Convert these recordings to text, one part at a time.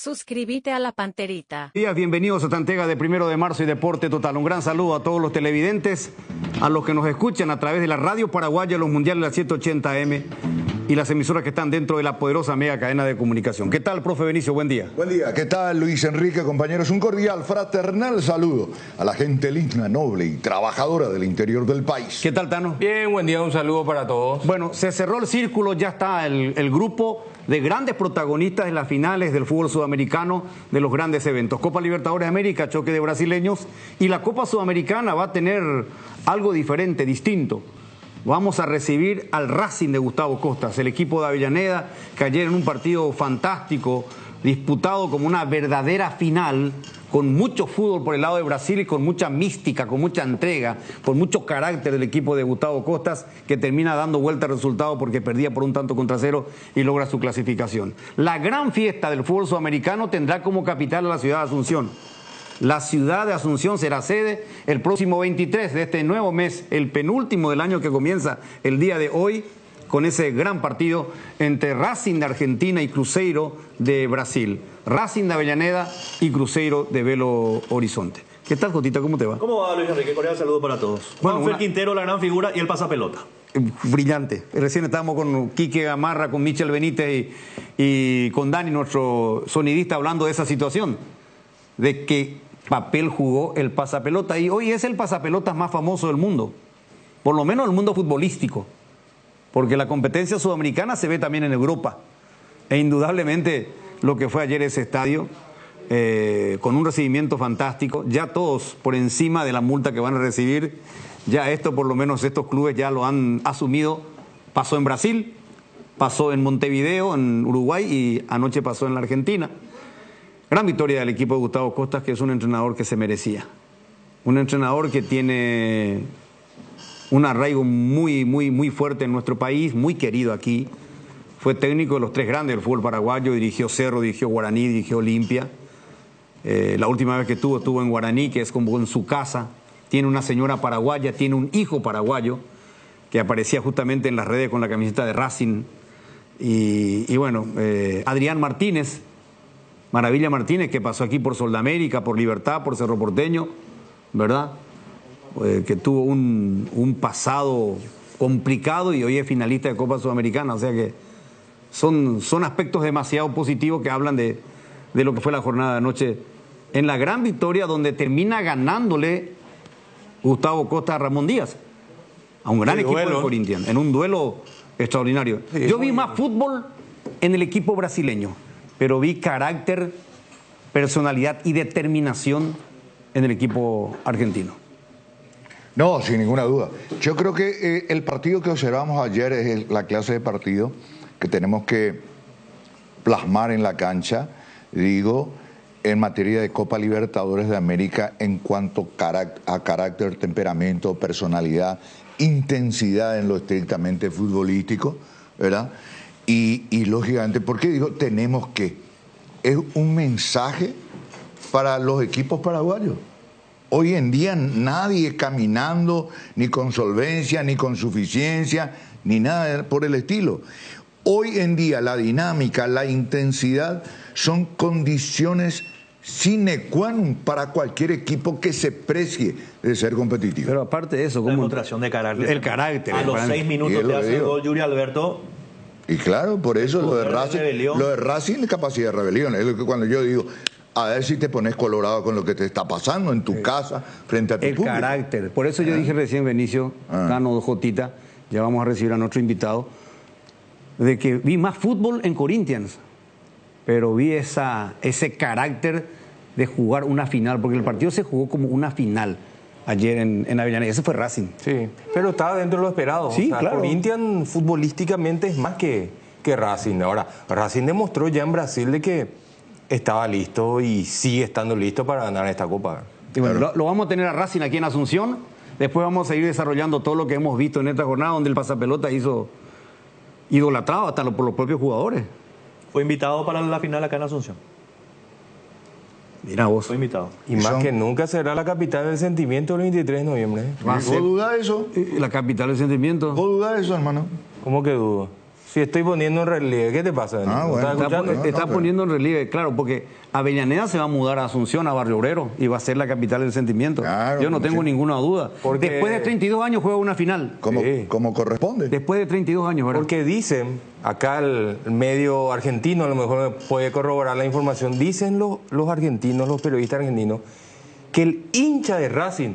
Suscríbete a La Panterita. Días, bienvenidos a esta entrega de 1 de marzo y Deporte Total. Un gran saludo a todos los televidentes, a los que nos escuchan a través de la radio paraguaya, los mundiales de la 780M y las emisoras que están dentro de la poderosa mega cadena de comunicación. ¿Qué tal, profe Benicio? Buen día. Buen día. ¿Qué tal, Luis Enrique, compañeros? Un cordial, fraternal saludo a la gente digna, noble y trabajadora del interior del país. ¿Qué tal, Tano? Bien, buen día, un saludo para todos. Bueno, se cerró el círculo, ya está el grupo de grandes protagonistas de las finales del fútbol sudamericano, de los grandes eventos. Copa Libertadores de América, choque de brasileños, y la Copa Sudamericana va a tener algo diferente, distinto. Vamos a recibir al Racing de Gustavo Costas, el equipo de Avellaneda, que ayer en un partido fantástico, disputado como una verdadera final, con mucho fútbol por el lado de Brasil y con mucha mística, con mucha entrega, con mucho carácter del equipo de Gustavo Costas, que termina dando vuelta al resultado porque perdía por 1-0 y logra su clasificación. La gran fiesta del fútbol sudamericano tendrá como capital a la ciudad de Asunción. La ciudad de Asunción será sede el próximo 23 de este nuevo mes, el penúltimo del año que comienza el día de hoy, con ese gran partido entre Racing de Argentina y Cruzeiro de Brasil. Racing de Avellaneda y Cruzeiro de Belo Horizonte. ¿Qué tal, Jotita? ¿Cómo te va? ¿Cómo va, Luis Enrique? Cordial saludo para todos. Bueno, Juanfer Quintero, la gran figura, y el pasapelota. Brillante. Recién estábamos con Quique Gamarra, con Michel Benítez y con Dani, nuestro sonidista, hablando de esa situación, de qué papel jugó el pasapelota. Y hoy es el pasapelotas más famoso del mundo, por lo menos el mundo futbolístico, porque la competencia sudamericana se ve también en Europa. E indudablemente lo que fue ayer ese estadio, con un recibimiento fantástico, ya todos por encima de la multa que van a recibir, ya esto por lo menos estos clubes ya lo han asumido. Pasó en Brasil, pasó en Montevideo, en Uruguay, y anoche pasó en la Argentina. Gran victoria del equipo de Gustavo Costas, que es un entrenador que se merecía. Un entrenador que tiene un arraigo muy fuerte en nuestro país, muy querido aquí. Fue técnico de los tres grandes del fútbol paraguayo, dirigió Cerro, dirigió Guaraní, dirigió Olimpia. La última vez que estuvo en Guaraní, que es como en su casa. Tiene una señora paraguaya, tiene un hijo paraguayo, que aparecía justamente en las redes con la camiseta de Racing. Y bueno, Adrián Martínez, Maravilla Martínez, que pasó aquí por Soldamérica, por Libertad, por Cerro Porteño, ¿verdad? Que tuvo un pasado complicado y hoy es finalista de Copa Sudamericana. O sea que son aspectos demasiado positivos que hablan de lo que fue la jornada de anoche en la gran victoria, donde termina ganándole Gustavo Costas a Ramón Díaz, a un gran equipo de Corinthians, en un duelo extraordinario. Sí, yo vi más fútbol en el equipo brasileño, pero vi carácter, personalidad y determinación en el equipo argentino. No, sin ninguna duda. Yo creo que el partido que observamos ayer es la clase de partido que tenemos que plasmar en la cancha, digo, en materia de Copa Libertadores de América, en cuanto a carácter, temperamento, personalidad, intensidad en lo estrictamente futbolístico, ¿verdad? Y lógicamente, ¿por qué digo tenemos que? Es un mensaje para los equipos paraguayos. Hoy en día nadie caminando ni con solvencia, ni con suficiencia, ni nada por el estilo. Hoy en día la dinámica, la intensidad son condiciones sine qua non para cualquier equipo que se precie de ser competitivo. Pero aparte de eso, como demostración de carácter. El carácter. A los 6 minutos te hace el gol Yuri Alberto. Y claro, por eso lo de Racing es capacidad de rebelión. Es lo que cuando yo digo, a ver si te pones colorado con lo que te está pasando en tu casa, frente a tu público. El carácter. Por eso yo dije recién, Benicio, Cano, Jotita, ya vamos a recibir a nuestro invitado, de que vi más fútbol en Corinthians, pero vi ese carácter de jugar una final, porque el partido se jugó como una final ayer en Avellaneda. Ese fue Racing. Sí, pero estaba dentro de lo esperado. Sí, o sea, claro. Corinthians futbolísticamente es más que Racing. Ahora, Racing demostró ya en Brasil de que estaba listo y sigue estando listo para ganar esta Copa. Y bueno, lo vamos a tener a Racing aquí en Asunción. Después vamos a seguir desarrollando todo lo que hemos visto en esta jornada, donde el pasapelota hizo idolatrado hasta por los propios jugadores. Fue invitado para la final acá en Asunción. Mira vos. Fue invitado. Y más que nunca será la capital del sentimiento el 23 de noviembre. ¿Vos dudás eso? La capital del sentimiento. ¿Vos dudás eso, hermano? ¿Cómo que dudo? Si estoy poniendo en relieve, ¿qué te pasa? Ah, ¿No bueno. estás escuchando? Está pero- poniendo en relieve, claro, porque Avellaneda se va a mudar a Asunción, a Barrio Obrero, y va a ser la capital del sentimiento. Claro, Yo no como tengo si- ninguna duda. Porque- Después de 32 años juega una final. Como, Sí. como corresponde. Después de 32 años, ¿verdad? Porque dicen, acá el medio argentino a lo mejor me puede corroborar la información, dicen los argentinos, los periodistas argentinos, que el hincha de Racing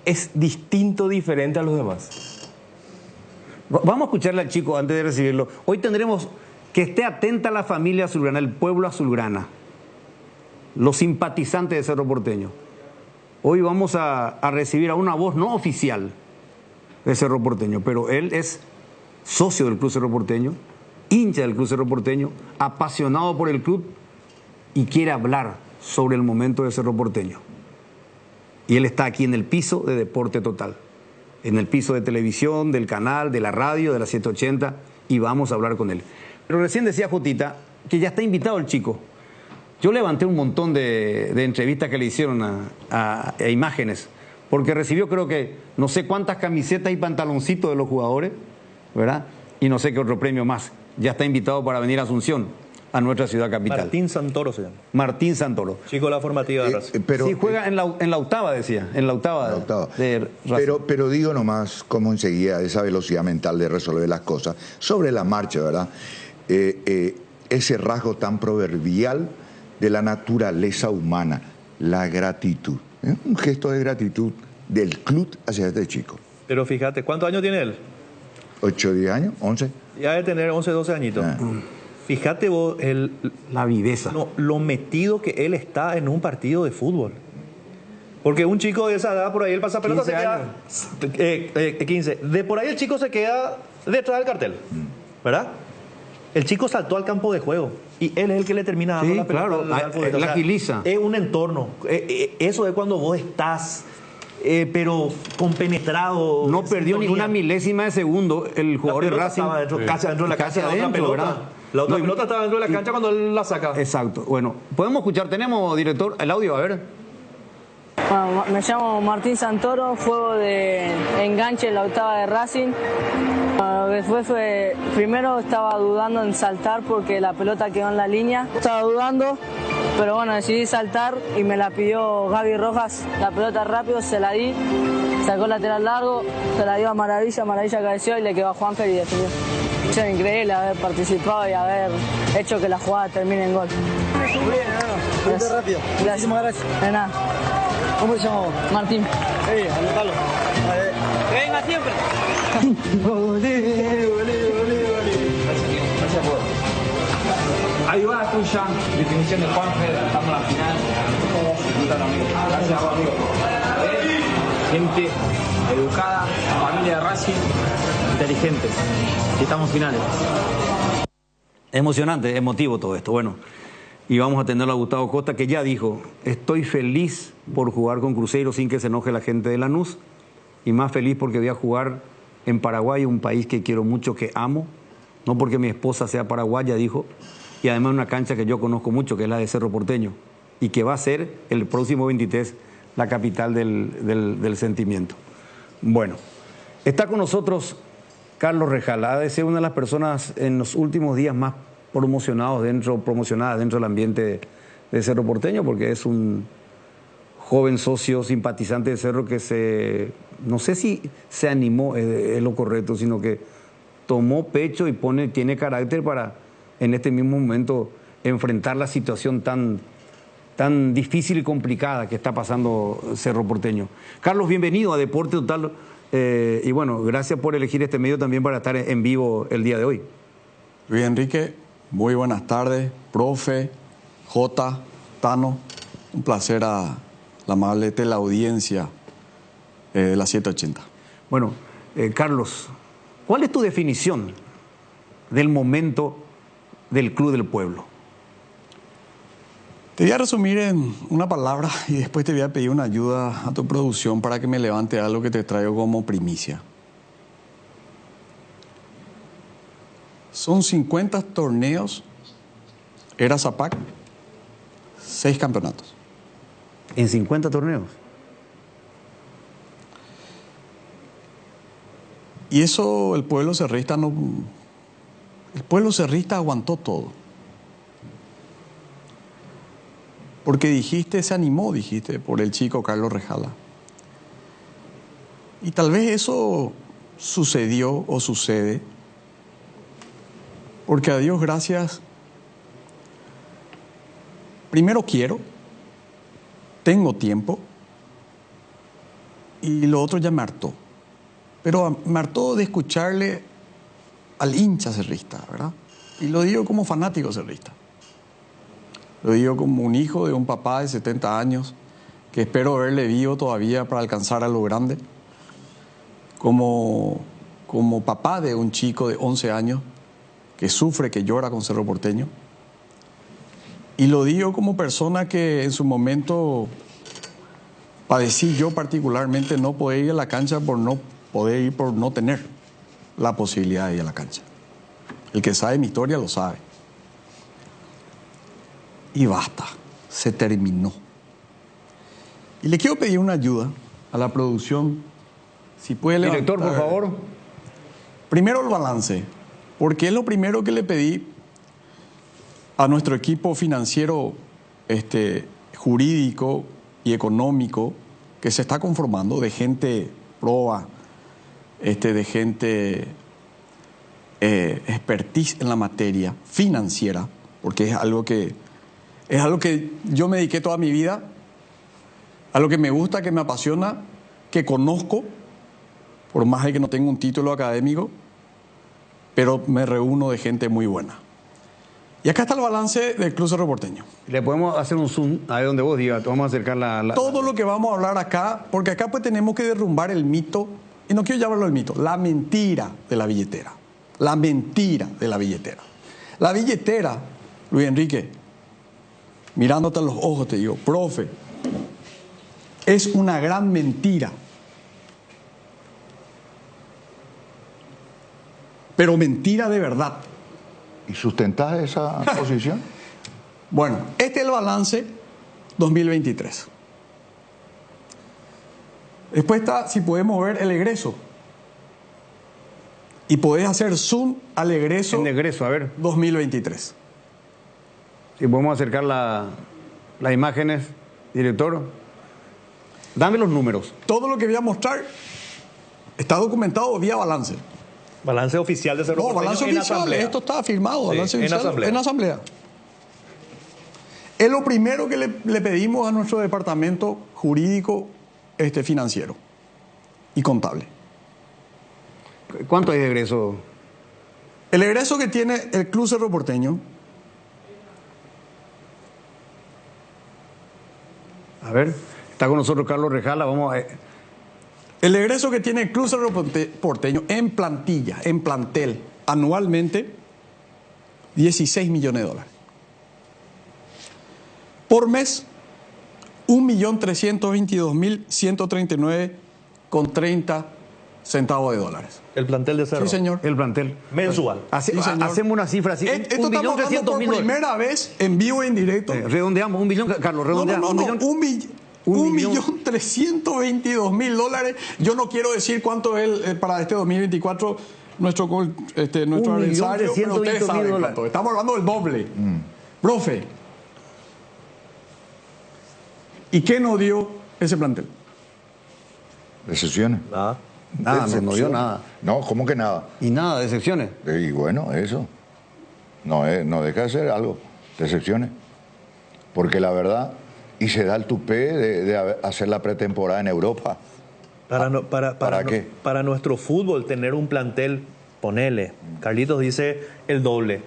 es distinto, diferente a los demás. Vamos a escucharle al chico antes de recibirlo. Hoy tendremos que esté atenta la familia azulgrana, el pueblo azulgrana, los simpatizantes de Cerro Porteño. Hoy vamos a recibir a una voz no oficial de Cerro Porteño, pero él es socio del Club Cerro Porteño, hincha del Club Cerro Porteño, apasionado por el club y quiere hablar sobre el momento de Cerro Porteño. Y él está aquí en el piso de Deporte Total, en el piso de televisión, del canal, de la radio, de la 780, y vamos a hablar con él. Pero recién decía Jotita que ya está invitado el chico. Yo levanté un montón de entrevistas que le hicieron a imágenes, porque recibió creo que no sé cuántas camisetas y pantaloncitos de los jugadores, ¿verdad? Y no sé qué otro premio más. Ya está invitado para venir a Asunción, a nuestra ciudad capital. Martín Santoro se llama. Martín Santoro. Chico de la formativa de Racing. Pero, Sí, juega en la octava, decía, en la octava, la octava. de Racing. Pero digo nomás cómo enseguida esa velocidad mental de resolver las cosas sobre la marcha, ¿verdad? Ese rasgo tan proverbial de la naturaleza humana, la gratitud. Un gesto de gratitud del club hacia este chico. Pero fíjate, ¿cuántos años tiene él? 8, 10 años, 11. Ya debe tener 11, 12 añitos. Ah. Fíjate vos La viveza. lo metido que él está en un partido de fútbol. Porque un chico de esa edad, por ahí el pasapelota se 15 queda... 15. De por ahí el chico se queda detrás del cartel. ¿Verdad? El chico saltó al campo de juego y él es el que le termina dando Sí, la pelota claro, al futbolista. la agiliza. Es un entorno. Eso es cuando vos estás, pero compenetrado. No perdió sintonía. ni una milésima de segundo el La jugador de pelota Racing. estaba dentro, casi adentro de la Casi cancha, la otra adentro, pelota. ¿verdad? La otra No, y- pelota estaba dentro de la cancha cuando él la saca. Exacto. Bueno, podemos escuchar, tenemos, director, el audio, a ver. Bueno, me llamo Martín Santoro, juego de enganche en la octava de Racing. Después primero estaba dudando en saltar porque la pelota quedó en la línea. Estaba dudando, pero bueno, decidí saltar y me la pidió Gaby Rojas. La pelota rápido, se la di, sacó el lateral largo, se la dio a Maravilla, Maravilla cabeció y le quedó a Juanfer y definió. Es increíble haber participado y haber hecho que la jugada termine en gol. Muy bien, hermano. Rápido. Muchísimas gracias. De nada. ¿Cómo te llamas? Martín. Sí, anotalo. Que venga siempre. Ahí va tuya, definición de Juanfer, estamos en la final. Gracias, amigo. Gente educada, familia de Racing, inteligente. Y estamos finales. Emocionante, emotivo todo esto. Bueno, y vamos a tenerlo a Gustavo Costa, que ya dijo, estoy feliz por jugar con Cruzeiro sin que se enoje la gente de Lanús, y más feliz porque voy a jugar en Paraguay, un país que quiero mucho, que amo, no porque mi esposa sea paraguaya, dijo, y además una cancha que yo conozco mucho, que es la de Cerro Porteño, y que va a ser el próximo 23 la capital del sentimiento. Bueno, está con nosotros Carlos Rejala, ha de ser una de las personas en los últimos días más promocionadas dentro del ambiente de Cerro Porteño, porque es un joven socio simpatizante de Cerro que no sé si se animó, es lo correcto, sino que tomó pecho y tiene carácter para en este mismo momento enfrentar la situación tan difícil y complicada que está pasando Cerro Porteño. Carlos, bienvenido a Deporte Total. Y bueno, gracias por elegir este medio también para estar en vivo el día de hoy. Luis Enrique, muy buenas tardes, profe, J, Tano, un placer a la amable teleaudiencia de la 780. Bueno, Carlos, ¿cuál es tu definición del momento del Club del Pueblo? Te voy a resumir en una palabra y después te voy a pedir una ayuda a tu producción para que me levante algo que te traigo como primicia. Son 50 torneos, era Zapac, 6 campeonatos. ¿En 50 torneos? Y eso el pueblo cerrista El pueblo cerrista aguantó todo. Porque dijiste, se animó, dijiste, por el chico Carlos Rejala. Y tal vez eso sucedió o sucede porque a Dios gracias, primero quiero, tengo tiempo y lo otro ya me hartó. Pero me hartó de escucharle al hincha cerrista, ¿verdad? Y lo digo como fanático cerrista. Lo digo como un hijo de un papá de 70 años que espero verle vivo todavía para alcanzar a lo grande. Como papá de un chico de 11 años que sufre, que llora con Cerro Porteño. Y lo digo como persona que en su momento padecí yo particularmente no poder ir a la cancha por no tener la posibilidad de ir a la cancha. El que sabe mi historia lo sabe. Y basta, se terminó. Y le quiero pedir una ayuda a la producción, si puede levantar. Director, por favor. Primero el balance, porque es lo primero que le pedí a nuestro equipo financiero, jurídico y económico que se está conformando de gente proba, de gente expertise en la materia financiera, porque es algo que yo me dediqué toda mi vida, a lo que me gusta, que me apasiona, que conozco, por más de que no tenga un título académico, pero me reúno de gente muy buena. Y acá está el balance del Club Cerro Porteño. Le podemos hacer un zoom ahí donde vos digas, vamos a acercar Todo lo que vamos a hablar acá, porque acá pues tenemos que derrumbar el mito, y no quiero llamarlo el mito, la mentira de la billetera. La mentira de la billetera. La billetera, Luis Enrique, mirándote a los ojos te digo, profe, es una gran mentira. Pero mentira de verdad. ¿Y sustentás esa posición? Bueno, este es el balance 2023. Después está, si podemos ver, el egreso. Y podés hacer zoom al egreso. El egreso, a ver. 2023. Si podemos acercar las imágenes, director. Dame los números. Todo lo que voy a mostrar está documentado vía balance. Balance oficial de Cerro Porteño. Balance en oficial, asamblea. esto está firmado, Sí, balance en oficial asamblea. en asamblea. Es lo primero que le pedimos a nuestro departamento jurídico financiero y contable. ¿Cuánto hay de egreso? El egreso que tiene el Club Cerro Porteño, a ver, está con nosotros Carlos Rejala, vamos a... el egreso que tiene el Club Cerro Porteño en plantilla, en plantel, anualmente, 16 millones de dólares. Por mes, 1.322.139,30 centavos de dólares. El plantel de Cerro. Sí, señor. El plantel. Mensual. Sí, señor. Hacemos una cifra así. Esto estamos hablando por primera vez en vivo e en directo. Redondeamos, 1 millón, Carlos, redondeamos. No, 1.322.000 dólares. Yo no quiero decir cuánto es para este 2024 nuestro aniversario, pero ustedes saben cuánto. Estamos hablando del doble. Profe, ¿y qué nos dio ese plantel? ¿Decepciones? Nada. Nada, no dio nada. No, ¿cómo que nada? Y nada, decepciones. Y bueno, eso. No deja de ser algo. Decepciones. Porque la verdad, y se da el tupé de hacer la pretemporada en Europa. ¿Para qué? Para nuestro fútbol, tener un plantel, ponele. Carlitos dice el doble.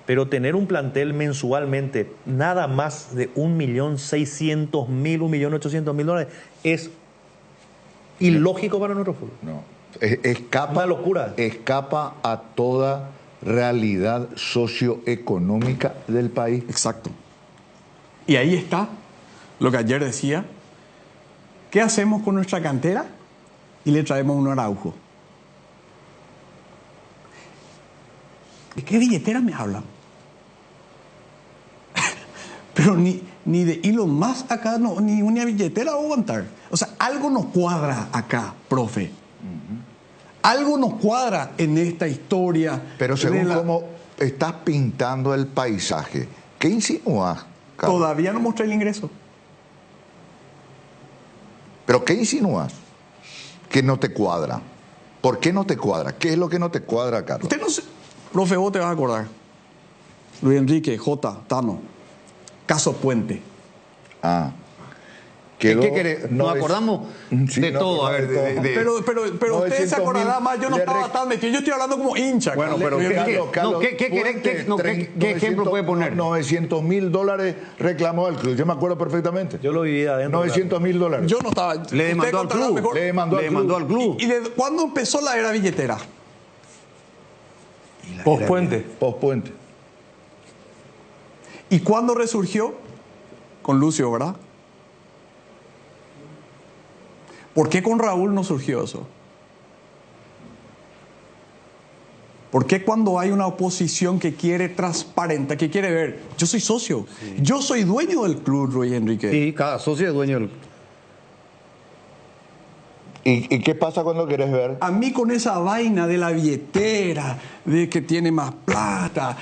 Pero tener un plantel mensualmente, nada más de 1.600.000, 1.800.000 dólares, es ilógico para nuestro fútbol. No. Escapa, una locura. Escapa a toda realidad socioeconómica del país. Exacto. Y ahí está lo que ayer decía. ¿Qué hacemos con nuestra cantera? Y le traemos un Araujo. ¿De qué billetera me hablan? Pero ni de Elon Musk acá, no, ni una billetera va a aguantar. O sea, algo nos cuadra acá, profe. Algo nos cuadra en esta historia. Pero según estás pintando el paisaje. ¿Qué insinúas, Carlos? Todavía no mostré el ingreso. ¿Pero qué insinúas? Que no te cuadra. ¿Por qué no te cuadra? ¿Qué es lo que no te cuadra, Carlos? Usted no se... Profe, vos te vas a acordar. Luis Enrique, J, Tano. Caso Puente. Ah. ¿Qué querés? Nos acordamos Sí, de no, todo. A ver, Pero usted se acordará más, yo no estaba tan metido. Yo estoy hablando como hincha. Bueno, Carlos. pero Carlos, ¿qué ejemplo puede poner? $900,000 reclamó el club. Yo me acuerdo perfectamente. Yo lo viví adentro. $900,000. Yo no estaba. Le demandó al Usted contará club. mejor. Le demandó al club. ¿Y de cuándo empezó la era billetera? Pospuente. Pospuente. ¿Y cuándo resurgió? Con Lucio, ¿verdad? ¿Por qué con Raúl no surgió eso? ¿Por qué cuando hay una oposición que quiere transparente, que quiere ver? Yo soy socio, yo soy dueño del club, Luis Enrique. Sí, cada socio es dueño del... ¿Y qué pasa cuando querés ver? A mí con esa vaina de la billetera, de que tiene más plata,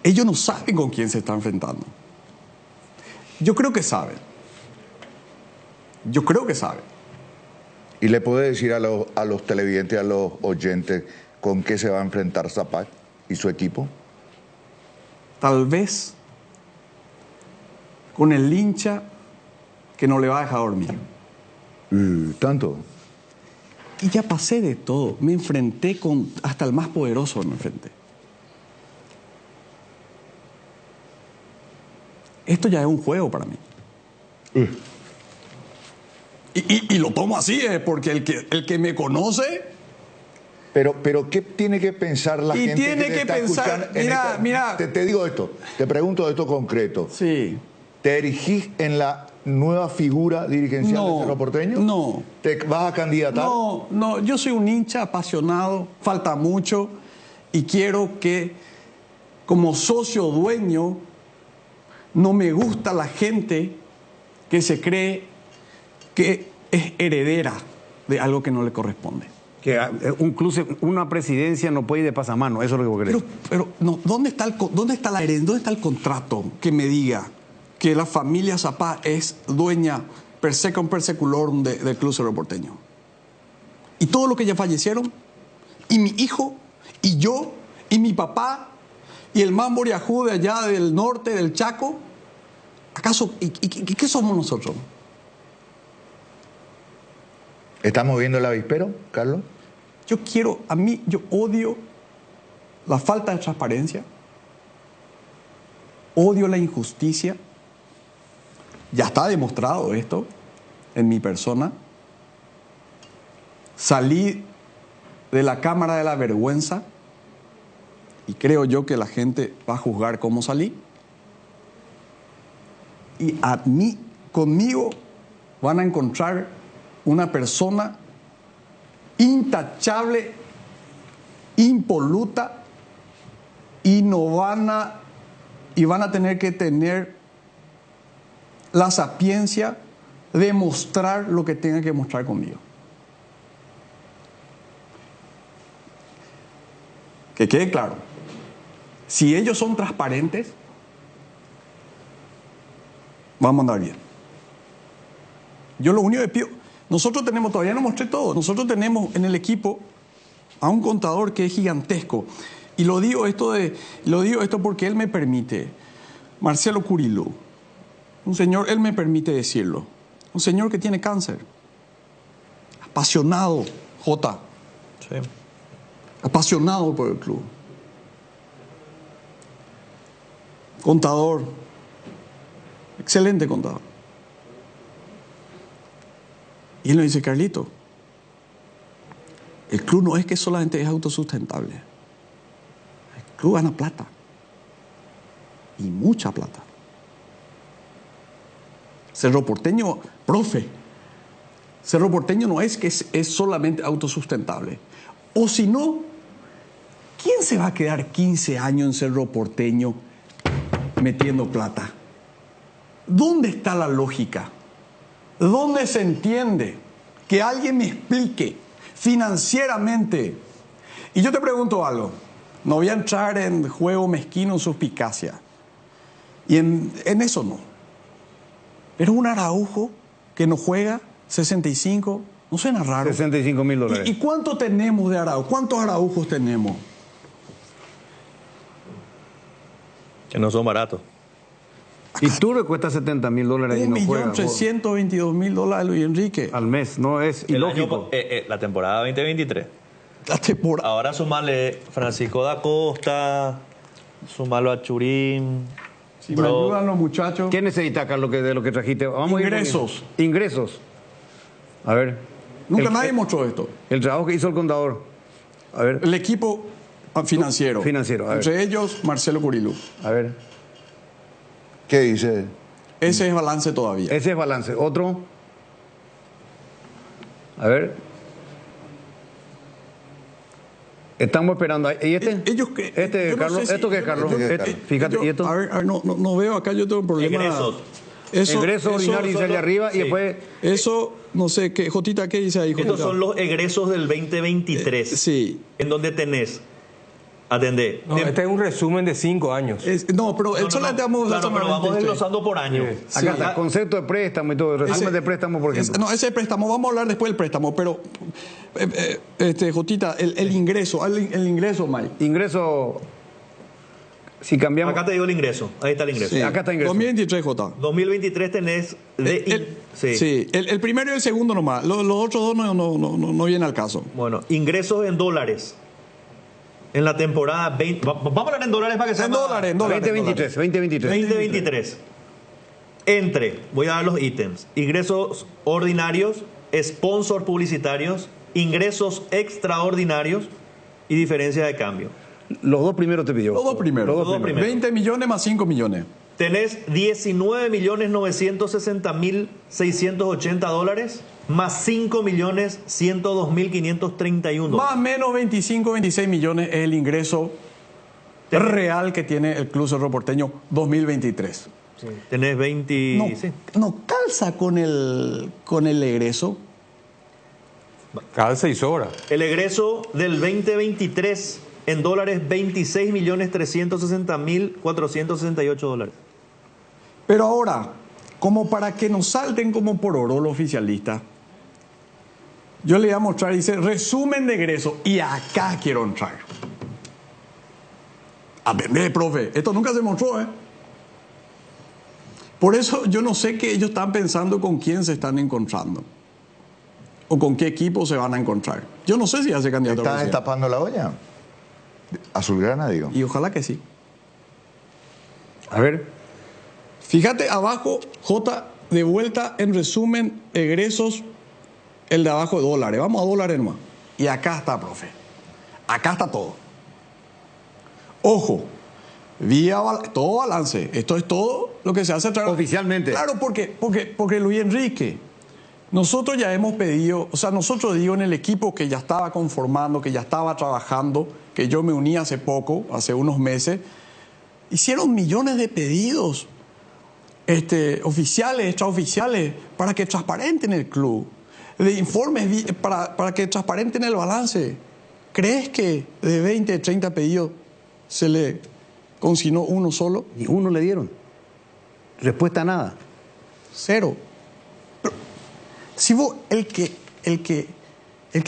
ellos no saben con quién se están enfrentando. Yo creo que saben. Yo creo que saben. ¿Y le puede decir a los televidentes, a los oyentes, con qué se va a enfrentar Zapac y su equipo? Tal vez con el hincha que no le va a dejar dormir. ¿Tanto? Y ya pasé de todo. Me enfrenté con hasta el más poderoso, me enfrenté. Esto ya es un juego para mí. Y lo tomo así, porque el que me conoce... Pero ¿qué tiene que pensar la Y gente tiene te que está pensar, escuchando? mira. Te digo esto, te pregunto esto concreto. Sí. ¿Te erigís en la nueva figura dirigencial de Cerro Porteño? No. ¿Te vas a candidatar? No, yo soy un hincha apasionado, falta mucho, y quiero que, como socio dueño, no me gusta la gente que se cree que es heredera de algo que no le corresponde. Que un club, una presidencia no puede ir de pasamano, eso es lo que vos querés. Pero no, ¿dónde está la herencia? ¿Dónde está el contrato que me diga que la familia Zapá es dueña per secum per seculorum del Club Cerro Porteño? Y todo lo que ya fallecieron, y mi hijo, y yo, y mi papá, y el Mambo Yajú de allá del norte, del Chaco, ¿acaso? ¿Y qué somos nosotros? ¿Estamos viendo el avispero, Carlos? Yo odio la falta de transparencia, odio la injusticia. Ya está demostrado esto en mi persona. Salí de la cámara de la vergüenza y creo yo que la gente va a juzgar cómo salí. Y conmigo van a encontrar una persona intachable, impoluta, y van a tener que tener la sapiencia de mostrar lo que tengan que mostrar conmigo. Que quede claro, si ellos son transparentes, vamos a andar bien. Yo lo único que pido, nosotros tenemos, todavía no mostré todo, nosotros tenemos en el equipo a un contador que es gigantesco. Y lo digo esto porque él me permite, Marcelo Curillo, un señor, él me permite decirlo, un señor que tiene cáncer, apasionado, J. Sí. Apasionado por el club. Contador, excelente contador. Y él me dice, Carlito, el club no es que solamente es autosustentable. El club gana plata. Y mucha plata. Cerro Porteño, profe, Cerro Porteño no es que es solamente autosustentable. O si no, ¿quién se va a quedar 15 años en Cerro Porteño metiendo plata? ¿Dónde está la lógica? ¿Dónde se entiende? Que alguien me explique financieramente. Y yo te pregunto algo. No voy a entrar en juego mezquino, en suspicacia. Y en eso no. Pero un Araujo que no juega 65, no suena raro. $65.000. ¿Y cuánto tenemos de Araujo? ¿Cuántos Araujos tenemos? Que no son baratos. Y Turbe cuesta $70.000 y no juega. $1.322.000 Luis Enrique. Al mes, no es ilógico. La temporada 2023. La temporada. Ahora sumale Francisco da Costa, sumalo a Churín. Si me ayudan los muchachos. ¿Qué necesita, Carlos, de lo que trajiste? Vamos Ingresos. A ir ingresos. A ver. Nunca nadie mostró esto. El trabajo que hizo el contador. A ver. El equipo financiero. Financiero, a ver. Entre ellos, Marcelo Curilú. A ver. ¿Qué dice? Ese es balance todavía. Ese es balance. Otro. A ver. Estamos esperando. ¿Y este? Ellos que, este, Carlos. sé ¿Esto qué es, Carlos? Fíjate, ¿y esto? A ver, no veo. Acá yo tengo un problema. Egresos. Ingreso ordinario dice allá arriba y después. Eso, no sé, Jotita, ¿qué dice ahí, Jotita? Estos son los egresos del 2023. Sí. En donde tenés. Atendé. No, este es un resumen de 5 años. No, pero solamente vamos a Claro, pero vamos desglosando por año. Sí. Acá está, concepto de préstamo y todo, resumen de préstamo, por ejemplo. No, ese préstamo, vamos a hablar después del préstamo, pero, Jotita, el ingreso, Mike. Ingreso, si cambiamos. Acá te digo el ingreso. Ahí está el ingreso. Sí. Acá está ingreso. 2023, Jota. 2023 tenés. El primero y el segundo nomás. Los otros dos no vienen al caso. Bueno, ingresos en dólares. En la temporada 20. Vamos a hablar en dólares para que sea. En dólares. 2023. Voy a dar los ítems: ingresos ordinarios, sponsors publicitarios, ingresos extraordinarios y diferencia de cambio. Los dos primeros te pidió. Los dos primeros. 20 millones más 5 millones. Tenés $19.960.680 más $5.102.531. Más o menos 25, 26 millones es el ingreso real que tiene el Club Cerro Porteño 2023. Sí. Tenés 20... No calza con el egreso. Calza y sobra. El egreso del 2023 en dólares, $26.360.468. Pero ahora, como para que nos salten como por oro los oficialistas, yo le voy a mostrar, dice, resumen de egreso, y acá quiero entrar. A ver, profe, esto nunca se mostró, ¿eh? Por eso yo no sé que ellos están pensando con quién se están encontrando. O con qué equipo se van a encontrar. Yo no sé si hace candidato a ¿Están presidente. destapando la olla? Azulgrana, digo. Y ojalá que sí. A ver. Fíjate abajo, J, de vuelta en resumen, egresos, el de abajo de dólares. Vamos a dólares nomás. Y acá está, profe. Acá está todo. Ojo, todo balance. Esto es todo lo que se hace oficialmente. Claro, porque Luis Enrique, nosotros ya hemos pedido, o sea, nosotros digo en el equipo que ya estaba conformando, que ya estaba trabajando, que yo me uní hace poco, hace unos meses, hicieron millones de pedidos. Oficiales, extraoficiales, para que transparenten el club, de informes para que transparenten el balance. ¿Crees que de 20, 30 pedidos se le consignó uno solo? Ni uno le dieron. Respuesta nada. Cero. Pero, si vos, el que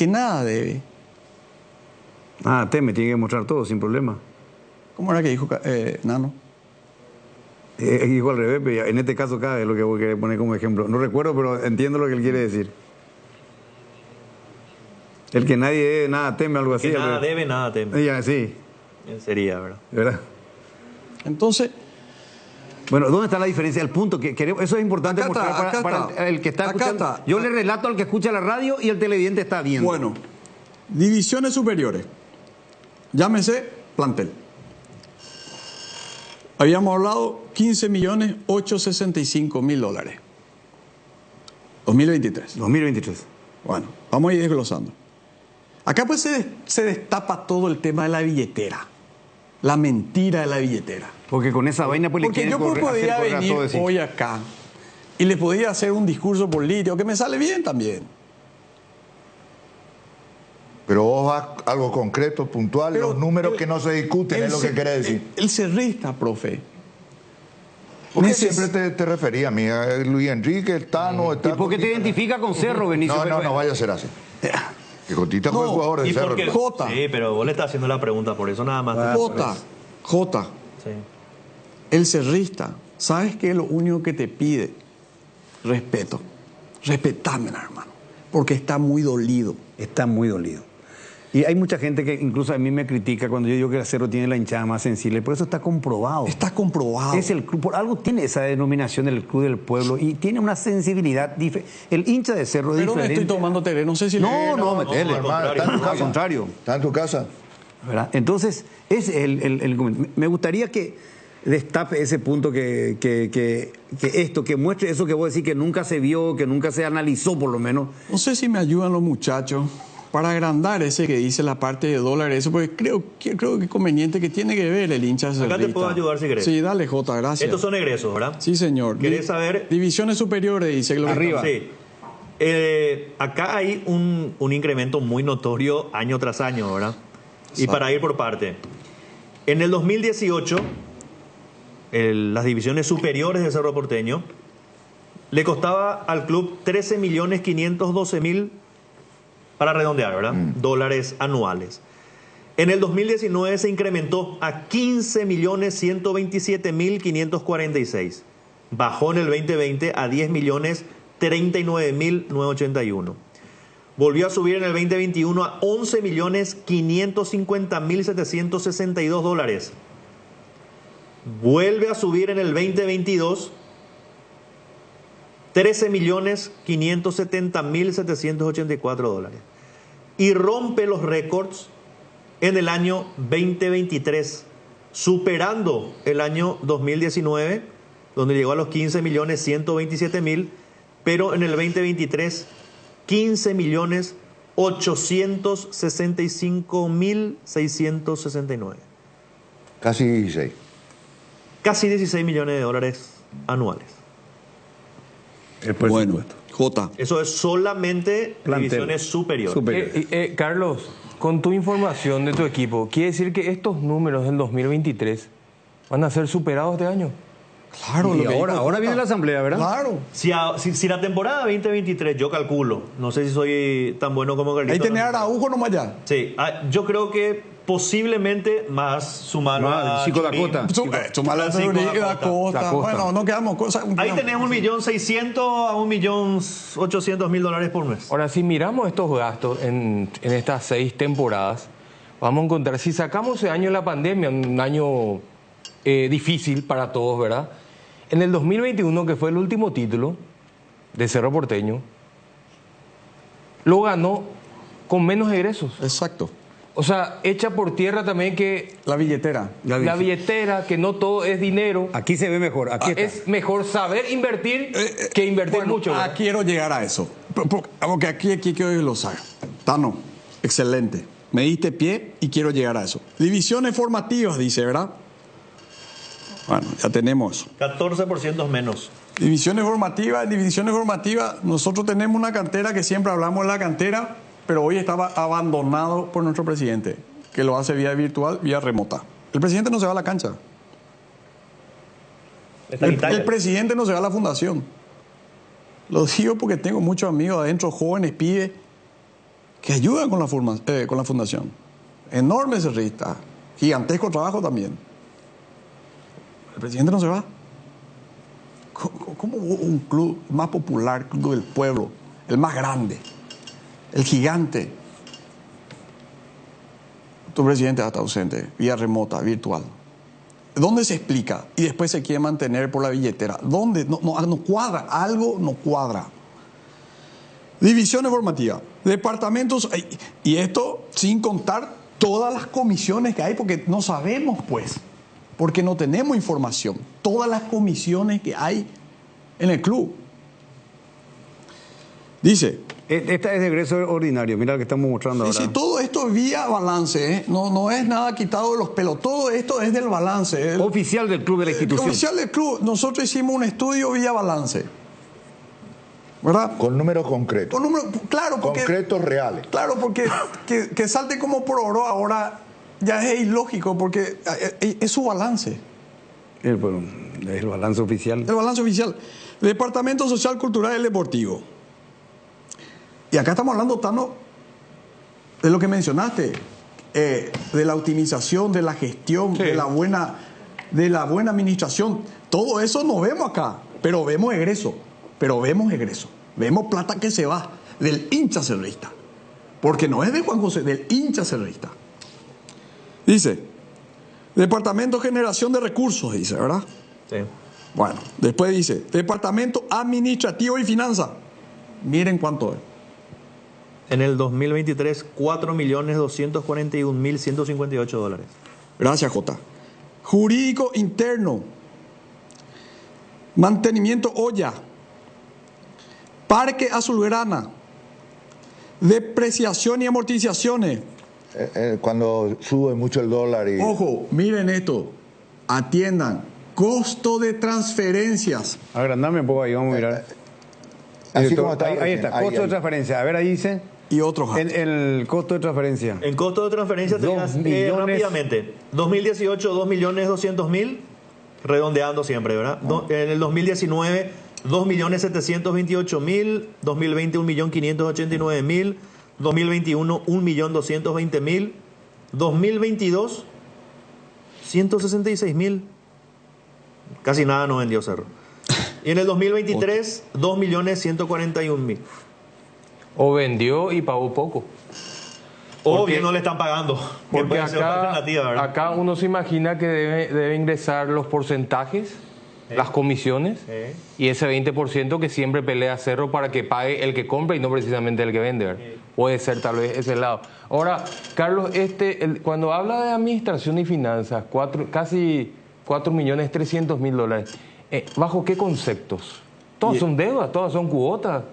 nada debe. Me tiene que mostrar todo sin problema. ¿Cómo era que dijo Nano? Dijo al revés, pero en este caso cabe lo que voy a querer poner como ejemplo. No recuerdo, pero entiendo lo que él quiere decir. El que nadie debe, nada teme, algo así. Que nada debe, nada teme. Sí. Sería, ¿verdad? Entonces... Bueno, ¿dónde está la diferencia? El punto que queremos, eso es importante mostrar para el que está escuchando. Yo le relato al que escucha la radio y el televidente está viendo. Bueno, divisiones superiores. Llámese plantel. Habíamos hablado $15.865.000. 2023. 2023. Bueno, vamos a ir desglosando. Acá pues se destapa todo el tema de la billetera. La mentira de la billetera. Porque con esa vaina pues porque le quieren yo podía venir hoy acá y le podía hacer un discurso político que me sale bien también. Pero vos vas a algo concreto, puntual, Pero los números que no se discuten, es lo que querés decir. El cerrista, profe. ¿Por qué siempre te refería a mí? A Luis Enrique, el Tano, el ¿Y por qué te identifica con Cerro, Benicio? No vaya a ser así. Que Cotita fue No, jugador de ¿Y Cerro. por qué? Jota. Sí, pero vos le estás haciendo la pregunta, por eso nada más. Jota, Sí. el cerrista, ¿sabes qué es lo único que te pide? Respeto. Respetame, hermano. Porque está muy dolido. Está muy dolido. Y hay mucha gente que incluso a mí me critica cuando yo digo que el Cerro tiene la hinchada más sensible. Por eso está comprobado. Está comprobado. Es el club, por algo tiene esa denominación del club del pueblo y tiene una sensibilidad diferente. El hincha de Cerro es Pero me diferente. estoy tomando terreno, no sé si... No, metele. Hermano, está en tu Al casa. contrario. Está en tu casa. ¿Verdad? Entonces, es me gustaría que destape ese punto que muestre eso que vos decís que nunca se vio, que nunca se analizó por lo menos. No sé si me ayudan los muchachos para agrandar ese que dice la parte de dólares, eso, porque creo que es conveniente que tiene que ver el hincha cerrista. Acá te puedo ayudar si querés. Sí, dale, Jota, gracias. Estos son egresos, ¿verdad? Sí, señor. ¿Querés saber? Divisiones superiores, dice. Lo que Arriba. Sí. Acá hay un incremento muy notorio año tras año, ¿verdad? Y para ir por parte. En el 2018, las divisiones superiores de Cerro Porteño le costaba al club 13.512.000, para redondear, ¿verdad? Dólares anuales. En el 2019 se incrementó a 15.127.546. Bajó en el 2020 a 10.039.981. Volvió a subir en el 2021 a 11.550.762 dólares. Vuelve a subir en el 2022 $13.570.784 dólares. Y rompe los récords en el año 2023, superando el año 2019, donde llegó a los 15.127.000, pero en el 2023, 15.865.669. Casi 16. Casi 16 millones de dólares anuales. Bueno, Jota. Eso es solamente Plantel. divisiones superiores. Carlos, con tu información de tu equipo, ¿quiere decir que estos números del 2023 van a ser superados este año? Claro, Y lo que dijo ahora Jota. viene la asamblea, ¿verdad? Claro. Si la temporada 2023, yo calculo, no sé si soy tan bueno como Carlito. Ahí tenés a Araujo nomás ya. Sí, yo creo que posiblemente más sumar a Chico Churín. Dakota. Sumala a Francisco Rodríguez, Dakota. Acosta. Bueno, no quedamos cosas. Ahí tenés 1.600.000 a 1.800.000 dólares por mes. Ahora, si miramos estos gastos en estas 6 temporadas, vamos a encontrar, si sacamos ese año de la pandemia, un año difícil para todos, ¿verdad? En el 2021, que fue el último título de Cerro Porteño, lo ganó con menos egresos. Exacto. O sea, echa por tierra también que La billetera. la billetera, que no todo es dinero. Aquí se ve mejor. Aquí está. Es mejor saber invertir que invertir Bueno, mucho. ¿verdad? quiero llegar a eso. Porque aquí quiero que lo sabe. Tano, excelente. Me diste pie y quiero llegar a eso. Divisiones formativas, dice, ¿verdad? Bueno, ya tenemos eso. 14% menos. Divisiones formativas, nosotros tenemos una cantera que siempre hablamos de la cantera, pero hoy estaba abandonado por nuestro presidente, que lo hace vía virtual, vía remota. El presidente no se va a la cancha. Está en Italia. El presidente no se va a la fundación. Lo digo porque tengo muchos amigos adentro, jóvenes, pibes, que ayudan con la fundación. Enorme cerrista, gigantesco trabajo también. El presidente no se va. ¿Cómo un club más popular, club del pueblo, el más grande, el gigante? Tu presidente está ausente, vía remota, virtual. ¿Dónde se explica? Y después se quiere mantener por la billetera. ¿Dónde? No cuadra, algo no cuadra. Divisiones formativas, departamentos, y esto sin contar todas las comisiones que hay, porque no sabemos, pues, porque no tenemos información. Todas las comisiones que hay en el club. Dice... Esta es de egreso ordinario, mira lo que estamos mostrando ahora. Sí, todo esto es vía balance, ¿eh? No es nada quitado de los pelos. Todo esto es del balance. Oficial del club de la institución. Oficial del club. Nosotros hicimos un estudio vía balance. ¿verdad? Con números concretos. Con números, claro, porque, Concretos reales. claro, porque que salte como por oro ahora ya es ilógico, porque es su balance. El balance oficial. El balance oficial. Departamento Social, Cultural y Deportivo. Y acá estamos hablando, Tano, de lo que mencionaste, de la optimización, de la gestión, Sí. de la buena administración. Todo eso no vemos acá, pero vemos egreso. Vemos plata que se va del hincha cerrista. Porque no es de Juan José, del hincha cerrista. Dice, Departamento Generación de Recursos, dice, ¿verdad? Sí. Bueno, después dice, Departamento Administrativo y Finanzas. Miren cuánto es. En el 2023, $4.241.158. Gracias, Jota. Jurídico Interno. Mantenimiento Olla. Parque Azulgrana. Depreciación y amortizaciones. Cuando sube mucho el dólar y... Ojo, miren esto. Atiendan. Costo de transferencias. Agrandame un poco ahí, vamos a mirar. Así como estaba ahí recién. está, Ahí, costo ahí. de transferencia. A ver, ahí dice. Y otros. El costo de transferencia. En costo de transferencia tenías 2 millones. rápidamente. 2018, 2.200.000, redondeando siempre, ¿verdad? En el 2019, 2.728.000. 2020, 1.589.000. 2021, 1.220.000. 2022, 166.000. Casi nada no vendió Cerro. Y en el 2023, 2.141.000. O vendió y pagó poco. O Porque- bien no le están pagando. Que Porque puede ser otra alternativa, ¿verdad? acá uno se imagina que debe ingresar los porcentajes, las comisiones, y ese 20% que siempre pelea Cerro para que pague el que compra y no precisamente el que vende, ¿verdad? Puede ser tal vez ese lado. Ahora, Carlos, cuando habla de administración y finanzas, casi $4.300.000, ¿bajo qué conceptos? Todas son deudas, todas son cuotas.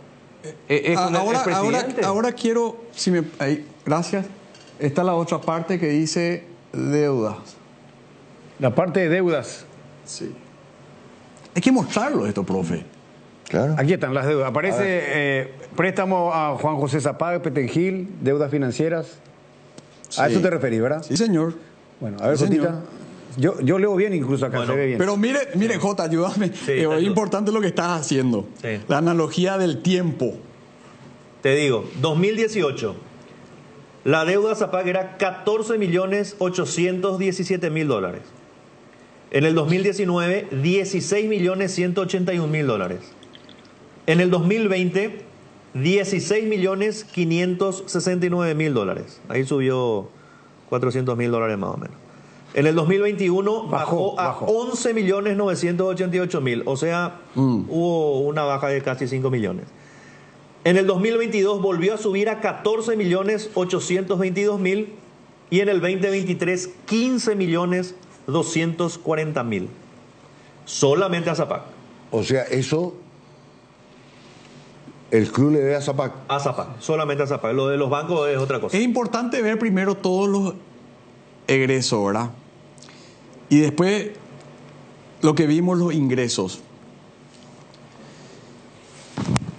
Es con el presidente. Ahora quiero, gracias. Está la otra parte que dice deudas. La parte de deudas. Sí. Hay que mostrarlo esto, profe. Claro. Aquí están las deudas. Aparece préstamo a Juan José Zapag, Petengil, deudas financieras. A Sí. eso te referís, ¿verdad? Sí, señor. Bueno, a ver, Sí, Jotita. Yo leo bien incluso acá, Bueno, se ve bien. Pero mire, Jota, ayúdame. Es importante lo que estás haciendo. Sí. La analogía del tiempo. Te digo, 2018, la deuda Zapag era $14.817.000. En el 2019, $16.181.000. En el 2020, $16.569.000. Ahí subió $400.000 más o menos. En el 2021 bajó a $11.988.000. O sea, hubo una baja de casi 5 millones. En el 2022 volvió a subir a 14.822.000 y en el 2023 15.240.000. Solamente a Zapag. O sea, eso el club le debe a Zapag. A Zapag, solamente a Zapag. Lo de los bancos es otra cosa. Es importante ver primero todos los egresos, ¿verdad? Y después lo que vimos, los ingresos.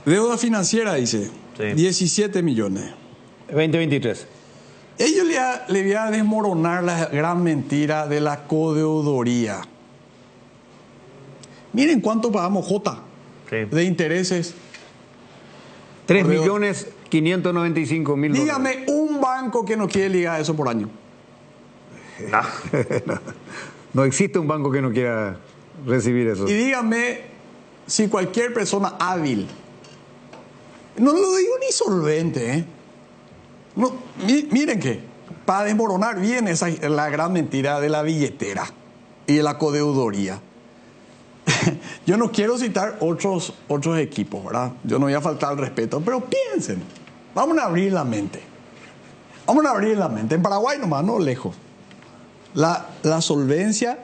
Deuda financiera, dice, Sí. 17 millones. 2023. Ellos le voy a desmoronar la gran mentira de la codeudoría. Miren cuánto pagamos, Jota, Sí. de intereses. 3.595.000 dólares. Dígame un banco que no quiere ligar eso por año. No existe un banco que no quiera recibir eso. Y dígame si cualquier persona hábil, no lo digo ni solvente, ¿eh? No, miren que para desmoronar bien esa la gran mentira de la billetera y de la codeudoría. Yo no quiero citar otros equipos, ¿verdad? Yo no voy a faltar al respeto, pero piensen, vamos a abrir la mente. Vamos a abrir la mente. En Paraguay nomás, no lejos. La solvencia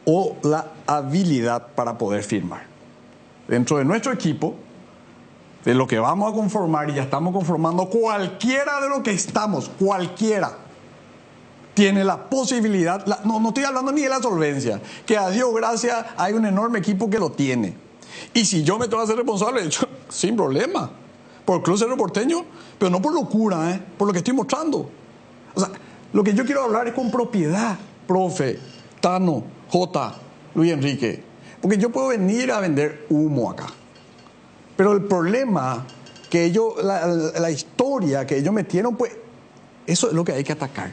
o la habilidad para poder firmar. Dentro de nuestro equipo, de lo que vamos a conformar, y ya estamos conformando, cualquiera de lo que estamos, cualquiera, tiene la posibilidad, no estoy hablando ni de la solvencia, que a Dios gracias hay un enorme equipo que lo tiene, Y si yo me tengo que hacer responsable, yo, sin problema, por Club Cerro Porteño, pero no por locura, por lo que estoy mostrando. O sea, lo que yo quiero hablar es con propiedad, profe, Tano, J, Luis Enrique. Porque yo puedo venir a vender humo acá. Pero el problema que ellos, la historia que ellos metieron, pues eso es lo que hay que atacar.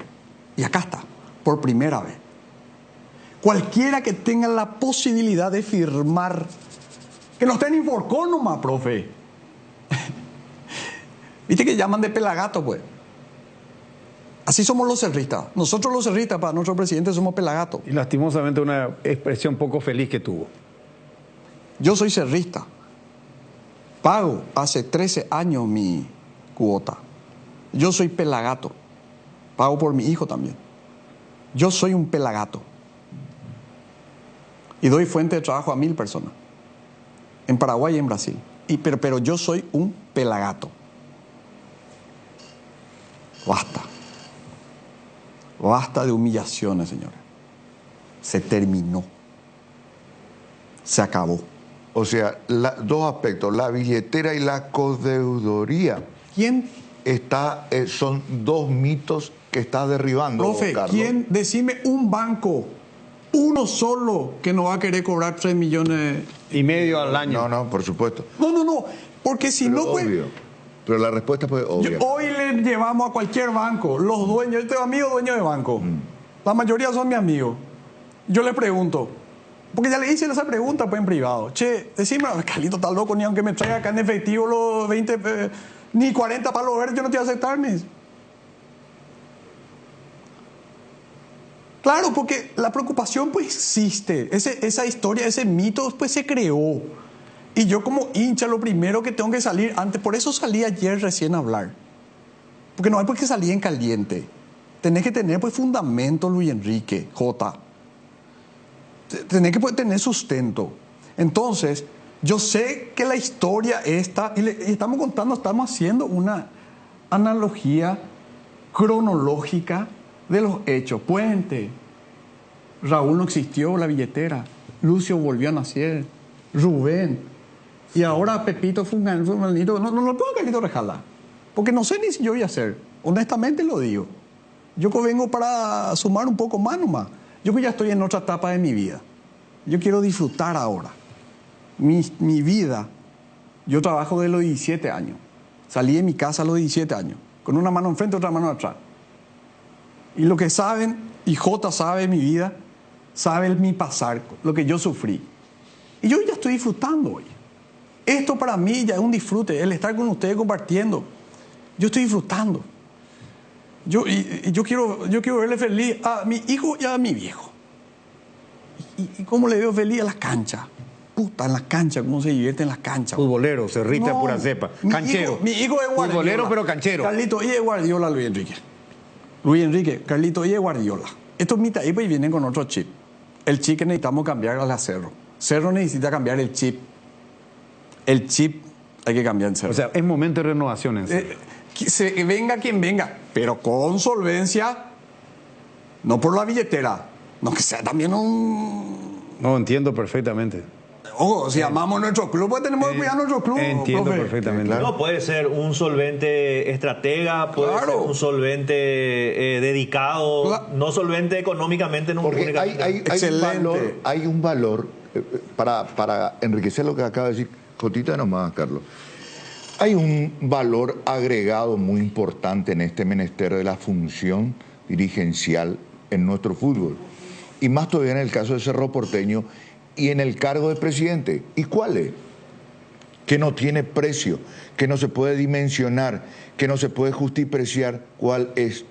Y acá está, por primera vez. Cualquiera que tenga la posibilidad de firmar, que no esté en Inforcón nomás, profe. Viste que llaman de pelagato, pues. Así somos los cerristas. Nosotros los cerristas, para nuestro presidente, somos pelagatos. Y lastimosamente una expresión poco feliz que tuvo. Yo soy cerrista. Pago hace 13 años mi cuota. Yo soy pelagato. Pago por mi hijo también. Yo soy un pelagato. Y doy fuente de trabajo a 1000 personas. En Paraguay y en Brasil. Pero yo soy un pelagato. Basta. Basta de humillaciones, señores. Se terminó. Se acabó. O sea, dos aspectos, la billetera y la codeudoría. ¿Quién? Son dos mitos que está derribando, Profe, Carlos. ¿quién? Decime un banco, uno solo, que no va a querer cobrar 3,5 millones al año. No, por supuesto. No, porque si Pero no, pues... obvio. Pero la respuesta fue obvia. Hoy le llevamos a cualquier banco, los dueños, yo tengo amigos dueños de banco, la mayoría son mis amigos. Yo le pregunto, porque ya le hice esa pregunta pues en privado, che, decime, Carlito está loco, ni aunque me traiga acá en efectivo los 20, ni 40 palos verdes, yo no te voy a aceptar, me dice. Claro, porque la preocupación pues existe, esa historia, ese mito pues se creó. Y yo como hincha lo primero que tengo que salir antes, por eso salí ayer recién a hablar. Porque no hay por qué salir en caliente. Tenés que tener pues fundamento, Luis Enrique, J. Tenés que pues, tener sustento. Entonces, yo sé que la historia esta, y estamos contando, estamos haciendo una analogía cronológica de los hechos. Puente, Raúl no existió, la billetera, Lucio volvió a nacer, Rubén. Y ahora Pepito fue un maldito. No lo puedo Carlito Rejala. Porque no sé ni si yo voy a hacer. Honestamente lo digo. Yo vengo para sumar un poco más nomás. Yo que ya estoy en otra etapa de mi vida. Yo quiero disfrutar ahora. Mi vida. Yo trabajo de los 17 años. Salí de mi casa a los 17 años. Con una mano enfrente y otra mano atrás. Y lo que saben, y J sabe mi vida, sabe mi pasar, lo que yo sufrí. Y yo ya estoy disfrutando hoy. Esto para mí ya es un disfrute, el estar con ustedes compartiendo. Yo estoy disfrutando. Yo quiero verle feliz a mi hijo y a mi viejo. ¿Y cómo le veo feliz a las canchas? Puta, en las canchas, cómo se divierte en las canchas. Futbolero, cerrita de pura cepa. Canchero. Mi hijo es Guardiola. Futbolero, pero canchero. Carlito, y es Guardiola, Luis Enrique. Luis Enrique, Carlito, y es Guardiola. Estos mitaipas y vienen con otro chip. El chip que necesitamos cambiar a la Cerro. Cerro necesita cambiar el chip. El chip hay que cambiar en Cerro. O sea, es momento de renovación en Cerro. Que venga quien venga, pero con solvencia, no por la billetera, no que sea también un... No, entiendo perfectamente. Ojo, si amamos nuestro club, pues tenemos que cuidar nuestro club. Entiendo profe. perfectamente. Claro. No, puede ser un solvente estratega, puede ser un solvente dedicado, no solvente económicamente. No Porque Excelente. hay un valor para enriquecer lo que acaba de decir Jotita nomás, Carlos. Hay un valor agregado muy importante en este menester de la función dirigencial en nuestro fútbol. Y más todavía en el caso de Cerro Porteño y en el cargo de presidente. ¿Y cuál es? Que no tiene precio, que no se puede dimensionar, que no se puede justipreciar. ¿Cuál es?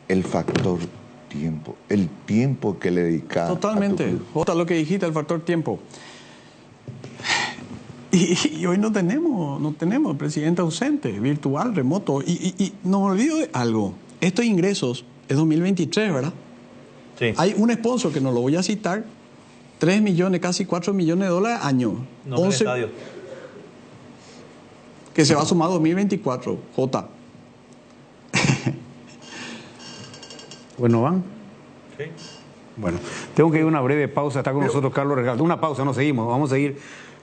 El factor tiempo, el tiempo que le dedicas. Totalmente. Jota, lo que dijiste, el factor tiempo. Y hoy no tenemos presidente ausente, virtual, remoto. Y no me olvido de algo. Estos ingresos es 2023, ¿verdad? Sí. Hay un sponsor que no lo voy a citar, 3 millones, casi 4 millones de dólares al año. No, 11, estadio. Que se va a sumar 2024, J. Bueno, ¿van? Sí. Bueno, tengo que ir a una breve pausa. Está con nosotros Carlos Regalado. Una pausa, no seguimos. Vamos a seguir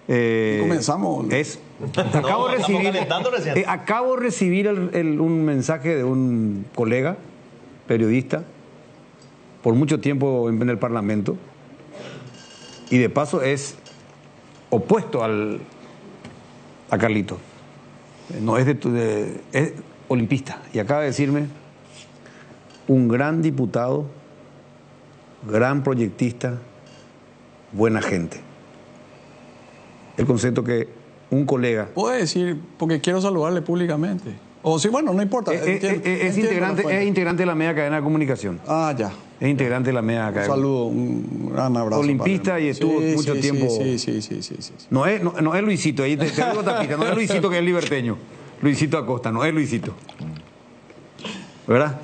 Comenzamos. Acabo de recibir un mensaje de un colega periodista por mucho tiempo en el Parlamento y de paso es opuesto a Carlito. No es es olimpista y acaba de decirme un gran diputado, gran proyectista, buena gente. El concepto que un colega... Puede decir, porque quiero saludarle públicamente. O sí, bueno, no importa. Es integrante de la media cadena de comunicación. Ah, ya. Es integrante de la media cadena. Un saludo, un gran abrazo. Olimpista y estuvo mucho tiempo... Sí. No es Luisito, ahí te digo tapita, no es Luisito que es liberteño. Luisito Acosta, no es Luisito. ¿Verdad?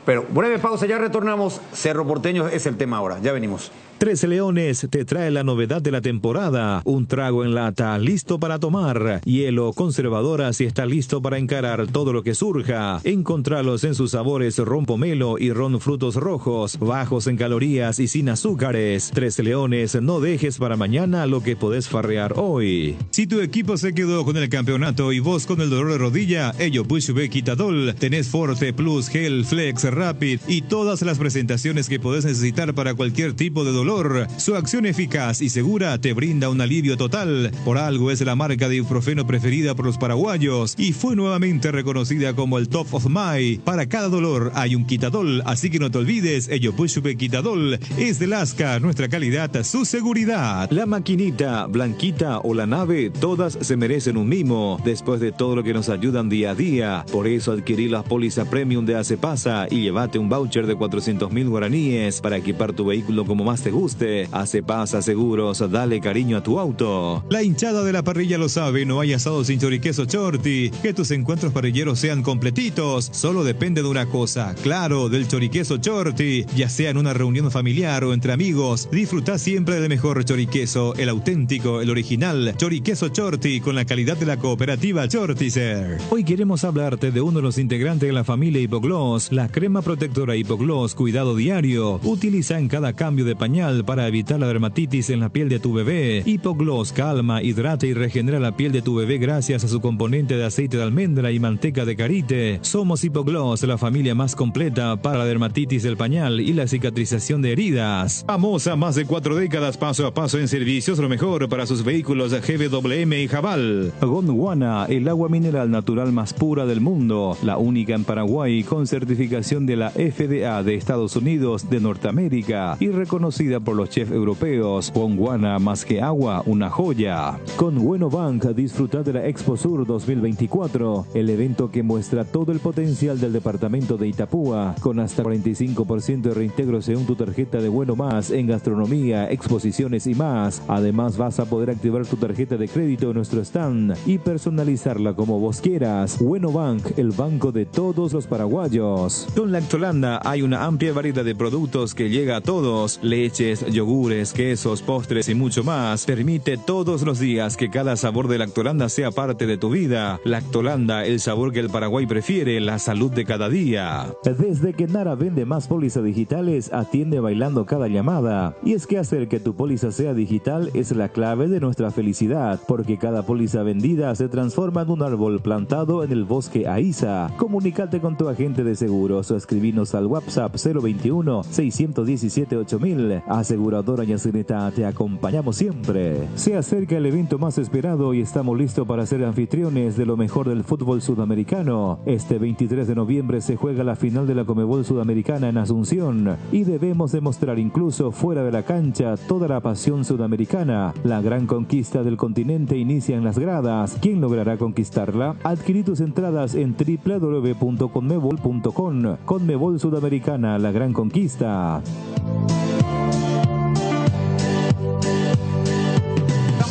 Pero breve pausa, ya retornamos. Cerro Porteño es el tema ahora, ya venimos. 13 Leones te trae la novedad de la temporada, un trago en lata listo para tomar, hielo, conservadora si está listo para encarar todo lo que surja. Encontralos en sus sabores ron pomelo y ron frutos rojos, bajos en calorías y sin azúcares. 13 Leones, no dejes para mañana lo que podés farrear hoy. Si tu equipo se quedó con el campeonato y vos con el dolor de rodilla, ello Bushube Quitadol, tenés Forte Plus, Gel, Flex, Rapid y todas las presentaciones que podés necesitar para cualquier tipo de dolor. Su acción eficaz y segura te brinda un alivio total. Por algo es la marca de ibuprofeno preferida por los paraguayos y fue nuevamente reconocida como el Top of Mind. Para cada dolor hay un Quitadol, así que no te olvides, ello Pushube Quitadol es de Lasca, nuestra calidad, su seguridad. La maquinita, Blanquita o la nave, todas se merecen un mimo después de todo lo que nos ayudan día a día. Por eso adquirí la póliza premium de Acepasa y llévate un voucher de 400.000 guaraníes para equipar tu vehículo como más te guste. Acepasa Seguros, dale cariño a tu auto. La hinchada de la parrilla lo sabe, no hay asado sin choriqueso Chorti. Que tus encuentros parrilleros sean completitos, solo depende de una cosa, claro, del choriqueso Chorti. Ya sea en una reunión familiar o entre amigos, disfruta siempre del mejor choriqueso, el auténtico, el original, choriqueso Chorti, con la calidad de la cooperativa Chortizer. Hoy queremos hablarte de uno de los integrantes de la familia Hipogloss, la crema protectora Hipogloss Cuidado Diario. Utiliza en cada cambio de pañal para evitar la dermatitis en la piel de tu bebé. Hipogloss calma, hidrata y regenera la piel de tu bebé gracias a su componente de aceite de almendra y manteca de karité. Somos Hipogloss, la familia más completa para la dermatitis del pañal y la cicatrización de heridas. Famosa más de 4 décadas paso a paso en servicios, lo mejor para sus vehículos GWM y Jabal. Gondwana, el agua mineral natural más pura del mundo, la única en Paraguay con certificación de la FDA de Estados Unidos de Norteamérica y reconocida por los chefs europeos. Gondwana, más que agua, una joya. Con Bueno Bank disfruta de la Expo Sur 2024, el evento que muestra todo el potencial del departamento de Itapúa, con hasta 45% de reintegro según tu tarjeta de Bueno Más en gastronomía, exposiciones y más. Además vas a poder activar tu tarjeta de crédito en nuestro stand y personalizarla como vos quieras. Bueno Bank, el banco de todos los paraguayos. Con Lactolanda hay una amplia variedad de productos que llega a todos, leches, yogures, quesos, postres y mucho más. Permite todos los días que cada sabor de Lactolanda sea parte de tu vida. Lactolanda, el sabor que el Paraguay prefiere, la salud de cada día. Desde que Nara vende más pólizas digitales, atiende bailando cada llamada. Y es que hacer que tu póliza sea digital es la clave de nuestra felicidad, porque cada póliza vendida se transforma en un árbol plantado en el bosque Aiza. Comunícate con tu agente de seguros o escribinos al WhatsApp 021-617-8000. Aseguradora Yacineta, te acompañamos siempre. Se acerca el evento más esperado y estamos listos para ser anfitriones de lo mejor del fútbol sudamericano. Este 23 de noviembre se juega la final de la Conmebol Sudamericana en Asunción y debemos demostrar incluso fuera de la cancha toda la pasión sudamericana. La gran conquista del continente inicia en las gradas. ¿Quién logrará conquistarla? Adquirí tus entradas en www.conmebol.com. Conmebol Sudamericana, la gran conquista.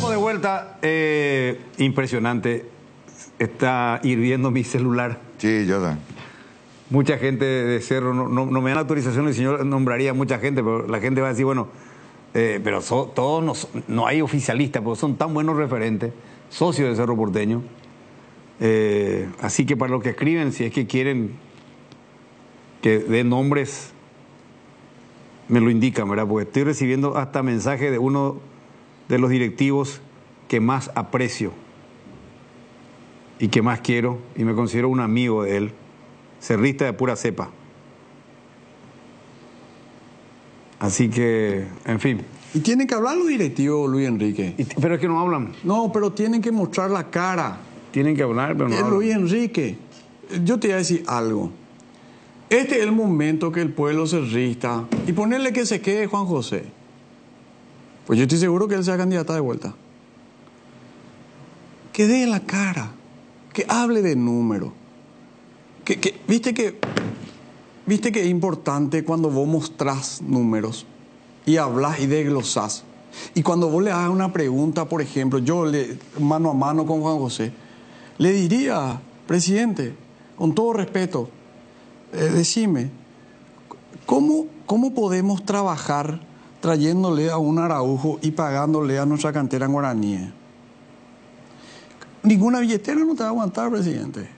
De vuelta, impresionante. Está hirviendo mi celular. Sí, yo también. Mucha gente de Cerro, no me dan autorización, el señor nombraría a mucha gente, pero la gente va a decir, bueno, pero todos no hay oficialistas, porque son tan buenos referentes, socios de Cerro Porteño. Así que para los que escriben, si es que quieren que dé nombres, me lo indican, ¿verdad? Porque estoy recibiendo hasta mensajes de uno de los directivos que más aprecio y que más quiero, y me considero un amigo de él, cerrista de pura cepa. Así que, en fin. Y tienen que hablar los directivos, Luis Enrique. Pero es que no hablan. No, pero tienen que mostrar la cara. Tienen que hablar, pero no hablan. Luis Enrique, yo te voy a decir algo. Este es el momento que el pueblo cerrista, y ponerle que se quede Juan José, pues yo estoy seguro que él sea candidata de vuelta. Que dé la cara, que hable de números. Viste que es importante cuando vos mostrás números y hablas y desglosás. Y cuando vos le hagas una pregunta, por ejemplo, mano a mano con Juan José, le diría, presidente, con todo respeto, decime, ¿cómo podemos trabajar trayéndole a un Araujo y pagándole a nuestra cantera en guaraníes? Ninguna billetera no te va a aguantar, presidente.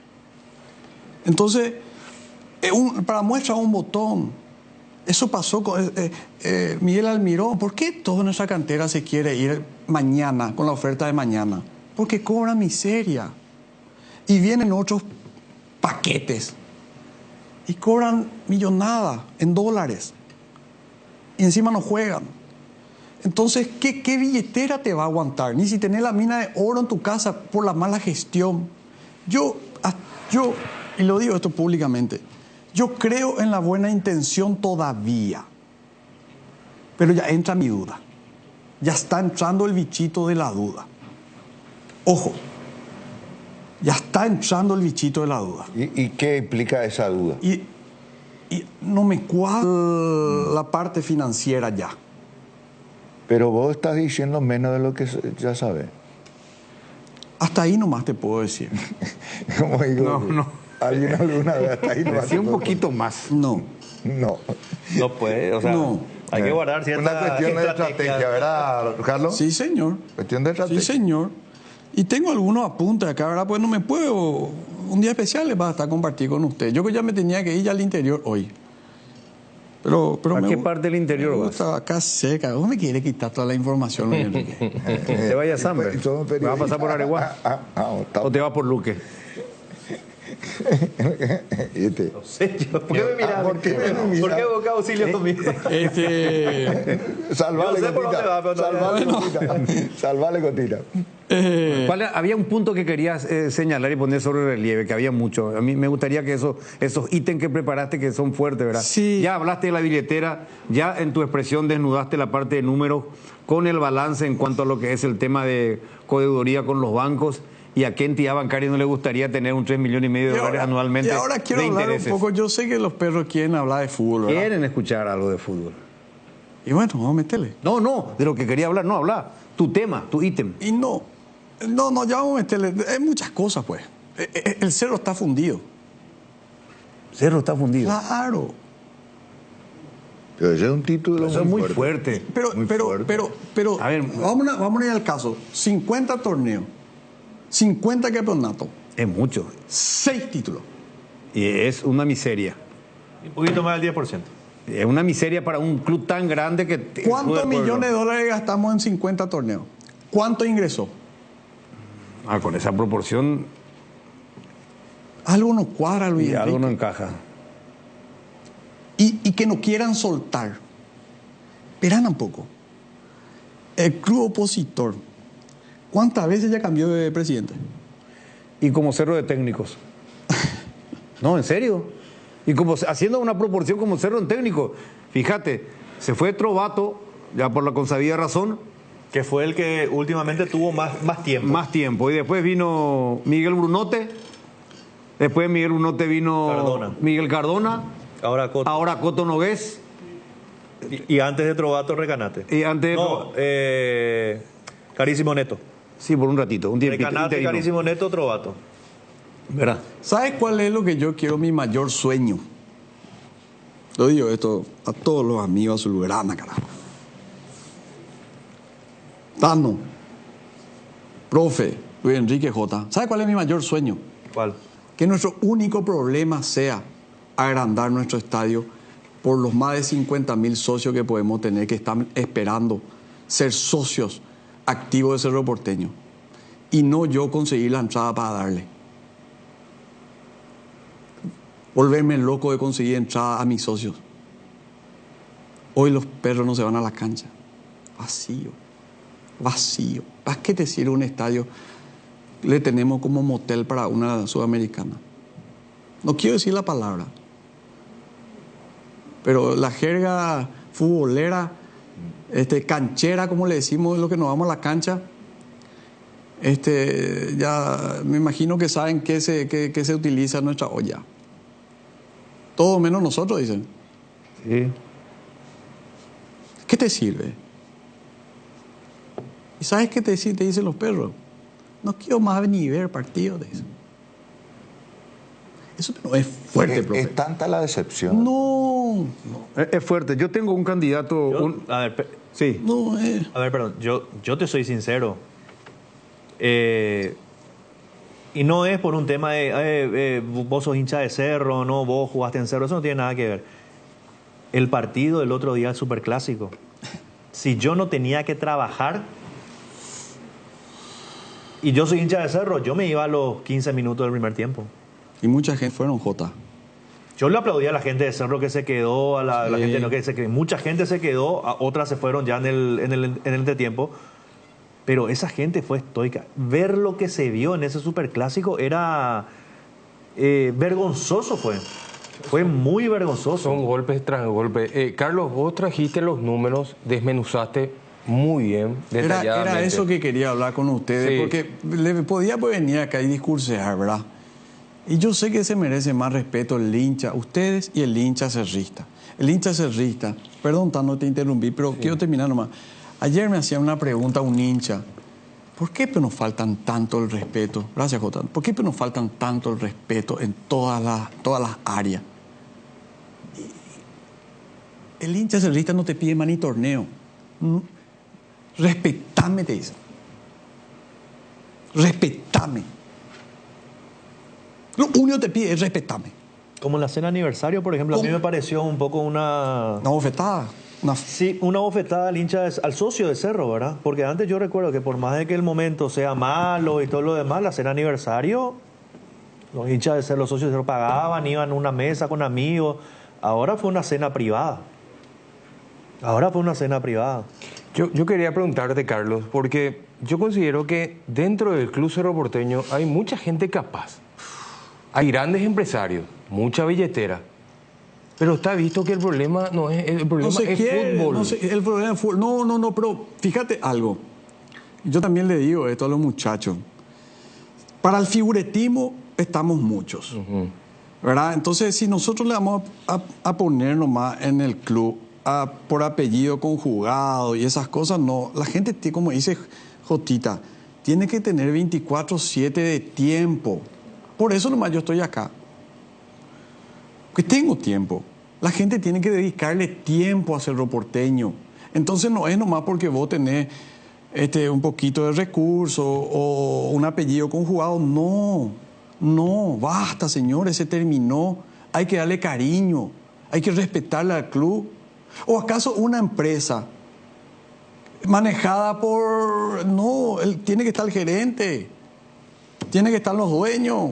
Entonces, para muestra un botón. Eso pasó con Miguel Almirón. ¿Por qué toda nuestra cantera se quiere ir mañana con la oferta de mañana? Porque cobra miseria. Y vienen otros paquetes y cobran millonada en dólares. Y encima no juegan. Entonces, ¿qué billetera te va a aguantar? Ni si tenés la mina de oro en tu casa por la mala gestión. Yo, y lo digo esto públicamente, yo creo en la buena intención todavía. Pero ya entra mi duda. Ya está entrando el bichito de la duda. Ojo. Ya está entrando el bichito de la duda. ¿Y qué implica esa duda? Y no me cuadra la parte financiera ya. Pero vos estás diciendo menos de lo que ya sabes. Hasta ahí nomás te puedo decir. Como digo, No. alguna vez hasta ahí nomás. Decía un poquito más. No. No puede, o sea, No. hay que guardar cierta Una cuestión de estrategia, ¿verdad, Carlos? Sí, señor. Cuestión de estrategia. Sí, señor. Y tengo algunos apuntes acá, ¿verdad? Pues no me puedo. Un día especial les va a estar compartir con usted. Yo que ya me tenía que ir ya al interior hoy. Pero ¿A qué parte del interior me vas? gusta acá cerca. ¿Cómo me quiere quitar toda la información, Luis Enrique? ¿Te vayas a Samber? ¿Te vas a pasar por Areguá? ¿O te vas por Luque? No sé yo. ¿Por qué me miras? ¿Por qué boca auxilio conmigo? Salvale, Yo sé por dónde va, pero no. Salvale, Cotita. Había un punto que querías señalar y poner sobre relieve, que había mucho. A mí me gustaría que esos ítems que preparaste, que son fuertes, ¿verdad? Sí. Ya hablaste de la billetera, ya en tu expresión desnudaste la parte de números con el balance en cuanto a lo que es el tema de codeudría con los bancos. ¿Y a qué entidad bancaria no le gustaría tener un 3,5 millones de dólares anualmente? Y ahora quiero de hablar intereses? un poco. Yo sé que los perros quieren hablar de fútbol, ¿verdad? Quieren escuchar algo de fútbol. Y bueno, vamos a meterle. No, de lo que quería hablar, no, habla. Tu tema, tu ítem. Y no, ya vamos a meterle. Hay muchas cosas, pues. El cerro está fundido. Cerro está fundido. Claro. Pero ese es un título Eso es muy fuerte. Pero, A ver, vamos a ir al caso. 50 torneos, 50 campeonatos, es mucho. 6 títulos. Y es una miseria. Un poquito más del 10%. Es una miseria para un club tan grande que... ¿Cuántos millones de dólares gastamos en 50 torneos? ¿Cuánto ingresó? Con esa proporción... Algo no cuadra, Luis Enrique. Algo no encaja. Y que no quieran soltar. Esperan un poco. El club opositor, ¿cuántas veces ya cambió de presidente? Y como cerro de técnicos. No, en serio. Y como haciendo una proporción como cerro en técnico. Fíjate, se fue Trovato, ya por la consabida razón. Que fue el que últimamente tuvo más tiempo. Más tiempo. Y después vino Miguel Brunote. Después de Miguel Brunote vino Cardona. Miguel Cardona. Ahora Coto Nogués. Y antes de Trovato, Recanate. Y antes Carísimo Neto. Sí, por un ratito. Un tiempito. Recanate, Carísimo Neto, Trovato. ¿Verdad? ¿Sabes cuál es lo que yo quiero, mi mayor sueño? Lo digo esto a todos los amigos azulgrana, carajo. Tano, profe, Luis Enrique J. ¿Sabe cuál es mi mayor sueño? ¿Cuál? Que nuestro único problema sea agrandar nuestro estadio por los más de 50,000 socios que podemos tener, que están esperando ser socios activos de Cerro Porteño. y no yo conseguir la entrada para darle. Volverme loco de conseguir entrada a mis socios. Hoy los perros no se van a la cancha. Vacío. Vacío. ¿Para qué te sirve un estadio? Le tenemos como motel para una sudamericana. No quiero decir la palabra. Pero la jerga futbolera, canchera, como le decimos, es lo que nos vamos a la cancha. Ya me imagino que saben qué se utiliza en nuestra olla. Todo menos nosotros, dicen. Sí. ¿Qué te sirve? ¿Y sabes qué te dicen los perros? No quiero más ni ver partidos de eso. Eso no es fuerte, profe. ¿Es tanta la decepción? No. Es fuerte. Yo tengo un candidato... A ver, sí. No, a ver, perdón. Yo te soy sincero. Y no es por un tema de vos sos hincha de Cerro, no, vos jugaste en Cerro, eso no tiene nada que ver. El partido del otro día, el Superclásico, si yo no tenía que trabajar y yo soy hincha de Cerro, yo me iba a los 15 minutos del primer tiempo. Y mucha gente fueron, Jota. Yo le aplaudí a la gente de Cerro que se quedó, a la gente no que se quedó. Mucha gente se quedó, otras se fueron ya en el entretiempo. Pero esa gente fue estoica. Ver lo que se vio en ese Superclásico era vergonzoso fue. Fue muy vergonzoso. Son golpes tras golpes. Carlos, vos trajiste los números, desmenuzaste muy bien, detalladamente. Era eso que quería hablar con ustedes, sí. Porque le podía venir acá y discursear, ¿verdad? Y yo sé que se merece más respeto el hincha, ustedes y el hincha cerrista. El hincha cerrista, perdón, no te interrumpí, pero quiero terminar nomás. Ayer me hacía una pregunta a un hincha. ¿Por qué nos faltan tanto el respeto? Gracias, Jota. ¿Por qué nos faltan tanto el respeto en todas las áreas? El hincha cerrista no te pide más ni torneo. Respetame, te dice. Respetame. Lo único que te pide es respetame. Como en la cena aniversario, por ejemplo, a mí me pareció un poco una bofetada. Sí, una bofetada al hincha, al socio de Cerro, ¿verdad? Porque antes yo recuerdo que por más de que el momento sea malo y todo lo demás, la cena aniversario, los hinchas de Cerro, los socios de Cerro pagaban, iban a una mesa con amigos. Ahora fue una cena privada. Yo quería preguntarte, Carlos, porque yo considero que dentro del Club Cerro Porteño hay mucha gente capaz. Hay grandes empresarios, mucha billetera. Pero está visto que el problema no es el problema, es fútbol. El problema es fútbol. No, pero fíjate algo. Yo también le digo esto a los muchachos. Para el figuretismo estamos muchos. ¿Verdad? Entonces, si nosotros le vamos a poner nomás en el club por apellido conjugado y esas cosas, no. La gente, como dice Jotita, tiene que tener 24/7 de tiempo. Por eso nomás yo estoy acá. Que tengo tiempo. La gente tiene que dedicarle tiempo a Cerro Porteño. Entonces no es nomás porque vos tenés un poquito de recursos o un apellido conjugado. No, basta, señores, se terminó. Hay que darle cariño, hay que respetarle al club. ¿O acaso una empresa manejada por... No, tiene que estar el gerente, tiene que estar los dueños.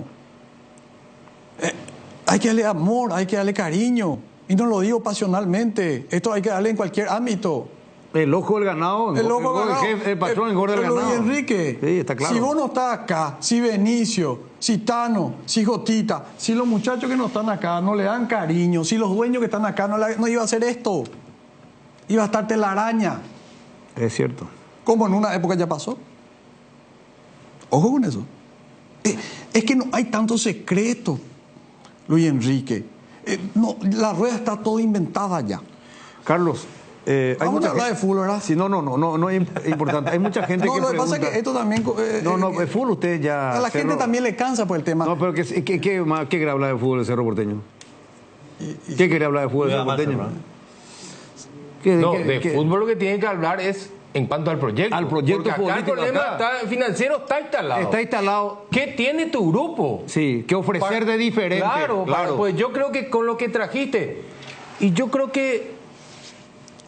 Hay que darle amor, hay que darle cariño. Y no lo digo pasionalmente. Esto hay que darle en cualquier ámbito. El ojo del ganado. El patrón engorda el ganado. Luis Enrique, sí, está claro. Si vos no estás acá, si Benicio, si Tano, si Jotita, si los muchachos que no están acá no le dan cariño, si los dueños que están acá no iba a hacer esto. Iba a estar telaraña. Es cierto. Como en una época ya pasó. Ojo con eso. Es que no hay tanto secreto, Luis Enrique. No, la rueda está todo inventada ya. Carlos, vamos a hablar de fútbol, ¿verdad? Sí, no es importante. Hay mucha gente que lo que pregunta. pasa es que esto también... el fútbol usted ya... A la gente también le cansa por el tema. No, pero ¿qué quiere hablar de fútbol de Cerro Porteño? ¿Qué quiere hablar de fútbol de Cerro Porteño? Fútbol lo que tiene que hablar es en cuanto al proyecto. Al proyecto porque acá el problema financiero está instalado. Está instalado. ¿Qué tiene tu grupo? Sí, ¿qué ofrecer de diferente? Claro. Pues yo creo que con lo que trajiste, y yo creo que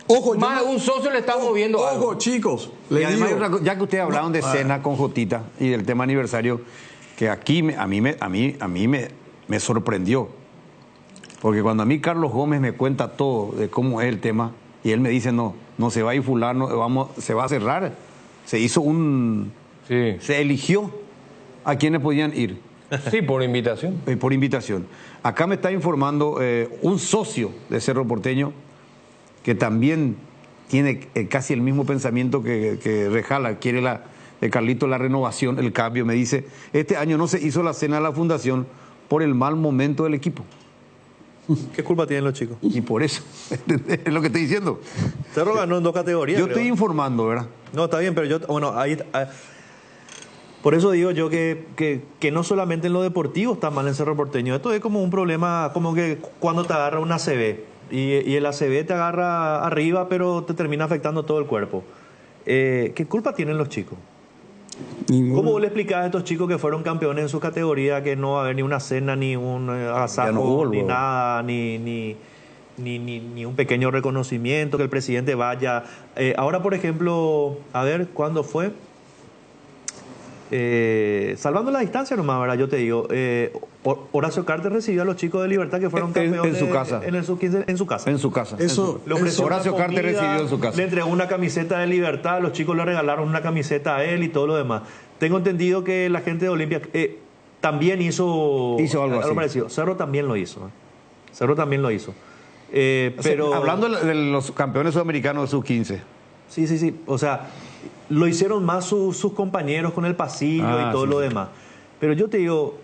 Ojo, Más de un socio le está moviendo Ojo, algo. chicos. Y Les además, digo, ya que ustedes hablaron de cena con Jotita y del tema aniversario, que aquí a mí me sorprendió. Porque cuando a mí Carlos Gómez me cuenta todo de cómo es el tema, y él me dice, no se va a ir fulano, se va a cerrar. Se hizo se eligió a quienes podían ir. Sí, por invitación. Por invitación. Acá me está informando un socio de Cerro Porteño que también tiene casi el mismo pensamiento que Rejala, quiere de Carlito la renovación, el cambio. Me dice, este año no se hizo la cena de la fundación por el mal momento del equipo. ¿Qué culpa tienen los chicos? Y por eso, es lo que estoy diciendo. Cerro ganó en 2 categorías. Yo estoy informando, ¿verdad? No, está bien, pero por eso digo yo que no solamente en lo deportivo está mal en Cerro Porteño. Esto es como un problema, como que cuando te agarra un ACV y el ACV te agarra arriba, pero te termina afectando todo el cuerpo. ¿Qué culpa tienen los chicos? Ninguna. ¿Cómo vos le explicás a estos chicos que fueron campeones en su categoría que no va a haber ni una cena, ni un agasajo, ni nada, ni un pequeño reconocimiento, que el presidente vaya? Ahora, por ejemplo, a ver, ¿cuándo fue? Salvando la distancia nomás, ¿verdad? Yo te digo, Horacio Carter recibió a los chicos de Libertad que fueron campeones en su casa. En el sub-15, en su casa. En su casa. Horacio Carter recibió en su casa. Le entregó una camiseta de Libertad, los chicos le regalaron una camiseta a él y todo lo demás. Tengo entendido que la gente de Olimpia también hizo algo así. Parecido. Cerro también lo hizo. Cerro también lo hizo. Pero hablando de los campeones sudamericanos de sub-15. Sí. O sea, lo hicieron más sus compañeros con el pasillo y todo lo demás. Pero yo te digo,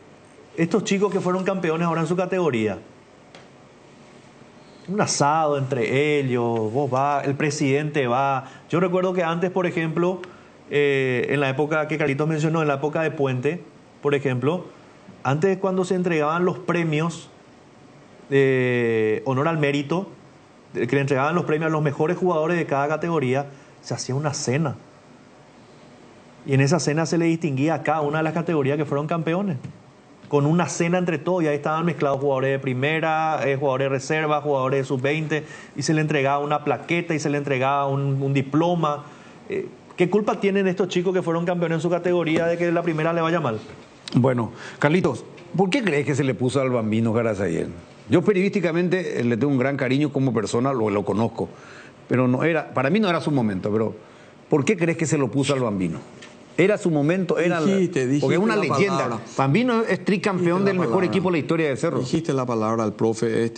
estos chicos que fueron campeones ahora en su categoría, un asado entre ellos, vos vas, el presidente va. Yo recuerdo que antes, por ejemplo, en la época que Carlitos mencionó, en la época de Puente, por ejemplo, antes cuando se entregaban los premios de honor al mérito, que le entregaban los premios a los mejores jugadores de cada categoría, se hacía una cena. Y en esa cena se le distinguía a cada una de las categorías que fueron campeones. Con una cena entre todos, y ahí estaban mezclados jugadores de primera, jugadores de reserva, jugadores de sub-20, y se le entregaba una plaqueta y se le entregaba un diploma. ¿Qué culpa tienen estos chicos que fueron campeones en su categoría de que la primera le vaya mal? Bueno, Carlitos, ¿por qué crees que se le puso al Bambino Garazayer? Yo periodísticamente le tengo un gran cariño como persona, lo conozco, pero para mí no era su momento, pero ¿por qué crees que se lo puso al Bambino? Era su momento, porque es una leyenda. Palabra. Bambino es tricampeón del mejor equipo de la historia de Cerro. Dijiste la palabra al profe.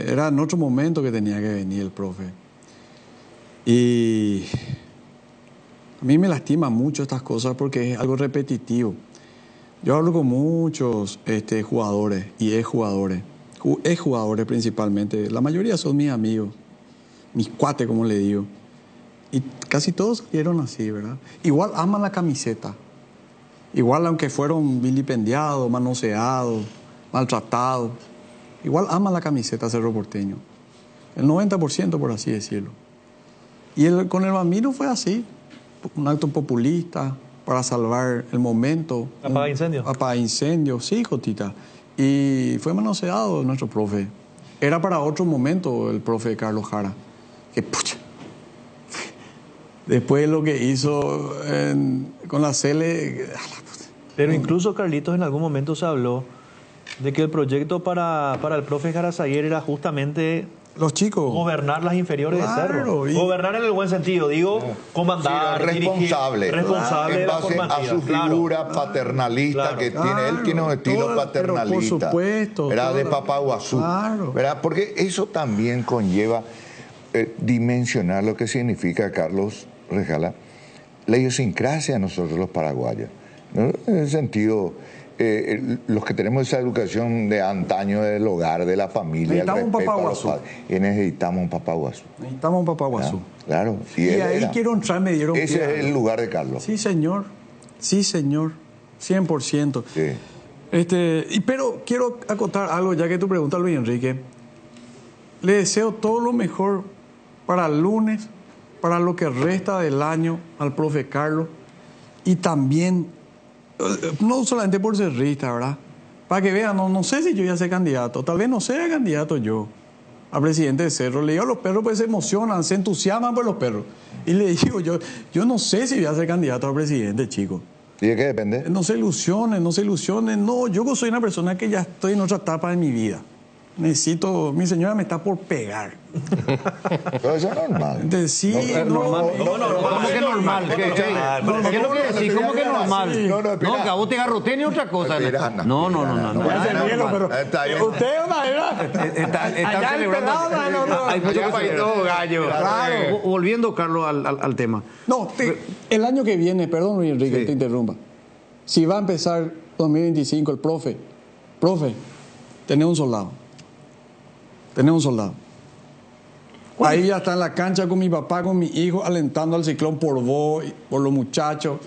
Era en otro momento que tenía que venir el profe. Y a mí me lastima mucho estas cosas porque es algo repetitivo. Yo hablo con muchos jugadores y exjugadores principalmente. La mayoría son mis amigos, mis cuates, como le digo. Y casi todos salieron así, ¿verdad? Igual aman la camiseta. Igual aunque fueron vilipendiados, manoseados, maltratados. Igual aman la camiseta Cerro Porteño. El 90%, por así decirlo. Y con el Bambino fue así. Un acto populista para salvar el momento. ¿Apaga incendios? Apaga incendios, sí, Jotita. Y fue manoseado nuestro profe. Era para otro momento el profe Carlos Jara. Que pucha. Después de lo que hizo con la Cele. Pero incluso, Carlitos, en algún momento se habló de que el proyecto para el profe Garazayer era justamente los chicos gobernar las inferiores de Cerro. Gobernar en el buen sentido, digo, comandar, responsable. Dirigir, responsable en base a su figura paternalista que tiene. Él tiene un estilo paternalista. Por supuesto. Era de Papaguazú. ¿Verdad? Porque eso también conlleva dimensionar lo que significa, Carlos Rejala, la idiosincrasia de nosotros los paraguayos, ¿no? En el sentido, los que tenemos esa educación de antaño del hogar, de la familia, el respeto a los padres, y necesitamos un Papaguazú. Necesitamos un Papaguazú. Claro. Y ahí quiero entrar, me dieron ese es el lugar de Carlos. Sí, señor. 100%. Sí. Pero quiero acotar algo, ya que tu pregunta, Luis Enrique. Le deseo todo lo mejor para el lunes, para lo que resta del año al profe Carlos, y también, no solamente por ser rista, ¿verdad? Para que vean, no sé si yo ya soy candidato, tal vez no sea candidato yo, al presidente de Cerro. Le digo a los perros, pues se emocionan, se entusiasman por los perros. Y le digo, yo no sé si voy a ser candidato a presidente, chicos. ¿Y de qué depende? No se ilusionen, no se ilusionen. No, yo soy una persona que ya estoy en otra etapa de mi vida. Mi señora me está por pegar. Pero eso es normal. Sí, ¿Cómo que normal? ¿Qué es lo que decís? ¿Cómo que normal? No, que a vos te garroteen y otra cosa. No. Está bien. Usted es una Está celebrando. Hay mucho que celebrar. Gallo. Claro. Volviendo, Carlos, al tema. No, el año que viene, perdón, Luis Enrique, te interrumpa. Si va a empezar 2025 el profe, tenés un soldado. Ahí ya está en la cancha con mi papá, con mi hijo, alentando al Ciclón por vos, por los muchachos,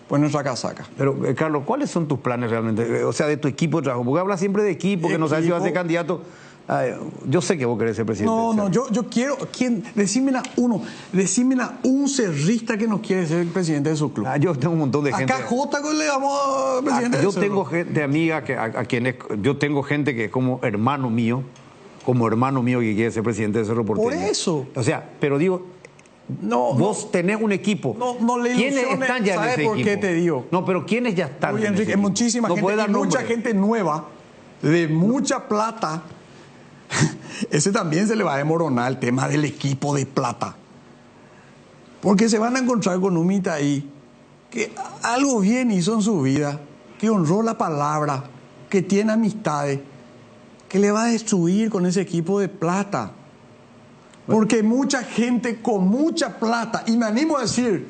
por nuestra casaca. Pero, Carlos, ¿cuáles son tus planes realmente? O sea, de tu equipo de trabajo. Porque hablas siempre de equipo, que no sabes si vas a ser candidato. Yo sé que vos querés ser presidente. No, yo quiero... Decímela un cerrista que no quiere ser el presidente de su club. Yo tengo un montón de gente. Acá Jota le damos a presidente yo tengo gente amiga a quienes... Yo tengo gente que es como hermano mío que quiere ser presidente de Cerro Porteño. Por eso. O sea, pero digo, vos tenés un equipo. No le ilusiones. ¿Quiénes están ya en ese equipo? ¿Sabes por qué te digo? No, pero ¿quiénes ya están? Oye, Enrique, muchísima gente, y mucha gente nueva, de mucha plata. Ese también se le va a desmoronar el tema del equipo de plata. Porque se van a encontrar con un Mitaí que algo bien hizo en su vida, que honró la palabra, que tiene amistades, que le va a destruir con ese equipo de plata. Porque mucha gente con mucha plata, y me animo a decir,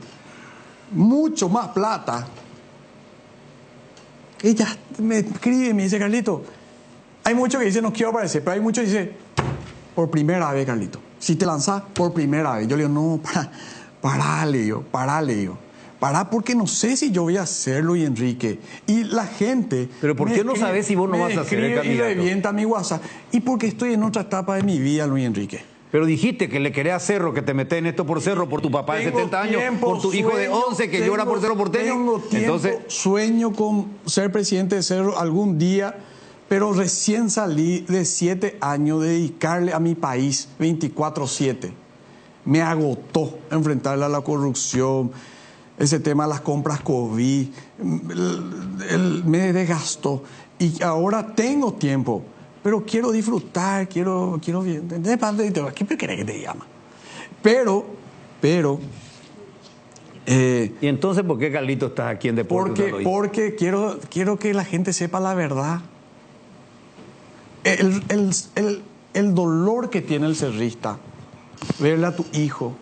mucho más plata, ella me escribe, me dice, Carlito, hay muchos que dicen, no quiero aparecer, pero hay muchos que dicen, por primera vez, Carlito, si te lanzás por primera vez. Yo le digo, no, pará, porque no sé si yo voy a hacerlo, y Enrique. Y la gente... Pero ¿por qué no sabes si vos no vas a ser el candidato? Y revienta mi WhatsApp. Y porque estoy en otra etapa de mi vida, Luis Enrique. Pero dijiste que le querés a Cerro, que te metés en esto por Cerro, por tu papá de 70 años, por tu hijo de 11 que llora por Cerro Porteño. Entonces, sueño con ser presidente de Cerro algún día, pero recién salí de 7 años de dedicarle a mi país 24/7. Me agotó enfrentarle a la corrupción, ese tema de las compras COVID, me desgastó. Y ahora tengo tiempo, pero quiero disfrutar, quiero bien. ¿Qué querés que te llama? Pero... ¿Y entonces por qué, Carlito, estás aquí en Deportes? Porque quiero que la gente sepa la verdad. El dolor que tiene el cerrista, verle a tu hijo,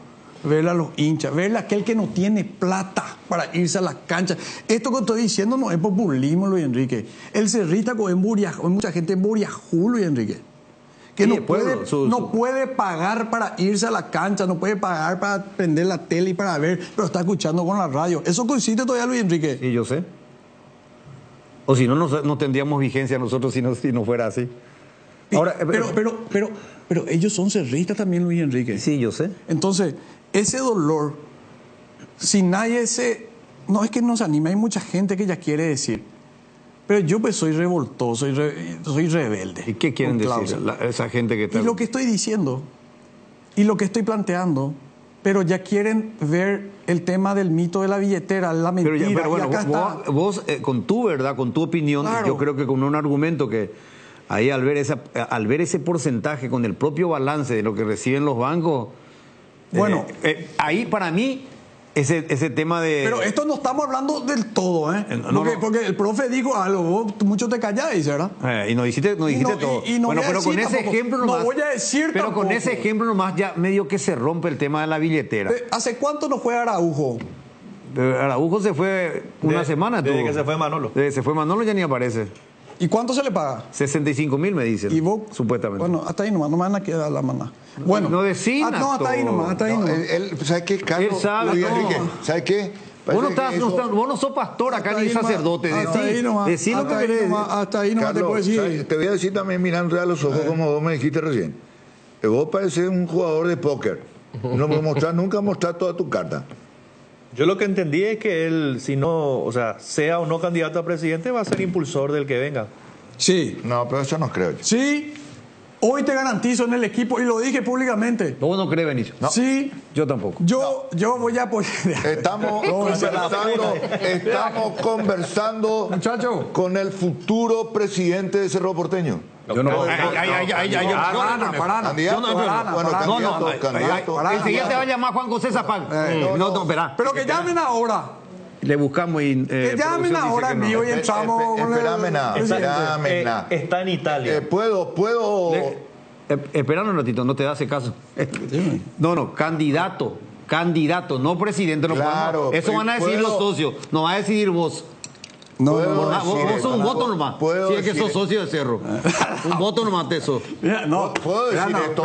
verle a los hinchas, verle a aquel que no tiene plata para irse a las canchas. Esto que estoy diciendo no es populismo, Luis Enrique. El cerrista con mucha gente en Buriajú, Luis Enrique, que sí, no puede pagar para irse a la cancha, no puede pagar para prender la tele y para ver, pero está escuchando con la radio. ¿Eso coincide todavía, Luis Enrique? Sí, yo sé. O si no, no tendríamos vigencia nosotros si no fuera así. Ahora, pero ellos son cerristas también, Luis Enrique. Sí, yo sé. Entonces, ese dolor, si nadie no es que nos anime, hay mucha gente que ya quiere decir, pero yo pues soy revoltoso, soy rebelde. ¿Y qué quieren decir esa gente que está...? Y lo que estoy diciendo, y lo que estoy planteando, pero ya quieren ver el tema del mito de la billetera, la mentira. Pero bueno, vos con tu verdad, con tu opinión, claro. Yo creo que con un argumento que ahí al ver ese porcentaje con el propio balance de lo que reciben los bancos, bueno, ahí para mí ese tema de... Pero esto no estamos hablando del todo, ¿eh? Porque el profe dijo algo, vos mucho te callás, ¿verdad? Y no dijiste todo. Bueno, pero con ese ejemplo nomás... No voy a decir pero tampoco. Con ese ejemplo nomás ya medio que se rompe el tema de la billetera. ¿Hace cuánto no fue Araujo? Araujo se fue una semana. Desde que se fue Manolo. Desde que se fue Manolo ya ni aparece. ¿Y cuánto se le paga? 65.000 me dicen. ¿Y vos? Supuestamente. Bueno, hasta ahí nomás, no me van a quedar la maná. Bueno. No decís no, hasta ahí nomás, hasta ahí nomás. ¿Sabes qué, Carlos? Él sabe. ¿Sabes qué? Vos no sos pastor acá ni sacerdote. Hasta ahí nomás. Decí lo que querés. Hasta ahí nomás te puedo decir. Te voy a decir también mirando a los ojos como vos me dijiste recién. Vos pareces un jugador de póker. Nunca mostrar toda tu carta. Yo lo que entendí es que él, si no, o sea, sea o no candidato a presidente, va a ser impulsor del que venga. Sí. No, pero eso no creo yo. Sí. Hoy te garantizo en el equipo, y lo dije públicamente. ¿Vos no crees, Benicio? No. Sí. Yo tampoco. Yo voy a apoyar. Estamos conversando Muchacho. con el futuro presidente de Cerro Porteño. Yo no puedo. Parana. Candidato. El siguiente va a llamar Juan José Zapag. No, espera. Pero que llamen ahora. Le buscamos y. Que llamen ahora en vivo y entramos con el Espérame. Está en Italia. ¿Puedo? Esperanos un ratito, no te hace caso. No, candidato, no presidente. No Claro, podemos. Eso van a decir los socios, no va a decidir vos. No, Vos sos un voto nomás. Si es que sos socio de Cerro. Un voto nomás de eso. Mira, no, ¿Puedo decir esto?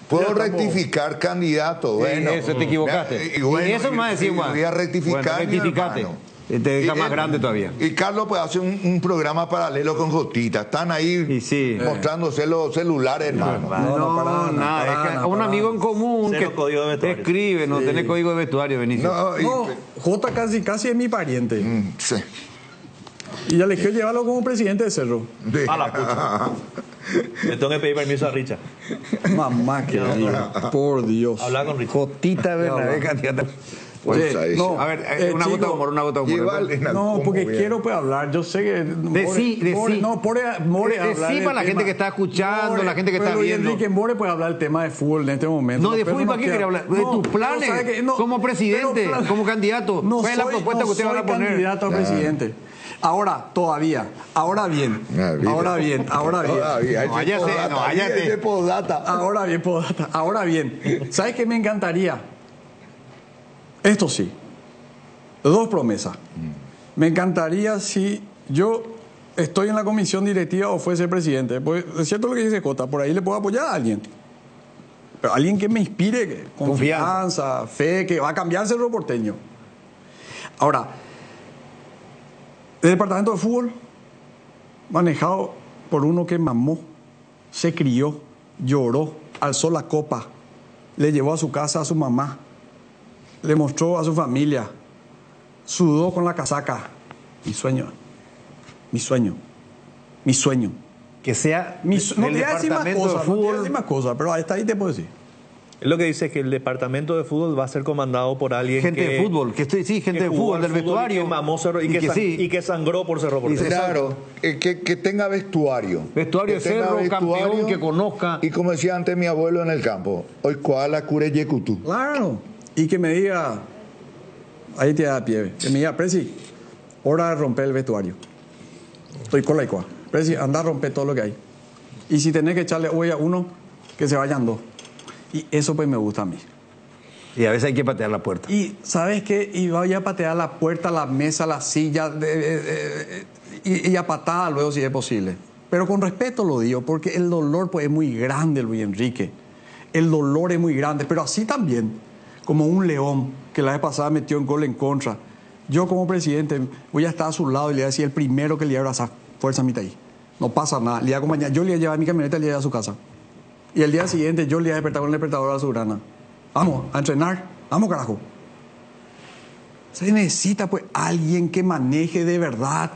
¿Puedo rectificar candidato? Bueno, eso te equivocaste. Y eso me va a decir, voy a rectificar. Bueno, rectificate. Te deja más grande todavía. Y Carlos pues hace un programa paralelo con Jotita. Están ahí mostrándose los celulares, hermano. No, nada. Es que un amigo en común que te escribe, no tenés código de vestuario, Benicio. No, Jota casi es mi pariente. Sí. Y ya le quiero llevarlo como presidente de Cerro. A la pucha. Le tengo que pedir permiso a Richa. Mamá que diga, por Dios. Habla con Richa. Jotita Bernabé, candidata. No, a ver, una gota de humor, No, porque quiero pues hablar. Yo sé que More decí para la gente que está escuchando, la gente que está viendo. Enrique More puede hablar del tema de fútbol en este momento. No, de fútbol, ¿para qué quería hablar? De tus planes como presidente, como candidato. ¿Cuál es la propuesta que usted va a poner? No soy candidato a presidente. Ahora bien. Ahora bien. ¿Sabes qué me encantaría? Esto sí. 2 promesas. Me encantaría si yo estoy en la comisión directiva o fuese presidente. Pues es cierto lo que dice Cota, por ahí le puedo apoyar a alguien. Pero alguien que me inspire confianza, fe, que va a cambiar Cerro Porteño. Ahora, el departamento de fútbol, manejado por uno que mamó, se crió, lloró, alzó la copa, le llevó a su casa a su mamá, le mostró a su familia, sudó con la casaca. Mi sueño. Que sea no te voy a decir más cosas, pero hasta ahí te puedo decir. Lo que dice es que el departamento de fútbol va a ser comandado por alguien gente de fútbol, gente de fútbol, del vestuario. Y que sangró por Cerro Porteño. Claro, que tenga vestuario. Vestuario de Cerro, campeón, que conozca. Y como decía antes mi abuelo en el campo, hoy koala cure yekutu. Claro. Y que me diga, ahí te da pie, que me diga, Presi, hora de romper el vestuario. Estoy con la icua. Presi, anda a romper todo lo que hay. Y si tenés que echarle hoy a uno, que se vayan 2. Y eso pues me gusta a mí. Y a veces hay que patear la puerta. Y ¿sabes qué? Y vaya a patear la puerta, la mesa, la silla, y a patada luego si es posible. Pero con respeto lo digo, porque el dolor pues es muy grande, Luis Enrique. El dolor es muy grande, pero así también, como un león que la vez pasada metió un gol en contra. Yo como presidente voy a estar a su lado y le voy a decir el primero que le voy a abrazar, fuerza mitad ahí. No pasa nada, le voy a acompañar. Yo le voy a llevar mi camioneta y le voy a llevar a su casa. Y el día siguiente yo le voy a despertar con el despertador a su grana. Vamos a entrenar, vamos carajo. Se necesita pues alguien que maneje de verdad.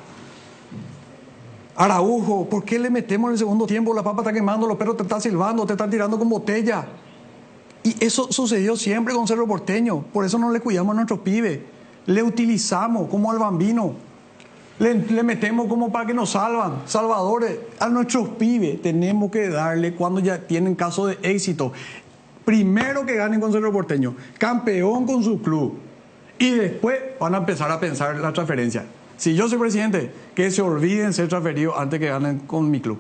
Araujo, ¿por qué le metemos en el segundo tiempo? La papa está quemando, los perros te están silbando, te están tirando con botella. Y eso sucedió siempre con Cerro Porteño. Por eso no le cuidamos a nuestros pibes. Le utilizamos como al bambino. Le metemos como para que nos salvan. Salvadores, a nuestros pibes tenemos que darle cuando ya tienen caso de éxito. Primero que ganen con Cerro Porteño, campeón con su club. Y después van a empezar a pensar la transferencia. Si yo soy presidente, que se olviden ser transferidos antes que ganen con mi club.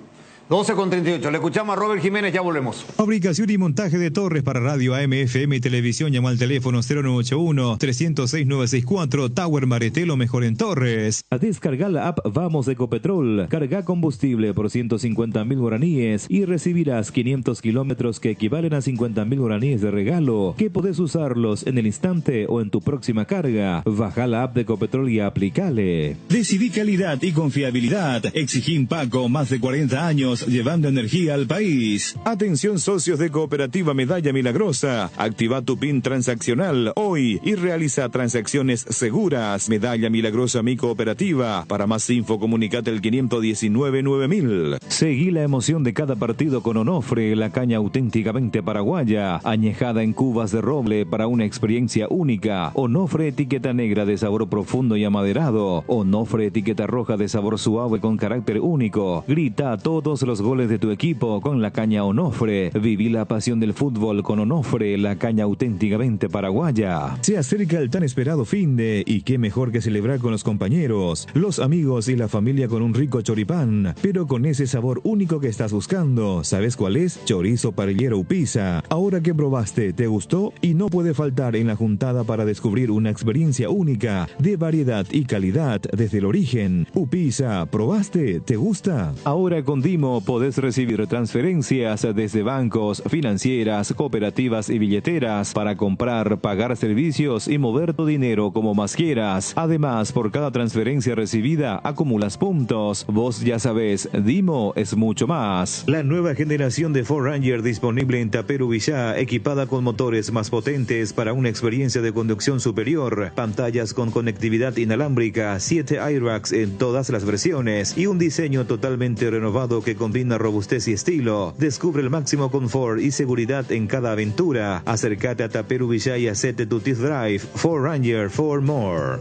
12:38. Le escuchamos a Robert Jiménez, ya volvemos. Fabricación y montaje de torres para radio AM, FM y televisión. Llama al teléfono 0981-306-964. Tower Maretelo, mejor en torres. A descargar la app Vamos de Ecopetrol. Carga combustible por 150.000 guaraníes y recibirás 500 kilómetros que equivalen a 50.000 guaraníes de regalo, que podés usarlos en el instante o en tu próxima carga. Baja la app de Ecopetrol y aplicale. Decidí calidad y confiabilidad. Exigí Paco, más de 40 años años llevando energía al país. Atención socios de Cooperativa Medalla Milagrosa. Activa tu PIN transaccional hoy y realiza transacciones seguras. Medalla Milagrosa Mi Cooperativa. Para más info comunicate el 519-9000. Seguí la emoción de cada partido con Onofre, la caña auténticamente paraguaya, añejada en cubas de roble para una experiencia única. Onofre etiqueta negra de sabor profundo y amaderado. Onofre etiqueta roja de sabor suave con carácter único. Grita todos los goles de tu equipo con la caña Onofre. Viví la pasión del fútbol con Onofre, la caña auténticamente paraguaya. Se acerca el tan esperado finde y qué mejor que celebrar con los compañeros, los amigos y la familia con un rico choripán, pero con ese sabor único que estás buscando. ¿Sabes cuál es? Chorizo parrillero Upisa. Ahora que probaste, ¿te gustó? Y no puede faltar en la juntada para descubrir una experiencia única de variedad y calidad desde el origen. Upisa, ¿probaste? ¿Te gusta? Ahora con Dimo podés recibir transferencias desde bancos, financieras, cooperativas y billeteras para comprar, pagar servicios y mover tu dinero como más quieras. Además, por cada transferencia recibida acumulas puntos. Vos ya sabés, Dimo es mucho más. La nueva generación de Ford Ranger disponible en Taperu Villá, equipada con motores más potentes para una experiencia de conducción superior, pantallas con conectividad inalámbrica, 7 airbags en todas las versiones y un diseño totalmente renovado que combina robustez y estilo. Descubre el máximo confort y seguridad en cada aventura. Acércate a Taperu Villá y hacete tu test drive. Ford Ranger for more.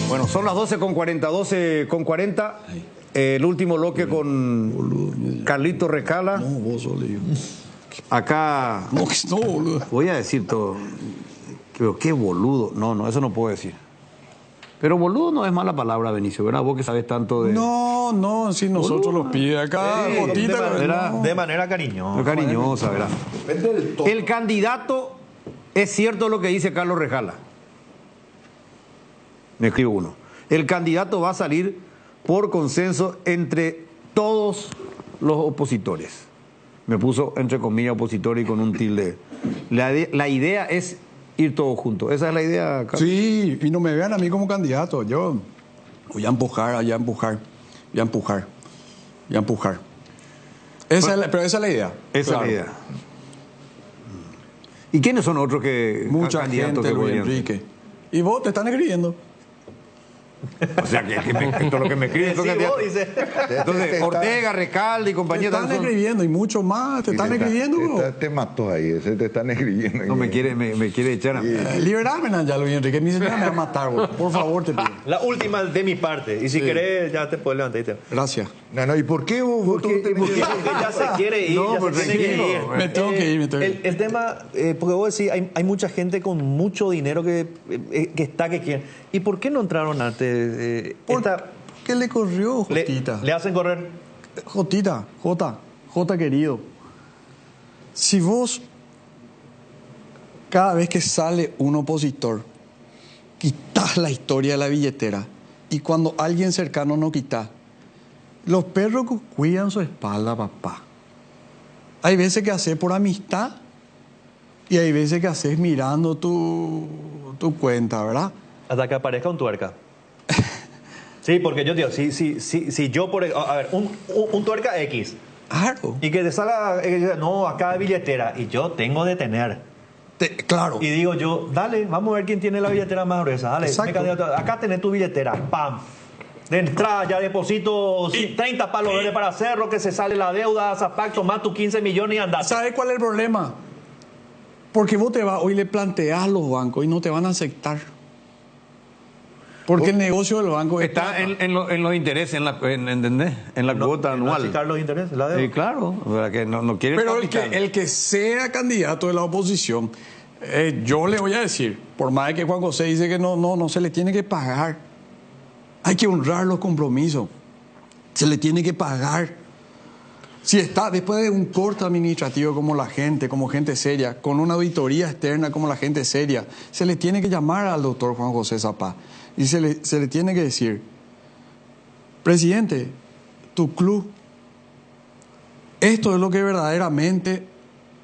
Bueno, son las 12:40. El último bloque con Carlito Recala. No, vos solo yo. Acá. No, boludo. Voy a decir todo. Pero qué boludo. No, eso no puedo decir. Pero boludo no es mala palabra, Benicio, ¿verdad? Vos que sabes tanto de... No, si nosotros los pide acá, Jotita, de manera cariñosa. Cariñosa, ¿verdad? El candidato, es cierto lo que dice Carlos Recala. Me escribo uno. El candidato va a salir por consenso entre todos los opositores. Me puso entre comillas opositor y con un tilde. La idea es ir todos juntos. ¿Esa es la idea, Carlos? Sí, y no me vean a mí como candidato. Yo voy a empujar. Pero esa es la idea. Esa es la idea. ¿Y quiénes son otros que mucha candidatos gente, que Luis podrían? Enrique. Y vos te están escribiendo. O sea, esto es lo que me escriben. Entonces, Ortega, Recalde y compañía. Te están escribiendo y mucho más. Te están escribiendo, bro. Te mató ahí, ese te están escribiendo. No, me quiere echar a mí. Liberarme ya, Luis Enrique. Mi señora me va a matar, bro. Por favor, te pido. La última de mi parte. Y si querés, ya te puedes levantar y te... Gracias. No, ¿y por qué vos Porque ya se quiere ir, No, ya se tiene que ir. Me tengo que ir. El tema, porque vos decís, hay mucha gente con mucho dinero que quiere. ¿Y por qué no entraron antes? ¿Qué le corrió, Jotita? Le hacen correr. Jota querido. Si vos, cada vez que sale un opositor, quitas la historia de la billetera y cuando alguien cercano no quita, los perros cuidan su espalda, papá. Hay veces que haces por amistad y hay veces que haces mirando tu cuenta, ¿verdad? Hasta que aparezca un tuerca. Sí, porque yo digo, si yo por... A ver, un tuerca X. Claro. Y que te salga... no, acá hay billetera. Y yo tengo de tener. Claro. Y digo yo, dale, vamos a ver quién tiene la billetera más gruesa. Dale, acá tenés tu billetera. ¡Pam! De entrada ya deposito 30 palos verdes para hacerlo, que se sale la deuda, Zapac, tomá tus 15 millones y andate. ¿Sabes cuál es el problema? Porque vos hoy le planteás a los bancos y no te van a aceptar. Porque el negocio del banco está en los intereses, ¿entendés? En la cuota anual. ¿No los intereses? La deuda. Sí, claro. O sea, que no quiere. Pero el que sea candidato de la oposición, yo le voy a decir, por más que Juan José dice que no se le tiene que pagar, hay que honrar los compromisos. Se le tiene que pagar. Si está después de un corte administrativo como gente seria, con una auditoría externa como la gente seria, se le tiene que llamar al doctor Juan José Zapá y se le tiene que decir, presidente, tu club, esto es lo que verdaderamente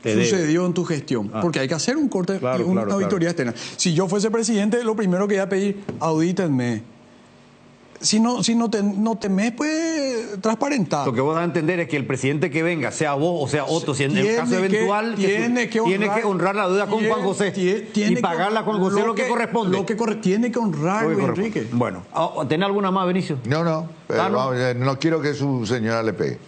sucedió en tu gestión, porque hay que hacer un corte y una auditoría externa. Si yo fuese presidente, lo primero que iba a pedir, audítenme. no temes, pues transparentar. Lo que vos das a entender es que el presidente que venga, sea vos o sea otro, si en el caso eventual, tiene que honrar la deuda con Juan José y pagarla a Juan José lo que corresponde. Tiene que honrar, Luis Enrique. Bueno, ¿tenés alguna más, Benicio? No, no quiero que su señora le pegue.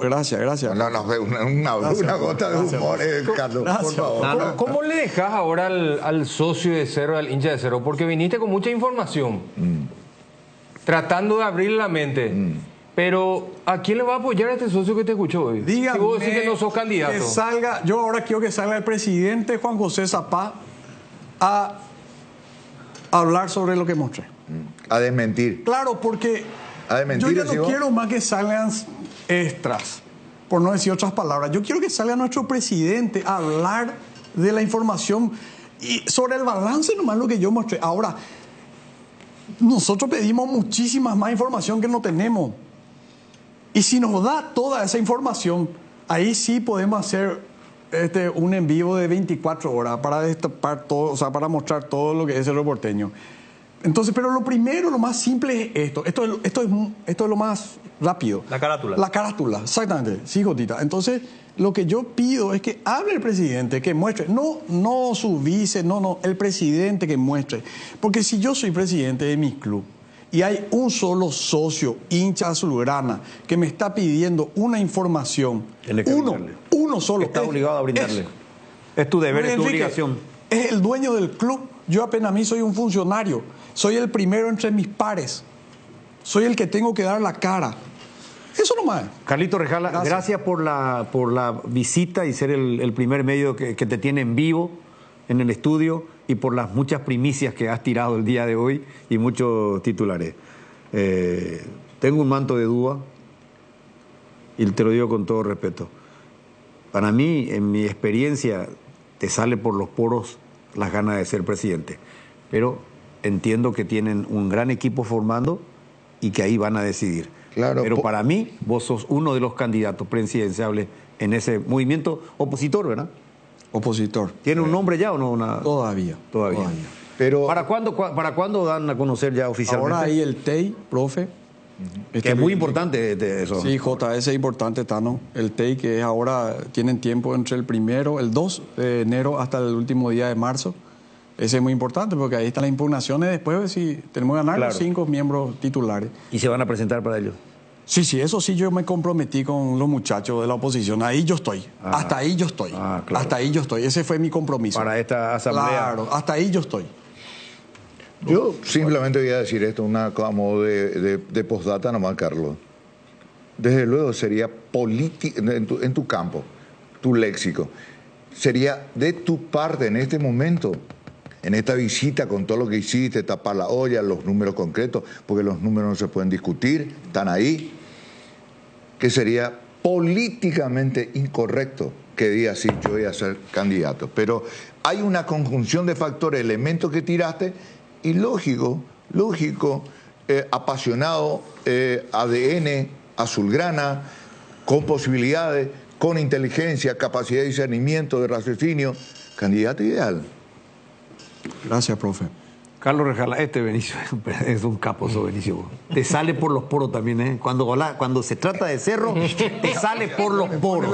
Gracias. Una gota de humor, Carlos, por favor. ¿Cómo le dejas ahora al socio de Cerro, al hincha de Cerro? Porque viniste con mucha información, tratando de abrirle la mente. Pero, ¿a quién le va a apoyar a este socio que te escuchó hoy? Dígame, si vos decís que no sos candidato. Yo ahora quiero que salga el presidente Juan José Zapá a hablar sobre lo que mostré. A desmentir. Claro, porque yo ya no quiero más que salgan extras, por no decir otras palabras. Yo quiero que salga nuestro presidente a hablar de la información y sobre el balance nomás lo que yo mostré. Ahora, nosotros pedimos muchísima más información que no tenemos. Y si nos da toda esa información, ahí sí podemos hacer un en vivo de 24 horas para destapar todo, o sea, para mostrar todo lo que es el Porteño. Entonces, pero lo primero, lo más simple es esto. Esto es lo más rápido. La carátula. La carátula, exactamente. Sí, Jotita. Entonces, lo que yo pido es que hable el presidente, que muestre. No su vice, no. El presidente que muestre. Porque si yo soy presidente de mi club y hay un solo socio, hincha azulgrana, que me está pidiendo una información, uno solo. Está obligado a brindarle. Es tu deber, es tu obligación. Es el dueño del club. Yo apenas a mí soy un funcionario. Soy el primero entre mis pares. Soy el que tengo que dar la cara. Eso nomás. Carlito Rejala, gracias por la visita y ser el primer medio que te tiene en vivo en el estudio y por las muchas primicias que has tirado el día de hoy y muchos titulares. Tengo un manto de duda y te lo digo con todo respeto. Para mí, en mi experiencia, te sale por los poros las ganas de ser presidente. Pero entiendo que tienen un gran equipo formando y que ahí van a decidir. Claro, pero para mí, vos sos uno de los candidatos presidenciables en ese movimiento opositor, ¿verdad? Opositor. ¿Tiene un nombre ya o no? Todavía. Pero ¿Para cuándo dan a conocer ya oficialmente? Ahora hay el TEI, profe. Que es muy importante eso. Sí, JS es importante, Tano. El TEI, que es ahora, tienen tiempo entre el 2 de enero hasta el último día de marzo. Ese es muy importante porque ahí están las impugnaciones. Después, si tenemos que ganar los 5 miembros titulares. ¿Y se van a presentar para ellos? Sí, eso sí, yo me comprometí con los muchachos de la oposición. Ahí yo estoy. Hasta ahí yo estoy. Claro. Hasta ahí yo estoy. Ese fue mi compromiso. Para esta asamblea. Claro, hasta ahí yo estoy. Yo simplemente voy a decir esto, a modo de postdata nomás, Carlos. Desde luego sería político, en tu campo, tu léxico, sería de tu parte en este momento, en esta visita con todo lo que hiciste, tapar la olla, los números concretos, porque los números no se pueden discutir, están ahí, que sería políticamente incorrecto que diga así, yo voy a ser candidato. Pero hay una conjunción de factores, elementos que tiraste, y lógico, apasionado, ADN, azulgrana, con posibilidades, con inteligencia, capacidad de discernimiento, de raciocinio, candidato ideal. Gracias, profe. Carlos Rejala, Benicio es un capo, Benicio. Te sale por los poros también, ¿eh? Cuando se trata de Cerro, te sale por los poros.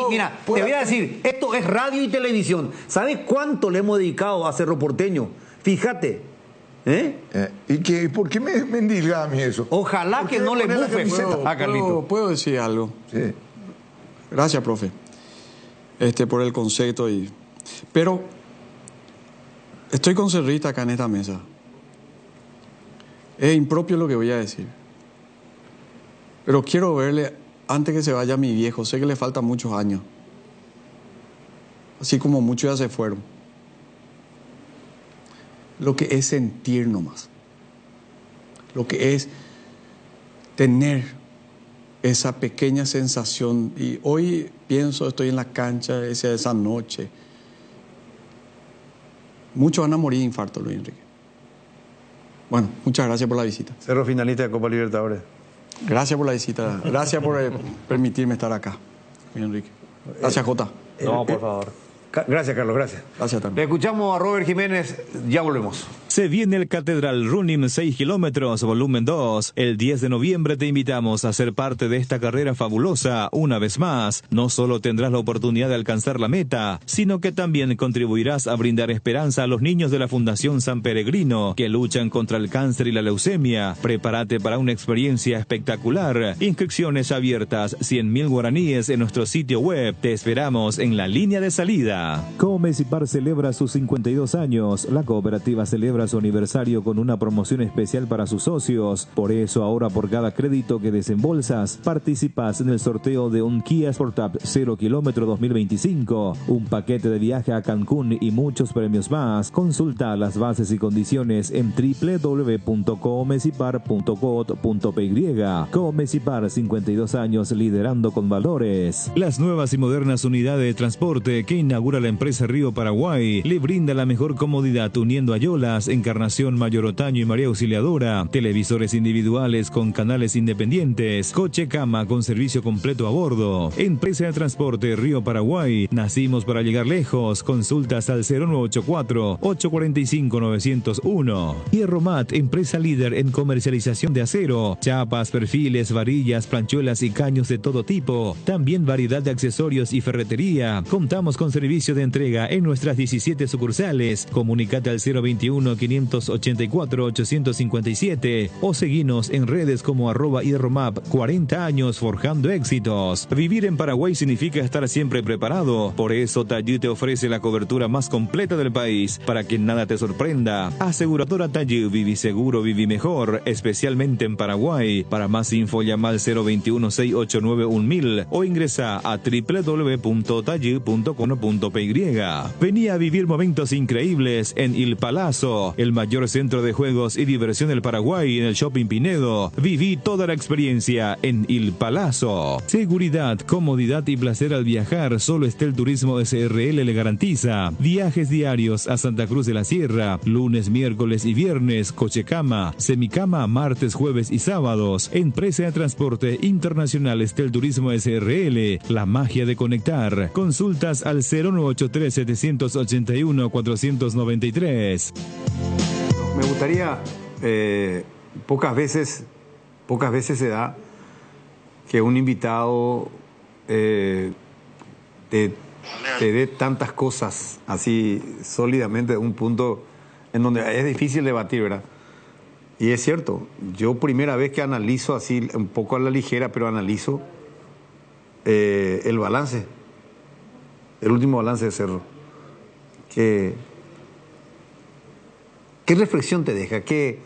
Mira, te voy a decir, esto es radio y televisión. ¿Sabes cuánto le hemos dedicado a Cerro Porteño? Fíjate. ¿Y por qué me endilga a mí eso? Ojalá que no le bufes a Carlito. ¿Puedo decir algo? Sí. Gracias, profe. Por el concepto. Pero estoy con Cerrita acá en esta mesa. Es impropio lo que voy a decir. Pero quiero verle, antes que se vaya mi viejo, sé que le faltan muchos años. Así como muchos ya se fueron. Lo que es sentir nomás. Lo que es tener esa pequeña sensación. Y hoy pienso, estoy en la cancha esa noche. Muchos van a morir de infarto, Luis Enrique. Bueno, muchas gracias por la visita. Cerro finalista de Copa Libertadores. Gracias por la visita. Gracias por permitirme estar acá, Luis Enrique. Gracias, Jota. No, por favor. Gracias, Carlos, gracias. Gracias también. Le escuchamos a Robert Jiménez, ya volvemos. Se viene el Catedral Running 6 kilómetros, volumen 2. El 10 de noviembre te invitamos a ser parte de esta carrera fabulosa. Una vez más, no solo tendrás la oportunidad de alcanzar la meta, sino que también contribuirás a brindar esperanza a los niños de la Fundación San Peregrino, que luchan contra el cáncer y la leucemia. Prepárate para una experiencia espectacular. Inscripciones abiertas, 100.000 guaraníes en nuestro sitio web. Te esperamos en la línea de salida. Comecipar celebra sus 52 años. La cooperativa celebra su aniversario con una promoción especial para sus socios. Por eso ahora por cada crédito que desembolsas, participas en el sorteo de un Kia Sportage 0 kilómetro 2025, un paquete de viaje a Cancún y muchos premios más. Consulta las bases y condiciones en www.comecipar.co.py. Comecipar, 52 años liderando con valores. Las nuevas y modernas unidades de transporte que inaugura la empresa Río Paraguay le brinda la mejor comodidad uniendo a Yolas, Encarnación, Mayor Otaño y María Auxiliadora, televisores individuales con canales independientes, coche cama con servicio completo a bordo. Empresa de Transporte Río Paraguay, nacimos para llegar lejos. Consultas al 0984-845-901. Hierromat, empresa líder en comercialización de acero, chapas, perfiles, varillas, planchuelas y caños de todo tipo. También variedad de accesorios y ferretería. Contamos con servicio de entrega en nuestras 17 sucursales. Comunicate al 021-584-857 o seguinos en redes como @hierromap. 40 años forjando éxitos. Vivir en Paraguay significa estar siempre preparado. Por eso Tallú te ofrece la cobertura más completa del país para que nada te sorprenda. Aseguradora Tallú, viví seguro, viví mejor, especialmente en Paraguay. Para más info llama al 021-689-1000 o ingresa a www.tallú.com.py. Vení a vivir momentos increíbles en Il Palazzo, el mayor centro de juegos y diversión del Paraguay, en el Shopping Pinedo. Viví toda la experiencia en Il Palazzo. Seguridad, comodidad y placer al viajar, solo Estel Turismo SRL le garantiza. Viajes diarios a Santa Cruz de la Sierra, lunes, miércoles y viernes, coche cama, semicama, martes, jueves y sábados. Empresa de Transporte Internacional Estel Turismo SRL, la magia de conectar. Consultas al 0983-781-493. Me gustaría, pocas veces se da que un invitado te dé tantas cosas así sólidamente de un punto en donde es difícil debatir, ¿verdad? Y es cierto, yo primera vez que analizo así, un poco a la ligera, pero analizo el balance, el último balance de Cerro. ¿Qué reflexión te deja? ¿Qué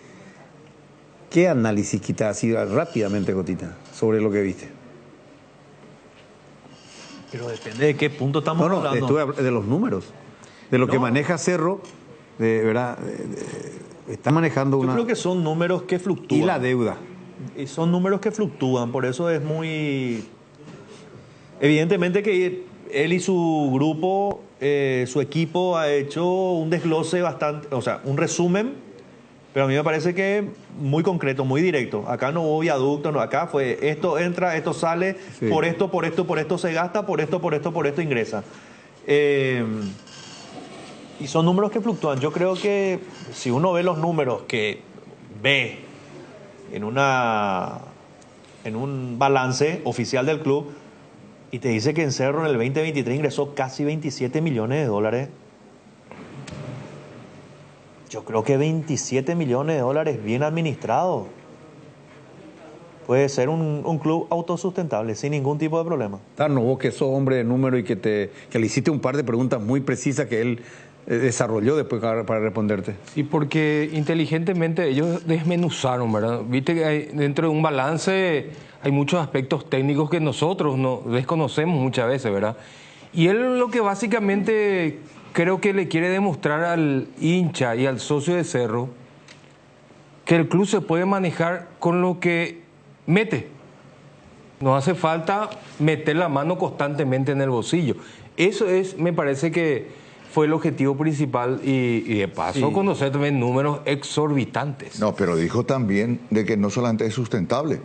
análisis quitas así rápidamente, Gotita, sobre lo que viste? Pero depende de qué punto estamos hablando. Estuve de los números, de lo que maneja Cerro, de verdad, está manejando Yo creo que son números que fluctúan. Y la deuda. Y son números que fluctúan, por eso es muy... Evidentemente que él y su grupo, su equipo ha hecho un desglose bastante, o sea, un resumen, pero a mí me parece que muy concreto, muy directo. Acá no hubo viaducto, no, acá fue esto entra, esto sale, sí. por esto se gasta, por esto ingresa. Y son números que fluctúan. Yo creo que si uno ve los números que ve en un balance oficial del club, y te dice que en Cerro en el 2023 ingresó casi 27 millones de dólares. Yo creo que 27 millones de dólares bien administrados puede ser un club autosustentable sin ningún tipo de problema. Tarno, vos que sos hombre de número y que le hiciste un par de preguntas muy precisas que él desarrolló después para responderte. Sí, porque inteligentemente ellos desmenuzaron, ¿verdad? Viste que dentro de un balance hay muchos aspectos técnicos que nosotros no desconocemos muchas veces, ¿verdad? Y él lo que básicamente creo que le quiere demostrar al hincha y al socio de Cerro que el club se puede manejar con lo que mete. No hace falta meter la mano constantemente en el bolsillo. Eso es, me parece que fue el objetivo principal y de paso sí. Conocer también números exorbitantes. No, pero dijo también de que no solamente es sustentable,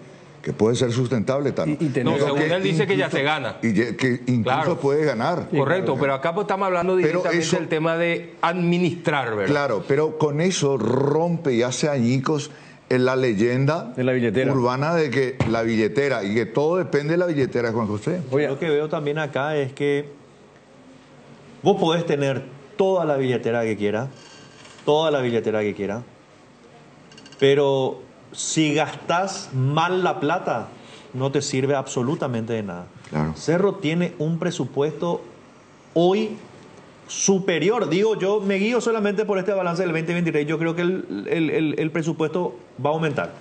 que puede ser sustentable, Tano. No, según él dice que ya se gana. Y que incluso Claro. puede ganar. Correcto, pero acá pues estamos hablando directamente del tema de administrar, ¿verdad? Claro, pero con eso rompe y hace añicos en la leyenda De la billetera. urbana de que la billetera, y que todo depende de la billetera, Juan José. Lo que veo también acá es que vos podés tener toda la billetera que quieras, pero si gastás mal la plata, no te sirve absolutamente de nada. Claro. Cerro tiene un presupuesto hoy superior. Digo, yo me guío solamente por este balance del 2023. Yo creo que el presupuesto va a aumentar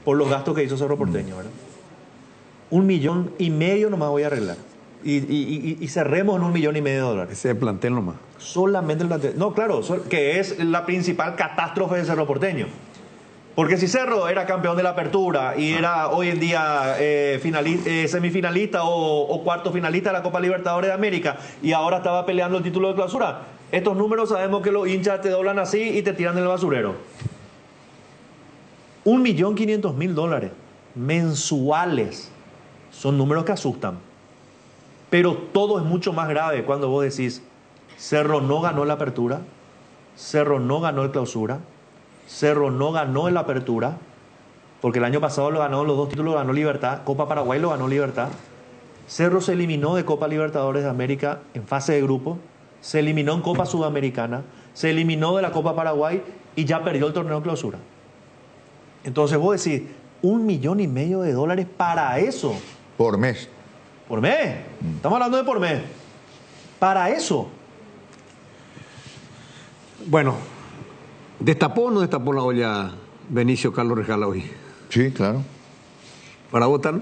por los gastos que hizo Cerro Porteño, ¿verdad? 1,5 millones nomás voy a arreglar. Y cerremos en $1,500,000. Ese plantel nomás. Solamente el plantel. No, claro, que es la principal catástrofe de Cerro Porteño. Porque si Cerro era campeón de la apertura y era hoy en día semifinalista o cuarto finalista de la Copa Libertadores de América y ahora estaba peleando el título de clausura, estos números sabemos que los hinchas te doblan así y te tiran del basurero. $1,500,000 mensuales son números que asustan. Pero todo es mucho más grave cuando vos decís Cerro no ganó la apertura, Cerro no ganó el clausura, Cerro no ganó en la apertura, porque el año pasado lo ganó, los 2 títulos lo ganó Libertad, Copa Paraguay lo ganó Libertad. Cerro se eliminó de Copa Libertadores de América en fase de grupo, se eliminó en Copa Sudamericana, se eliminó de la Copa Paraguay y ya perdió el torneo de clausura. Entonces vos decís, $1,500,000 para eso. Por mes. Por mes. Estamos hablando de por mes. Para eso. Bueno, ¿destapó o no destapó la olla Benicio Carlos Rejala hoy? Sí, claro. ¿Para votar?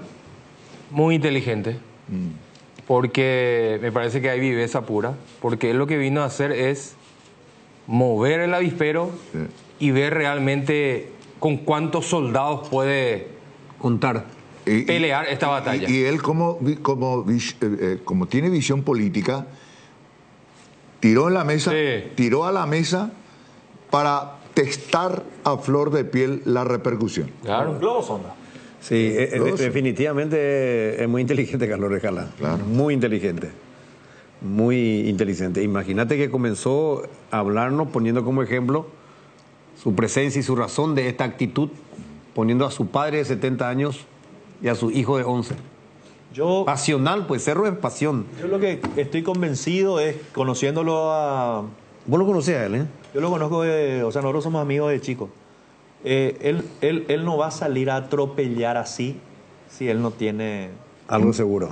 Muy inteligente. Porque me parece que hay viveza pura. Porque él lo que vino a hacer es mover el avispero y ver realmente con cuántos soldados puede contar, pelear esta batalla. Y él como tiene visión política, tiró a la mesa para testar a flor de piel la repercusión. Claro. Globo sonda. Sí, definitivamente es muy inteligente Carlos Rejala. Claro. Muy inteligente. Muy inteligente. Imagínate que comenzó a hablarnos poniendo como ejemplo su presencia y su razón de esta actitud, poniendo a su padre de 70 años y a su hijo de 11. Pasional, pues Cerro es pasión. Yo lo que estoy convencido es, conociéndolo a... Vos lo conocés a él, ¿eh? Yo lo conozco, o sea, nosotros somos amigos de chico. Él no va a salir a atropellar así si él no tiene... Algo seguro.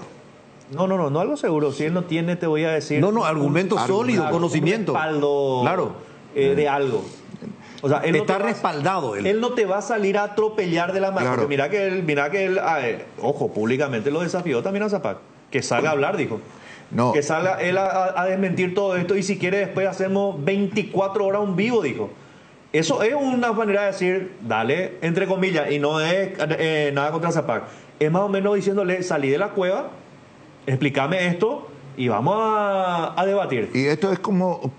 No algo seguro. Si él no tiene, te voy a decir... argumento sólido, conocimiento. Un respaldo, claro. De algo. O sea, él está respaldado. Él no te va a salir a atropellar de la mano. Claro. Mira que él, ojo, públicamente lo desafió también a Zapac. Que salga a hablar, dijo. No. Que salga él a desmentir todo esto y si quiere después hacemos 24 horas un vivo, dijo. Eso es una manera de decir, dale, entre comillas, y no es nada contra Zapac. Es más o menos diciéndole, salí de la cueva, explícame esto y vamos a debatir. Y esto es como,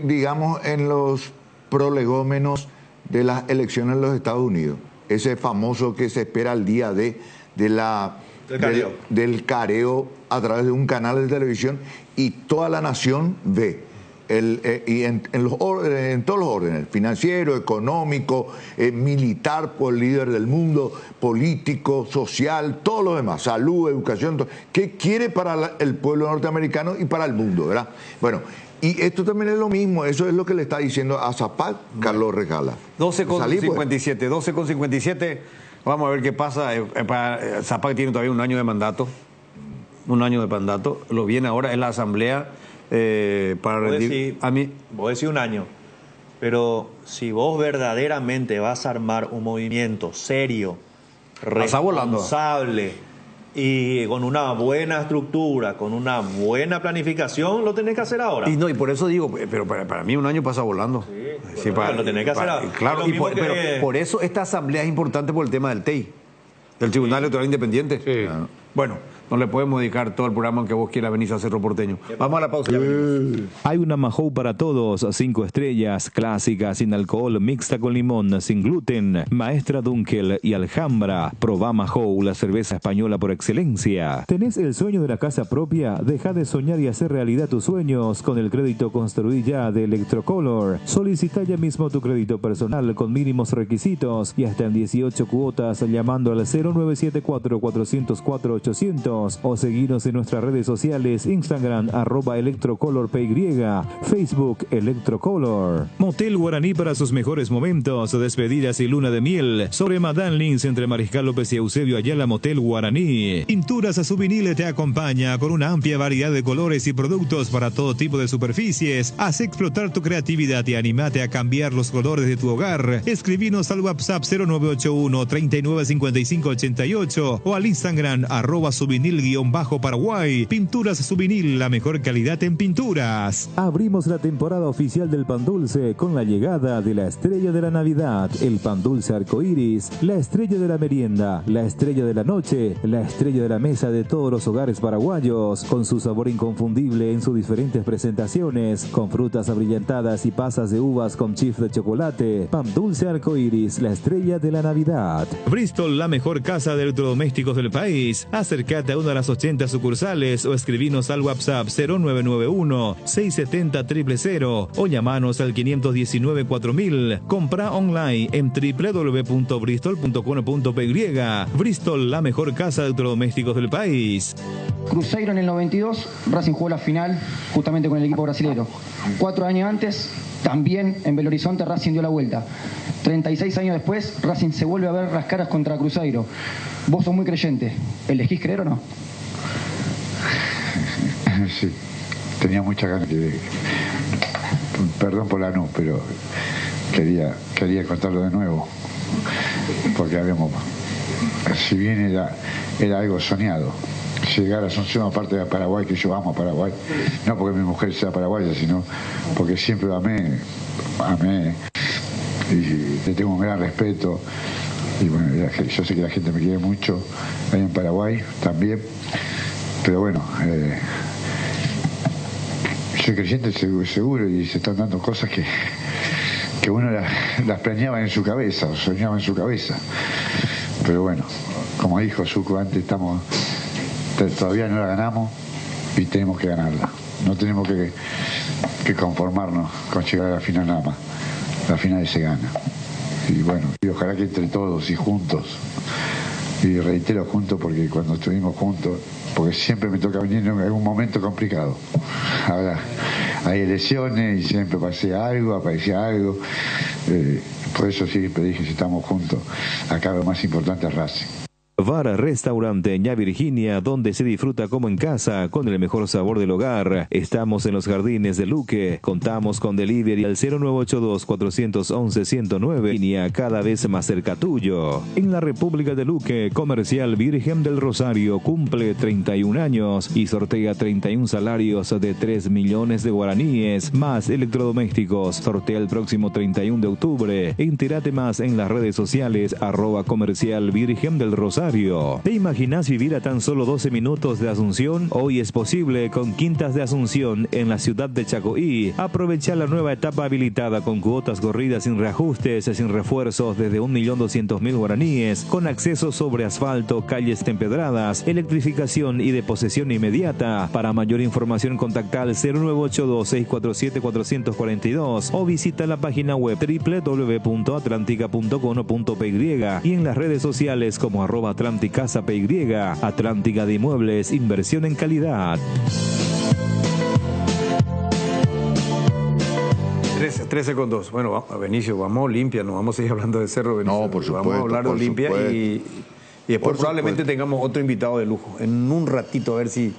digamos, en los prolegómenos de las elecciones en los Estados Unidos. Ese famoso que se espera el día del careo a través de un canal de televisión y toda la nación ve. Y en todos los órdenes, financiero, económico, militar por el líder del mundo, político, social, todo lo demás, salud, educación, ¿qué quiere para el pueblo norteamericano y para el mundo, ¿verdad? Bueno, y esto también es lo mismo, eso es lo que le está diciendo a Zapac Carlos Rejala. 12,57, vamos a ver qué pasa. Zapac tiene todavía un año de mandato, lo viene ahora en la asamblea. Para rendir a mí. Vos decís un año, pero si vos verdaderamente vas a armar un movimiento serio, responsable y con una buena estructura, con una buena planificación, lo tenés que hacer ahora. Y por eso digo, pero para mí un año pasa volando. Sí, lo tenés que hacer ahora. Claro, pero por eso esta asamblea es importante por el tema del TEI, del Tribunal Electoral Independiente. Sí. Bueno, no le podemos dedicar todo el programa aunque vos quieras venir a Cerro Porteño. Vamos a la pausa. Ya venimos. Hay una Mahou para todos, 5 estrellas, clásica, sin alcohol, mixta con limón, sin gluten, Maestra Dunkel y Alhambra. Probá Mahou, la cerveza española por excelencia. ¿Tenés el sueño de la casa propia? Deja de soñar y hacer realidad tus sueños con el crédito Construí Ya de Electrocolor. Solicita ya mismo tu crédito personal con mínimos requisitos y hasta en 18 cuotas llamando al 0974-404-800 o seguinos en nuestras redes sociales, Instagram @electrocolorpy, Facebook Electrocolor. Motel Guaraní para sus mejores momentos, despedidas y luna de miel. Sobre Madame Lins entre Mariscal López y Eusebio Ayala, Motel Guaraní. Pinturas Subinil te acompaña con una amplia variedad de colores y productos para todo tipo de superficies. Haz explotar tu creatividad y animate a cambiar los colores de tu hogar. Escribinos al WhatsApp 0981 395588 o al Instagram @subinil_Paraguay. Pinturas Subinil, la mejor calidad en pinturas. Abrimos la temporada oficial del pan dulce con la llegada de la estrella de la Navidad, el pan dulce arcoíris, la estrella de la merienda, la estrella de la noche, la estrella de la mesa de todos los hogares paraguayos, con su sabor inconfundible en sus diferentes presentaciones, con frutas abrillantadas y pasas de uvas con chips de chocolate. Pan dulce arcoíris, la estrella de la Navidad. Bristol, la mejor casa de electrodomésticos del país. Acércate a una de las 80 sucursales o escribinos al WhatsApp 0991-670-000 o llamanos al 519-4000. Compra online en www.bristol.com.py. Bristol, la mejor casa de electrodomésticos del país. Cruzeiro en el 92, Racing jugó la final justamente con el equipo brasilero. 4 años antes, también en Belo Horizonte, Racing dio la vuelta. 36 años después, Racing se vuelve a ver las caras contra Cruzeiro. Vos sos muy creyente. ¿Elegís creer o no? Sí, tenía mucha ganas de... Perdón por la no, pero quería contarlo de nuevo. Porque habíamos... Si bien era algo soñado, llegar a Asunción, aparte de Paraguay, que yo amo a Paraguay, no porque mi mujer sea paraguaya, sino porque siempre lo amé, y le tengo un gran respeto. Y bueno, yo sé que la gente me quiere mucho ahí en Paraguay también, pero bueno, soy creyente seguro y se están dando cosas que uno las planeaba en su cabeza o soñaba en su cabeza. Pero bueno, como dijo Zucco antes, todavía no la ganamos y tenemos que ganarla. No tenemos que conformarnos con llegar a la final nada más. La final se gana. Y bueno, y ojalá que entre todos y juntos, y reitero juntos porque cuando estuvimos juntos, porque siempre me toca venir en algún momento complicado. Ahora hay elecciones y siempre aparecía algo. Por eso siempre dije, si estamos juntos, acá lo más importante es Racing. Bar Restaurante Ña Virginia, donde se disfruta como en casa, con el mejor sabor del hogar. Estamos en los jardines de Luque. Contamos con delivery al 0982-411-109, línea cada vez más cerca tuyo. En la República de Luque, Comercial Virgen del Rosario cumple 31 años y sortea 31 salarios de 3 millones de guaraníes, más electrodomésticos. Sortea el próximo 31 de octubre. Entérate más en las redes sociales @Comercial Virgen del Rosario. ¿Te imaginas vivir a tan solo 12 minutos de Asunción? Hoy es posible con Quintas de Asunción en la ciudad de Chacoí. Aprovecha la nueva etapa habilitada con cuotas corridas sin reajustes, sin refuerzos desde 1.200.000 guaraníes, con acceso sobre asfalto, calles empedradas, electrificación y deposesión inmediata. Para mayor información contacta al 0982-647-442 o visita la página web www.atlantica.com.py y en las redes sociales como @Atlanticasa PY. Atlántica de Inmuebles, inversión en calidad. 13:02. Bueno, Benicio, vamos a Olimpia, no vamos a seguir hablando de Cerro, Benicio. No, por supuesto. Vamos a hablar de Olimpia y después probablemente supuesto. tengamos otro invitado de lujo. En un ratito, a ver si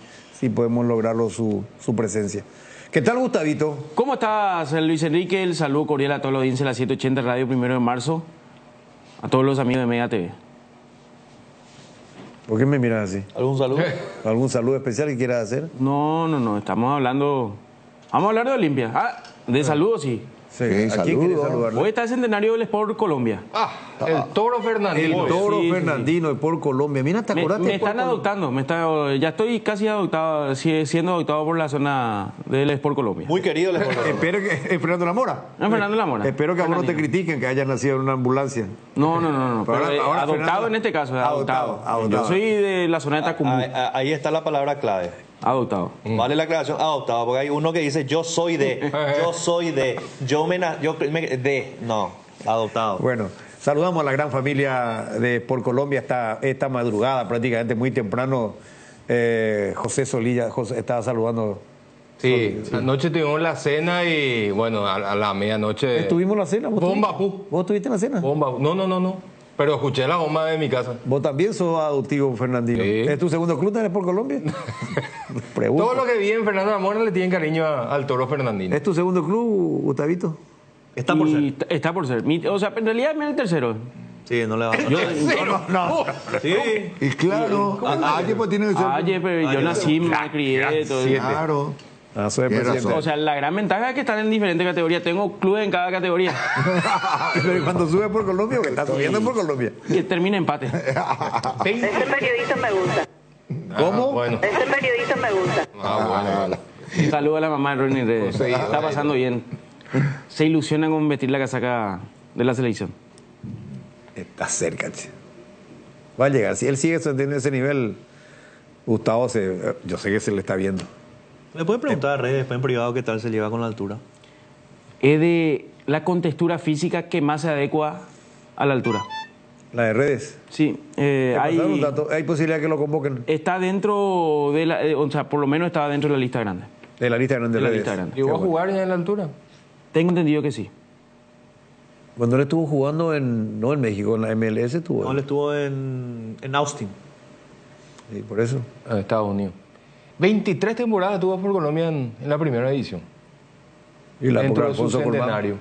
podemos lograrlo su presencia. ¿Qué tal, Gustavito? ¿Cómo estás, Luis Enrique? El saludo cordial a toda la audiencia de la 780 Radio 1 de marzo. A todos los amigos de Mega TV. ¿Por qué me miras así? ¿Algún saludo? ¿Algún saludo especial que quieras hacer? No, estamos hablando... Vamos a hablar de Olimpia. De saludos, sí. Sí, ¿a quién quieres saludar? Hoy está el centenario del Sport Colombia. El Toro Fernandino. El Toro Sí, Fernandino de por Colombia. Mira, ¿te acordás? Me están adoptando, ya estoy casi adoptado, siendo adoptado por la zona del Sport Colombia. Muy querido el Sport Colombia. Espero que Fernando Lamora. Fernando Lamora. Espero que a vos no te critiquen que hayas nacido en una ambulancia. No. Pero Pero, ahora adoptado Fernando- en este caso, adoptado. Adoptado. Yo soy de la zona de Tacumbú. Ahí está la palabra clave. Adoptado. Vale la aclaración, adoptado, porque hay uno que dice yo soy de, no, adoptado. Bueno, saludamos a la gran familia de Por Colombia esta madrugada, prácticamente muy temprano. José Solilla estaba saludando. Sí, anoche tuvimos la cena y bueno, a la medianoche. ¿Estuvimos en la cena? Bomba, ¿Vos estuviste en la cena? Bomba. No. Pero escuché la bomba de mi casa. ¿Vos también sos adoptivo, Fernandino? Sí. ¿Es tu segundo club en Por Colombia? Pregunto. Todo lo que vi en Fernando Zamora le tienen cariño al Toro Fernandino. ¿Es tu segundo club, Gustavito? Está por ser. Está por ser. O sea, en realidad es el tercero. Sí, no le va a No. Sí. Y claro, Ayer pues tiene que ser. Oye, pero yo nací, me crié, todo eso. Claro. Soy Tienes presidente. razón. O sea, la gran ventaja es que están en diferentes categorías. Tengo clubes en cada categoría. Pero cuando sube por Colombia, porque está subiendo por Colombia. Que termina empate. Ese periodista me gusta. ¿Cómo? Bueno. Ese periodista me gusta. Bueno. Un saludo a la mamá de Ronnie Redes. Sí, Está pasando bien. Se ilusiona con vestir la casaca de la selección. Está cerca, che. Va a llegar. Si él sigue en ese nivel, Gustavo, yo sé que se le está viendo. Le pueden preguntar a Redes después en privado qué tal se lleva con la altura. Es de la contextura física que más se adecua a la altura. La de Redes. Sí. Hay posibilidad que lo convoquen. Está dentro de la... o sea, por lo menos estaba dentro de la lista grande. De la lista grande de la Redes. lista grande. ¿Llegó a jugar ya en la altura? Tengo entendido que sí. Cuando él estuvo jugando no en México, en la MLS estuvo. No, él estuvo en Austin. Sí, por eso. En Estados Unidos. 23 temporadas tuvo por Colombia en la primera edición. Y la dentro por de su Alfonso Colmán. centenario.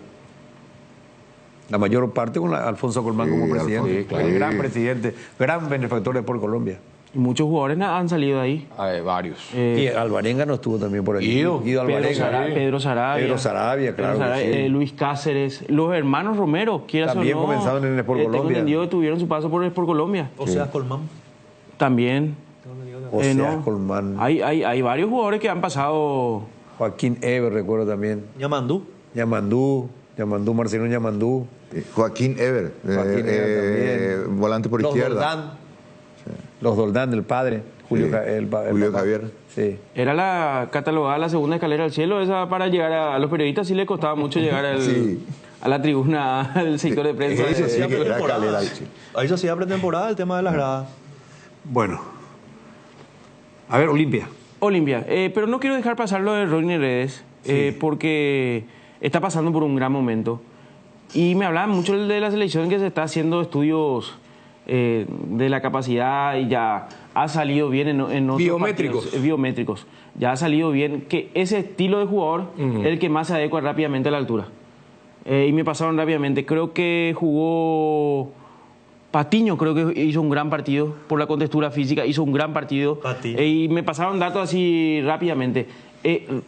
La mayor parte con Alfonso Colmán como presidente. Alfonso, claro. El gran presidente, gran benefactor de Por Colombia. Y muchos jugadores han salido de ahí. Varios. Y Alvarenga no estuvo también por aquí. Guido Alvarenga. Pedro Sarabia. Pedro Sarabia, claro. Pedro Sarabia, que sí. Luis Cáceres. Los hermanos Romero, quieras También o no. comenzaron en el Sport Tengo Colombia. entendido que tuvieron su paso por el Sport Colombia. O sea, Colmán. También. José Colmán. Hay varios jugadores que han pasado. Joaquín Ever, recuerdo también. Yamandú, Marcelino Yamandú. Joaquín Ever, También. volante por Los izquierda. Doldán. Los Doldán del padre. Julio, Sí, el Julio papá. Javier. Sí. Era la catalogada la segunda escalera al cielo. Esa para llegar a los periodistas sí le costaba mucho llegar Sí. a la tribuna del sector de prensa. Eso sí, hacía que era pretemporada. calidad, sí. Ahí se hacía pretemporada el tema de las gradas. Bueno. A ver, Olimpia. Olimpia. Pero no quiero dejar pasar lo de Ronnie Redes, porque está pasando por un gran momento. Y me hablaban mucho de la selección que se está haciendo estudios de la capacidad y ya ha salido bien en otros Biométricos. partidos, biométricos. Ya ha salido bien que ese estilo de jugador es el que más se adecua rápidamente a la altura. Y me pasaron rápidamente. Creo que jugó Patiño, creo que hizo un gran partido por la contextura física, hizo un gran partido. Patiño. Y me pasaron datos así rápidamente.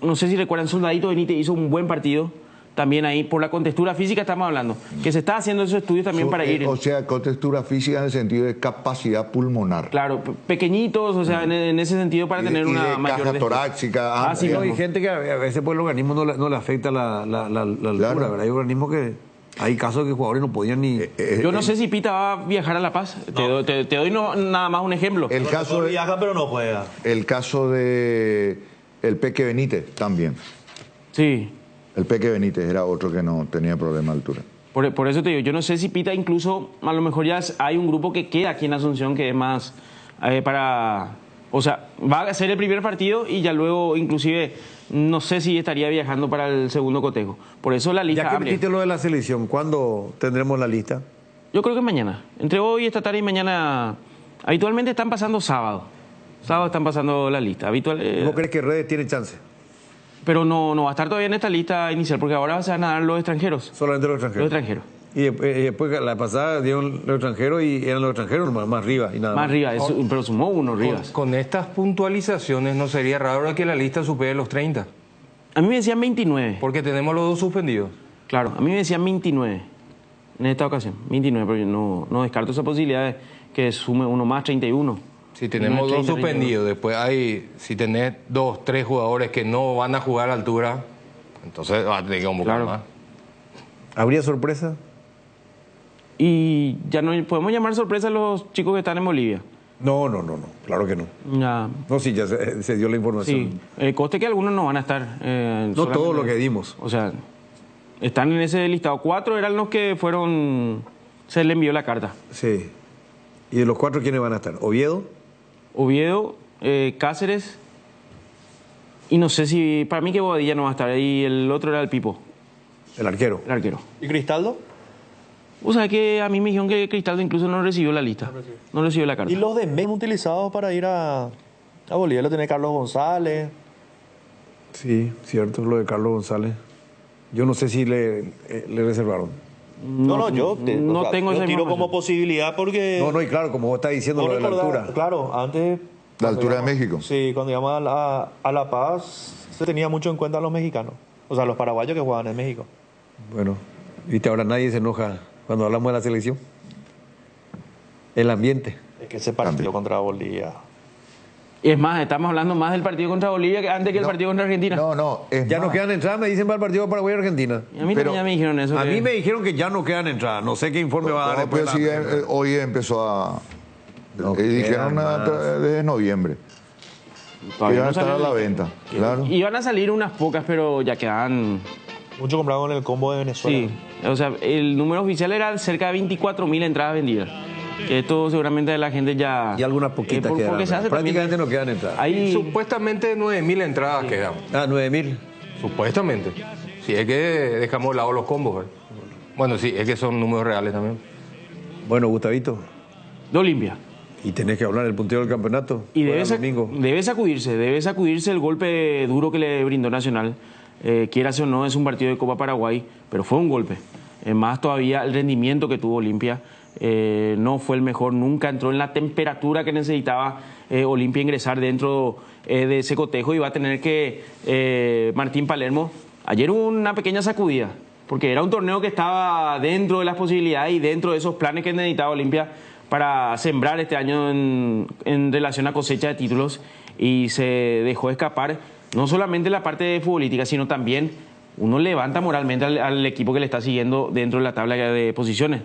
No sé si recuerdan, Soldadito Benítez hizo un buen partido. También ahí, por la contextura física estamos hablando, que se está haciendo esos estudios también para ir. O sea, contextura física en el sentido de capacidad pulmonar. Claro, pequeñitos, o sea, en ese sentido para tener y una de mayor... caja torácica. sí, No, hay mismo. gente que a veces por el organismo no le afecta la altura, Claro. ¿verdad? Hay organismos que... Hay casos que jugadores no podían ni... Yo no sé si Pita va a viajar a La Paz. Te doy nada más un ejemplo. El caso de, viaja, pero no juega. el caso de el Peque Benítez también. Sí. El Peque Benítez era otro que no tenía problema de altura. Por eso te digo, yo no sé si Pita incluso, a lo mejor ya hay un grupo que queda aquí en Asunción que es más para... O sea, va a ser el primer partido y ya luego inclusive no sé si estaría viajando para el segundo cotejo. Por eso la lista Ya que amplia. metiste lo de la selección, ¿cuándo tendremos la lista? Yo creo que mañana. Entre hoy, esta tarde y mañana. Habitualmente están pasando sábado. Sábado están pasando la lista. ¿Vos crees que Redes tiene chance? Pero no va a estar todavía en esta lista inicial porque ahora se van a dar los extranjeros. Solamente los extranjeros. Los extranjeros. Y después la pasada dieron los extranjeros y eran los extranjeros más arriba y nada Más arriba, pero sumó uno Rivas. Con estas puntualizaciones no sería raro que la lista supere los 30. A mí me decían 29. Porque tenemos los dos suspendidos. Claro, a mí me decían 29 en esta ocasión, 29, pero yo no descarto esa posibilidad de que sume uno más, 31. Si tenemos 2 suspendidos, después si tenés 2, 3 jugadores que no van a jugar a la altura, entonces va a tener que convocar más. ¿Habría sorpresa? Y ya no podemos llamar sorpresa a los chicos que están en Bolivia. No, claro que no. Ya. No, sí, ya se dio la información. Sí, coste que algunos no van a estar. No todo lo que dimos. O sea, están en ese listado. 4 eran los que fueron, se le envió la carta. Sí. ¿Y de los 4 quiénes van a estar? ¿Oviedo? Cáceres, y no sé si, para mí que Bobadilla no va a estar, y el otro era el Pipo. El arquero. ¿Y Cristaldo? O sea que a mí me dijeron que Cristaldo incluso no recibió la lista, no recibió la carta. ¿Y los de México utilizados para ir a Bolivia? Lo tiene Carlos González. Sí, cierto, lo de Carlos González. Yo no sé si le reservaron. Yo tengo esa tiro como posibilidad porque... No, y claro, como vos estás diciendo, lo de la altura. Claro, antes... ¿La altura de México? Sí, cuando íbamos a La Paz se tenía mucho en cuenta a los mexicanos. O sea, los paraguayos que jugaban en México. Bueno, viste, ahora nadie se enoja cuando hablamos de la selección. El ambiente. Es que ese partido contra Bolivia... Es más, estamos hablando más del partido contra Bolivia que antes que el partido contra Argentina. Ya no quedan entradas, me dicen, para el partido Paraguay-Argentina. Y a mí también ya me dijeron eso. A mí me dijeron que ya no quedan entradas. No sé qué informe va a dar después. Pero sí, hoy empezó a... dijeron desde noviembre. Todavía Iban a no estar a la venta, claro. Iban a salir unas pocas, pero ya quedan... Mucho comprado con el combo de Venezuela. Sí, o sea, el número oficial era cerca de 24.000 entradas vendidas. Que esto seguramente la gente ya... Y algunas poquitas quedan. Porque se hace prácticamente no quedan entradas. Hay supuestamente 9.000 entradas quedan. 9.000. Supuestamente. Si es que dejamos de lado los combos. ¿verdad? Bueno, sí, es que son números reales también. Bueno, Gustavito. De Olimpia. Y tenés que hablar del puntero del campeonato. Y debe sacudirse el golpe duro que le brindó Nacional. Quieras o no, es un partido de Copa Paraguay, pero fue un golpe. Más todavía el rendimiento que tuvo Olimpia. No fue el mejor, nunca entró en la temperatura que necesitaba Olimpia ingresar dentro de ese cotejo, y va a tener que Martín Palermo. Ayer hubo una pequeña sacudida, porque era un torneo que estaba dentro de las posibilidades y dentro de esos planes que necesitaba Olimpia para sembrar este año en relación a cosecha de títulos, y se dejó escapar no solamente la parte futbolística, sino también uno levanta moralmente al equipo que le está siguiendo dentro de la tabla de posiciones.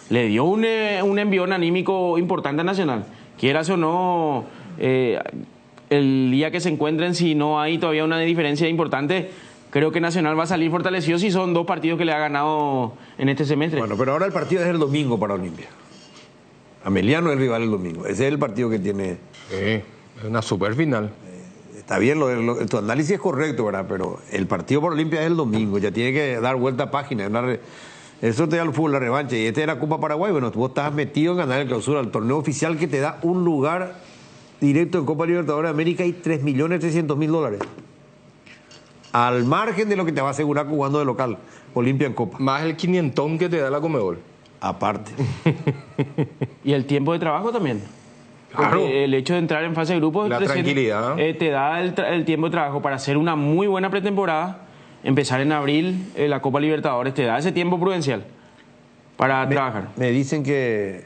Le dio un envión anímico importante a Nacional. Quieras o no, el día que se encuentren, si no hay todavía una diferencia importante, creo que Nacional va a salir fortalecido si son 2 partidos que le ha ganado en este semestre. Bueno, pero ahora el partido es el domingo para Olimpia. Ameliano es el rival el domingo. Ese es el partido que tiene... es una super final. Está bien, tu análisis es correcto, ¿verdad? Pero el partido para Olimpia es el domingo. Ya tiene que dar vuelta a página. Eso te da el fútbol, la revancha. Y este era Copa Paraguay. Bueno, vos estás metido en ganar el clausura, el torneo oficial que te da un lugar directo en Copa Libertadores de América y $3.300.000. Al margen de lo que te va a asegurar jugando de local, Olimpia en Copa. Más el 500 que te da la Conmebol. Aparte. Y el tiempo de trabajo también. Claro. El hecho de entrar en fase de grupos... La tranquilidad. Te da el tiempo de trabajo para hacer una muy buena pretemporada. Empezar en abril la Copa Libertadores, te da ese tiempo prudencial para trabajar. Me dicen que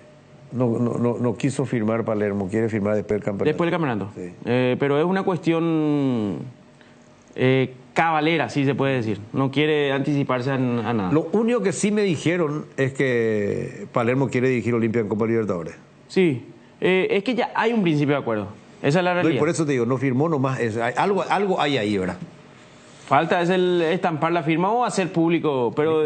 no quiso firmar Palermo, quiere firmar después del campeonato. Después del campeonato. Sí. Pero es una cuestión cabalera, sí se puede decir. No quiere anticiparse a nada. Lo único que sí me dijeron es que Palermo quiere dirigir Olimpia en Copa Libertadores. Sí, es que ya hay un principio de acuerdo. Esa es la realidad. Y por eso te digo, no firmó nomás. Algo hay ahí, ¿verdad? Falta es el estampar la firma o hacer público, pero...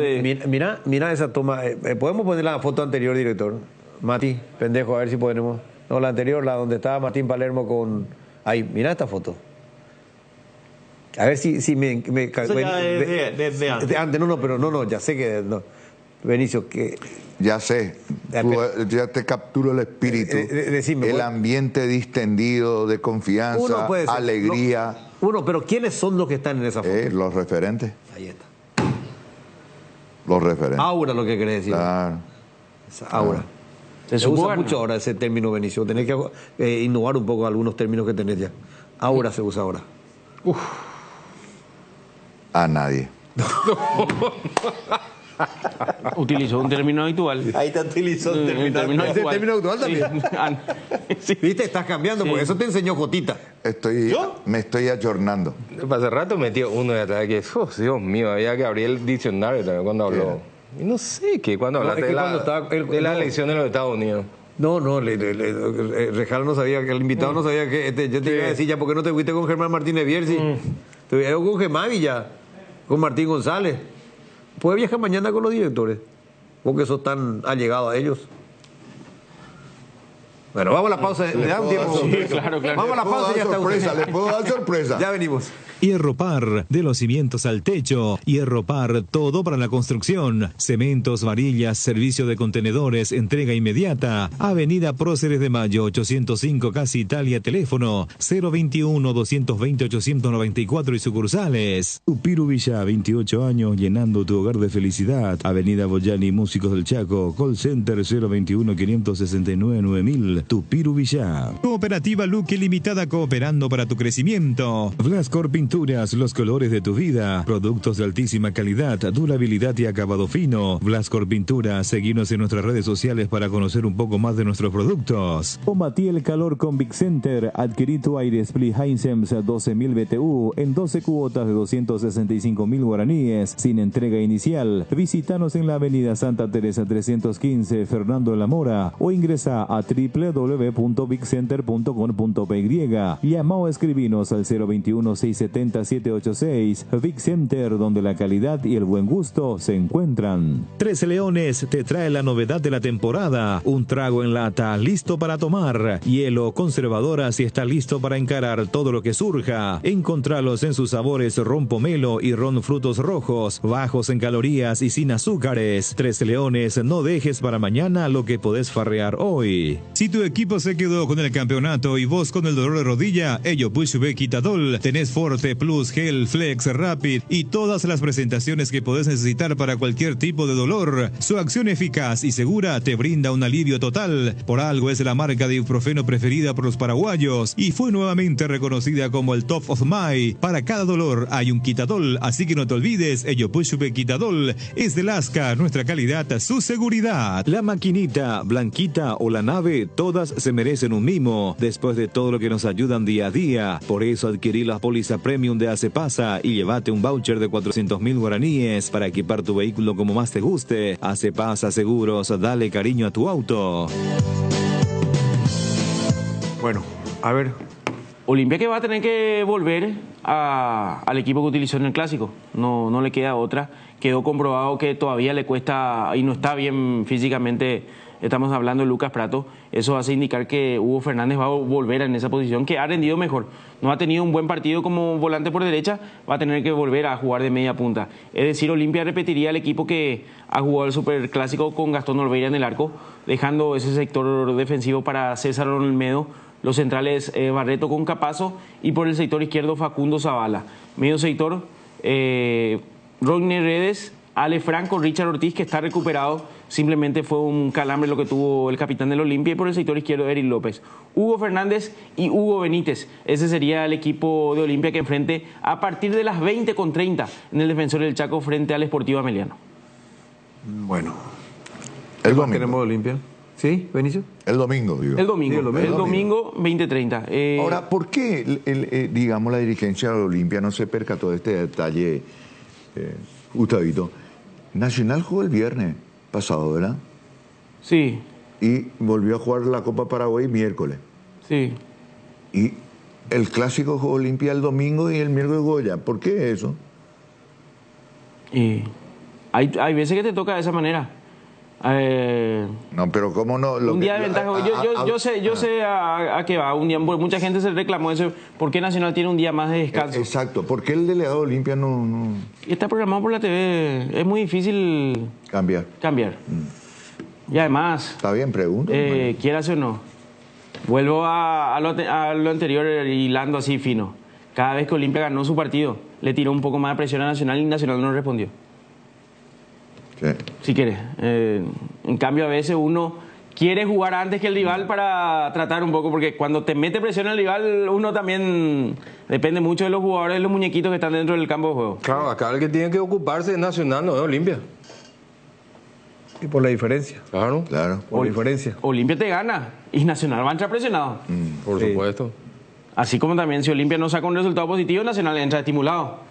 Mira esa toma. ¿Podemos poner la foto anterior, director? Mati, pendejo, a ver si podemos. No, la anterior, la donde estaba Martín Palermo con... Ahí, mira esta foto. A ver si me eso ya es de antes. Antes, no, ya sé que... No. Benicio, que... Ya sé, ya te capturo el espíritu, decime, el ambiente distendido, de confianza, alegría. Pero ¿quiénes son los que están en esa foto? Los referentes. Ahí está. Los referentes. Aura, lo que querés decir. Claro. Esa aura. Se usa mucho ahora ese término, Benicio. Tenés que innovar un poco algunos términos que tenés ya. Aura se usa ahora. A nadie. Utilizó un término habitual. Ahí te utilizó un término habitual. ¿Ese término actual también? Sí. ¿Viste? Estás cambiando, porque eso te enseñó Jotita. Me estoy ayornando. Hace rato metió uno de atrás que, Dios mío, había que abrir el diccionario también cuando habló. Y no sé qué, cuando hablaste de la elección de los Estados Unidos. No, Rejalo no sabía, que el invitado no sabía que yo te iba a decir ya, ¿por qué no te fuiste con Germán Martínez Bierzi? Te hubiera ido con Gemavi ya, con Martín González. ¿Puedes viajar mañana con los directores? Porque sos tan allegado a ellos. Bueno, vamos a la pausa. ¿Le da un tiempo? Sí, claro. Vamos a la pausa y ya está usted. ¿Le puedo dar sorpresa? Ya venimos. Hierropar, de los cimientos al techo. Hierropar, todo para la construcción. Cementos, varillas, servicio de contenedores, entrega inmediata. Avenida Próceres de Mayo, 805, Casi Italia, teléfono 021-220-894 y sucursales. Tupiru Villa, 28 años, llenando tu hogar de felicidad. Avenida Boyani, Músicos del Chaco, call center 021-569-9000. Tupiru Villa. Cooperativa Luque Limitada, cooperando para tu crecimiento. Blascor Pinturas, los colores de tu vida. Productos de altísima calidad, durabilidad y acabado fino. Blascor Pinturas, seguinos en nuestras redes sociales para conocer un poco más de nuestros productos. Combatí el calor con Big Center. Adquirí tu aire Split Hisense 12.000 BTU en 12 cuotas de 265.000 guaraníes, sin entrega inicial. Visítanos en la avenida Santa Teresa 315, Fernando La Mora, o ingresa a www.bigcenter.com.py. Llama o escribinos al 021-670-786. Big Center, donde la calidad y el buen gusto se encuentran. Tres Leones te trae la novedad de la temporada. Un trago en lata listo para tomar. Hielo conservadora si está listo para encarar todo lo que surja. Encontralos en sus sabores ron pomelo y ron frutos rojos, bajos en calorías y sin azúcares. Tres Leones, no dejes para mañana lo que podés farrear hoy. Si tu equipo se quedó con el campeonato y vos con el dolor de rodilla, ello Pushbe Quitadol, tenés Forte Plus, Gel, Flex, Rapid y todas las presentaciones que podés necesitar para cualquier tipo de dolor. Su acción eficaz y segura te brinda un alivio total. Por algo es la marca de ibuprofeno preferida por los paraguayos y fue nuevamente reconocida como el Top of Mind. Para cada dolor hay un Quitadol, así que no te olvides, ello Pushbe Quitadol es de Lasca, nuestra calidad, su seguridad. La maquinita, Blanquita o la nave, todas se merecen un mimo, después de todo lo que nos ayudan día a día. Por eso adquirí la póliza premium de Acepasa y llévate un voucher de 400.000 guaraníes para equipar tu vehículo como más te guste. Acepasa Seguros, dale cariño a tu auto. Bueno, a ver. Olimpia que va a tener que volver al equipo que utilizó en el Clásico. No le queda otra. Quedó comprobado que todavía le cuesta y no está bien físicamente. Estamos hablando de Lucas Prato. Eso hace indicar que Hugo Fernández va a volver en esa posición, que ha rendido mejor. No ha tenido un buen partido como volante por derecha, va a tener que volver a jugar de media punta. Es decir, Olimpia repetiría el equipo que ha jugado el Superclásico con Gastón Olveira en el arco, dejando ese sector defensivo para César Olmedo, los centrales Barreto con Capazo y por el sector izquierdo Facundo Zavala. Medio sector, Rodney Redes, Ale Franco, Richard Ortiz, que está recuperado. Simplemente fue un calambre lo que tuvo el capitán del Olimpia. Y por el sector izquierdo, Eric López, Hugo Fernández y Hugo Benítez. Ese sería el equipo de Olimpia que enfrente a partir de las 20:30 en el Defensor del Chaco frente al Sportivo Ameliano. Bueno, el domingo tenemos Olimpia. ¿Sí, Benicio? El domingo, digo. El domingo 20:30. Ahora, ¿por qué, digamos, la dirigencia de Olimpia no se percató de este detalle, Gustavito? Nacional jugó el viernes pasado, ¿verdad? Sí. Y volvió a jugar la Copa Paraguay miércoles. Sí. Y el Clásico jugó Olimpia el domingo y el miércoles Goya. ¿Por qué eso? Hay veces que te toca de esa manera. No, pero ¿cómo no? Un día de ventaja. Yo sé a qué va. Un día, mucha gente se reclamó eso. ¿Por qué Nacional tiene un día más de descanso? Exacto. ¿Por qué el delegado de Olimpia no...? Y está programado por la TV. Es muy difícil... Cambiar. Y además... Está bien, pregunto. Quieras o no. Vuelvo a lo anterior, hilando así fino. Cada vez que Olimpia ganó su partido, le tiró un poco más de presión a Nacional y Nacional no respondió. Sí. Si quieres. En cambio, a veces uno quiere jugar antes que el rival para tratar un poco, porque cuando te mete presión al rival, uno también depende mucho de los jugadores, de los muñequitos que están dentro del campo de juego. Claro, acá el que tiene que ocuparse es Nacional, no es Olimpia. Y por la diferencia. Claro. Por la diferencia. Olimpia te gana y Nacional va a entrar presionado. Por supuesto. Así como también si Olimpia no saca un resultado positivo, Nacional entra estimulado.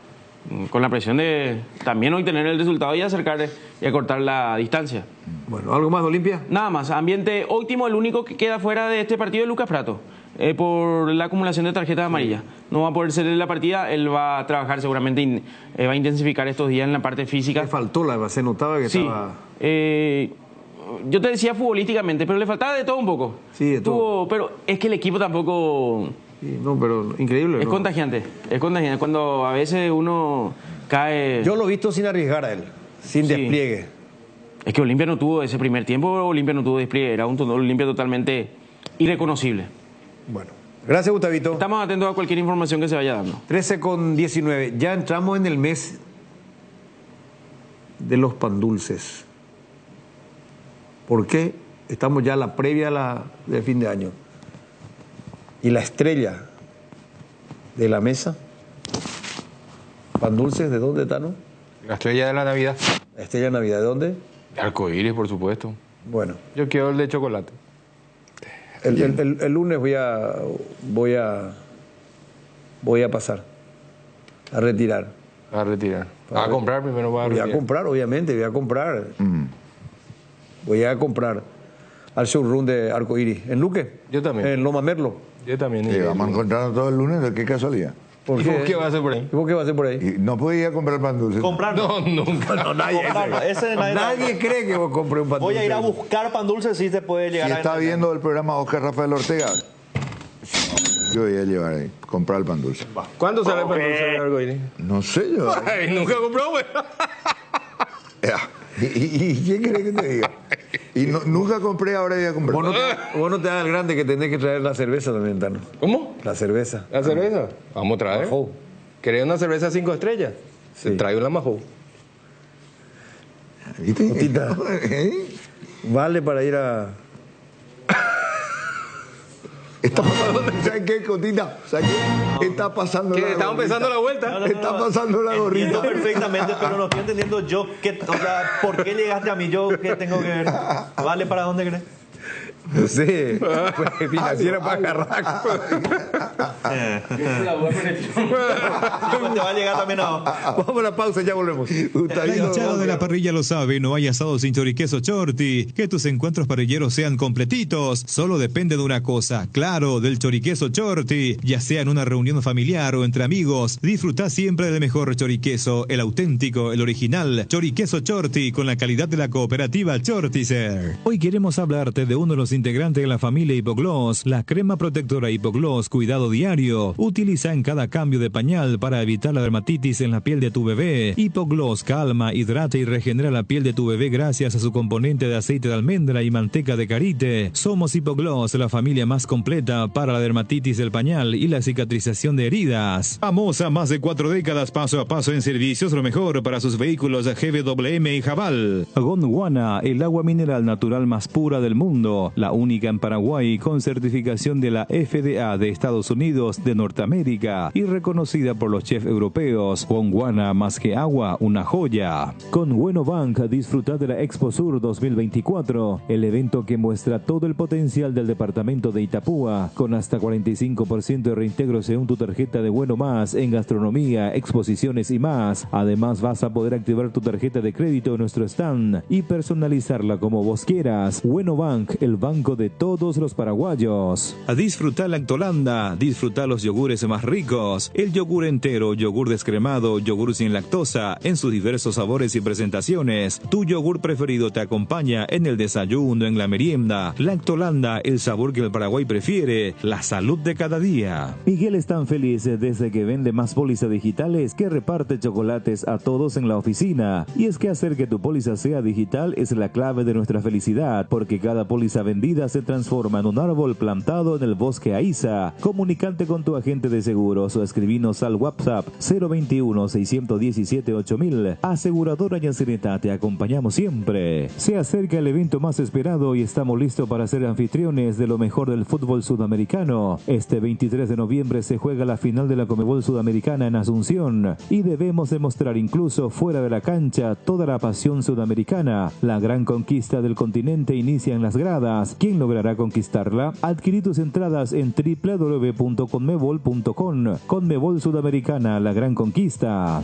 Con la presión de también hoy tener el resultado y acercar y acortar la distancia. Bueno, ¿algo más de Olimpia? Nada más. Ambiente óptimo, el único que queda fuera de este partido es Lucas Prato. Por la acumulación de tarjetas amarillas. No va a poder ser en la partida, él va a trabajar seguramente, va a intensificar estos días en la parte física. Le faltó, se notaba que estaba... Yo te decía futbolísticamente, pero le faltaba de todo un poco. Sí, de todo. Pero es que el equipo tampoco... Sí, no, pero increíble. Es contagiante, es contagiante. Cuando a veces uno cae... Yo lo he visto sin arriesgar a él, sin despliegue. Es que Olimpia no tuvo ese primer tiempo, Olimpia no tuvo despliegue, era un Olimpia totalmente irreconocible. Bueno, gracias Gustavito. Estamos atentos a cualquier información que se vaya dando. 13:19. Ya entramos en el mes de los pan dulces. ¿Por qué? Estamos ya a la previa del fin de año. Y la estrella de la mesa, pan dulces, ¿de dónde está, no? La estrella de la Navidad. La estrella de Navidad, ¿de dónde? De arcoíris, por supuesto. Bueno. Yo quiero el de chocolate. El lunes voy a pasar a retirar. A retirar. A comprar primero. Voy a comprar, obviamente, voy a comprar. Voy a comprar al showroom de Arcoíris. ¿En Luque? Yo también. En Loma Merlo. Yo también. Vamos a encontrarnos todo el lunes, ¿de qué casualidad? ¿Por qué? ¿Qué va a hacer por ahí? ¿Por qué va a hacer por ahí? Y no puede ir a comprar pan dulce. Comprar. No, nunca. No, nadie cree que voy a comprar un pan dulce. Voy a ir a buscar pan dulce si se puede llegar Si a... está viendo el programa Oscar Rafael Ortega, yo voy a llevar ahí, comprar el pan dulce. ¿Cuándo sale el pan dulce de arcoíris? No sé yo. Ay, nunca compró, güey. ¿Y quién cree que te diga? Y nunca compré, ahora voy a comprar. Vos no te das el grande que tenés que traer la cerveza también, Tano. ¿Cómo? La cerveza. ¿La cerveza? Vamos a traer. Majou. ¿Querés una cerveza 5 estrellas? Sí. Trae una Majou. ¿Viste? Cotita. Vale para ir a... Está pasando, ¿sabes qué, Cotita? ¿Sabes qué? Está pasando ¿Qué? la ¿Estamos gorrita. empezando la vuelta? Está pasando la gorrita. Entiendo perfectamente, pero no estoy entendiendo yo ¿por qué llegaste a mí? Yo qué tengo que ver. ¿Vale para dónde crees? No sé, pues, financiera para agarrar. Te va a llegar también a... Vamos a la pausa, ya volvemos. La hinchada de la parrilla lo sabe, no hay asado sin choriqueso Chorti. Que tus encuentros parrilleros sean completitos, solo depende de una cosa, claro, del choriqueso Chorti. Ya sea en una reunión familiar o entre amigos, disfruta siempre del mejor choriqueso, el auténtico, el original, choriqueso Chorti, con la calidad de la cooperativa Chortizer. Hoy queremos hablarte de uno de los integrantes de la familia Hipogloss, la crema protectora Hipogloss Cuidado Diario. Utiliza en cada cambio de pañal para evitar la dermatitis en la piel de tu bebé. Hipogloss calma, hidrata y regenera la piel de tu bebé gracias a su componente de aceite de almendra y manteca de karité. Somos Hipogloss, la familia más completa para la dermatitis del pañal y la cicatrización de heridas. Famosa más de 4 décadas paso a paso en servicios, lo mejor para sus vehículos GWM y Jabal. Gondwana, el agua mineral natural más pura del mundo. La única en Paraguay con certificación de la FDA de Estados Unidos de Norteamérica y reconocida por los chefs europeos. Gondwana más que agua, una joya. Con Bueno Bank disfruta de la Expo Sur 2024, el evento que muestra todo el potencial del departamento de Itapúa, con hasta 45% de reintegro según tu tarjeta de Bueno Más en gastronomía, exposiciones y más. Además vas a poder activar tu tarjeta de crédito en nuestro stand y personalizarla como vos quieras. Bueno Bank, el banco de todos los paraguayos. A disfrutar Lactolanda, disfrutar los yogures más ricos, el yogur entero, yogur descremado, yogur sin lactosa, en sus diversos sabores y presentaciones. Tu yogur preferido te acompaña en el desayuno, en la merienda. Lactolanda, el sabor que el Paraguay prefiere, la salud de cada día. Miguel es tan feliz desde que vende más pólizas digitales que reparte chocolates a todos en la oficina. Y es que hacer que tu póliza sea digital es la clave de nuestra felicidad, porque cada póliza vendida vendida se transforma en un árbol plantado en el bosque Aiza. Comunicante con tu agente de seguros o escribinos al WhatsApp 021-617-8000. Aseguradora Yacineta, te acompañamos siempre. Se acerca el evento más esperado y estamos listos para ser anfitriones de lo mejor del fútbol sudamericano. Este 23 de noviembre se juega la final de la Conmebol Sudamericana en Asunción y debemos demostrar incluso fuera de la cancha toda la pasión sudamericana. La gran conquista del continente inicia en las gradas. ¿Quién logrará conquistarla? Adquirí tus entradas en www.conmebol.com. Conmebol Sudamericana, la gran conquista.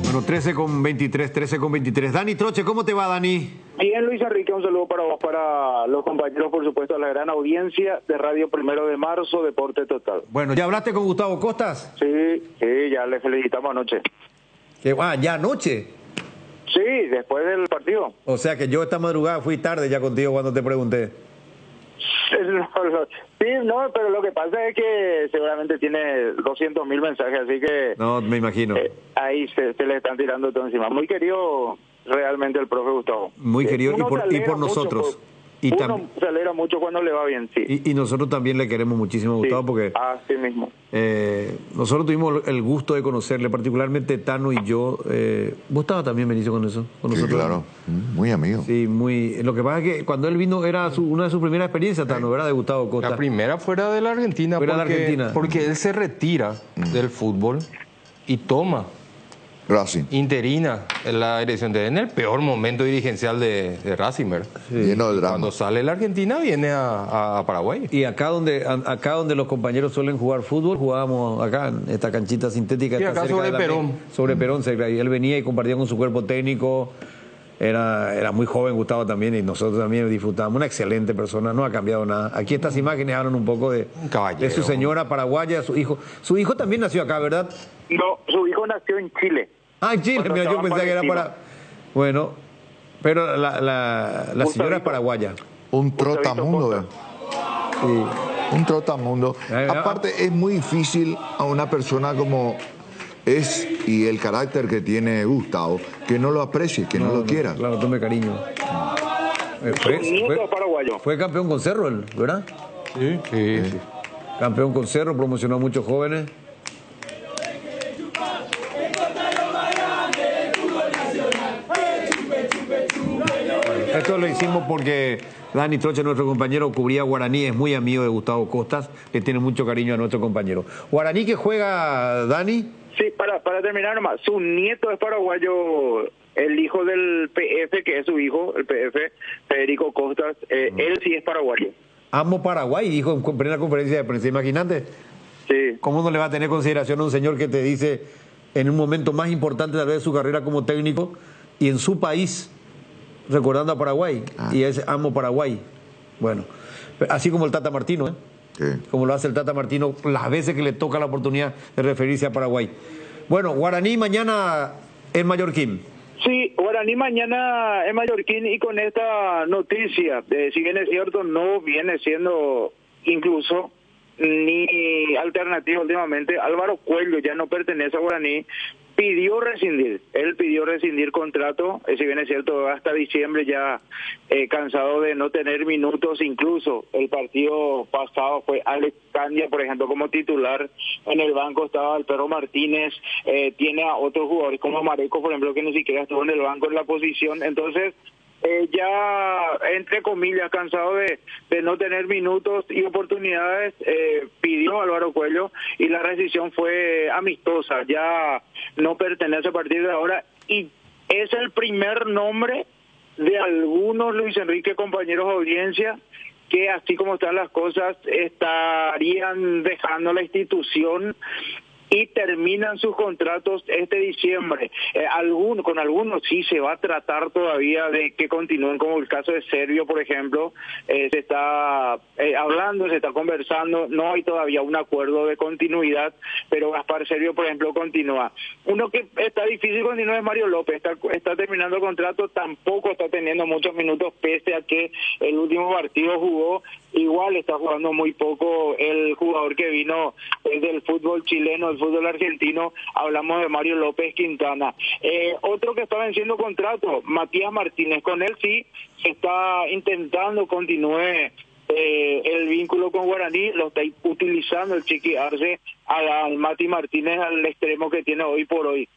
Bueno, 13:23. Dani Troche, ¿cómo te va, Dani? Bien, Luis Enrique, un saludo para vos, para los compañeros, por supuesto, a la gran audiencia de Radio 1 de Marzo, Deporte Total. Bueno, ¿ya hablaste con Gustavo Costas? Sí, ya le felicitamos anoche. ¿Ya anoche? Sí, después del partido. O sea que yo esta madrugada fui tarde ya contigo cuando te pregunté. Sí, no, pero lo que pasa es que seguramente tiene 200.000 mensajes, así que... No, me imagino. Ahí se le están tirando todo encima. Muy querido realmente el profe Gustavo. Muy querido y por nosotros. Uno se alegra mucho cuando le va bien, sí. Y nosotros también le queremos muchísimo a Gustavo porque... Así mismo. Nosotros tuvimos el gusto de conocerle, particularmente Tano y yo. ¿Vos estabas también, Benicio, con eso? Con nosotros. Sí, claro. Muy amigo. Sí, muy... Lo que pasa es que cuando él vino era una de sus primeras experiencias, Tano, ¿verdad? De Gustavo Costa. La primera fuera de la Argentina. Porque él se retira del fútbol y toma Racing. interina en la dirección en el peor momento dirigencial de Racing, ¿verdad? Sí. Lleno de drama. Cuando sale la Argentina viene a Paraguay. Y acá donde los compañeros suelen jugar fútbol, jugábamos acá en esta canchita sintética. Y acá sobre Perón. Sobre Perón, y él venía y compartía con su cuerpo técnico. Era muy joven Gustavo también y nosotros también disfrutábamos. Una excelente persona, no ha cambiado nada. Aquí estas imágenes hablan un poco de su señora paraguaya, de su hijo. Su hijo también nació acá, ¿verdad? No, su hijo nació en Chile. Ah, en Chile, mira, yo pensaba que era para... Bueno, pero la señora es paraguaya. Un trotamundo, sí. Un trotamundo. Aparte, es muy difícil a una persona como es y el carácter que tiene Gustavo, que no lo aprecie, que no lo quiera. Claro, tome cariño. Fue campeón con Cerro, ¿verdad? Sí. Campeón con Cerro, promocionó a muchos jóvenes. Esto lo hicimos porque Dani Troche, nuestro compañero, cubría Guaraní, es muy amigo de Gustavo Costas, le tiene mucho cariño a nuestro compañero. ¿Guaraní que juega, Dani? Sí, para terminar nomás, su nieto es paraguayo, el hijo del PF, que es su hijo, el PF, Federico Costas, él sí es paraguayo. Amo Paraguay, dijo en plena conferencia de prensa, imagínate. Sí. ¿Cómo no le va a tener consideración a un señor que te dice, en un momento más importante tal vez de su carrera como técnico, y en su país, recordando a Paraguay, y es amo Paraguay? Bueno, así como el Tata Martino, ¿eh? Sí. Como lo hace el Tata Martino las veces que le toca la oportunidad de referirse a Paraguay. Bueno, Guaraní mañana en Mallorquín. Sí, Guaraní mañana en Mallorquín, y con esta noticia, si bien es cierto, no viene siendo incluso ni alternativa últimamente, Álvaro Cuello ya no pertenece a Guaraní, pidió rescindir. Él pidió rescindir contrato, si bien es cierto, hasta diciembre, ya cansado de no tener minutos. Incluso el partido pasado fue Alex Candia, por ejemplo, como titular. En el banco estaba el Perro Martínez, tiene a otros jugadores como Mareco, por ejemplo, que ni siquiera estuvo en el banco en la posición. Entonces, ya, entre comillas, cansado de no tener minutos y oportunidades, pidió Álvaro Cuello, y la rescisión fue amistosa, ya no pertenece a partir de ahora, y es el primer nombre de algunos, Luis Enrique, compañeros de audiencia, que así como están las cosas estarían dejando la institución y terminan sus contratos este diciembre. Con algunos sí se va a tratar todavía de que continúen, como el caso de Servio, por ejemplo. Se está hablando, se está conversando, no hay todavía un acuerdo de continuidad, pero Gaspar Servio, por ejemplo, continúa. Uno que está difícil continuar es Mario López, está terminando el contrato, tampoco está teniendo muchos minutos, pese a que el último partido jugó, igual está jugando muy poco el jugador que vino del fútbol chileno, del fútbol argentino. Hablamos de Mario López Quintana. Otro que está venciendo contrato, Matías Martínez. Con él sí se está intentando continúe el vínculo con Guaraní, lo está utilizando el Chiqui Arce al Mati Martínez al extremo que tiene hoy por hoy.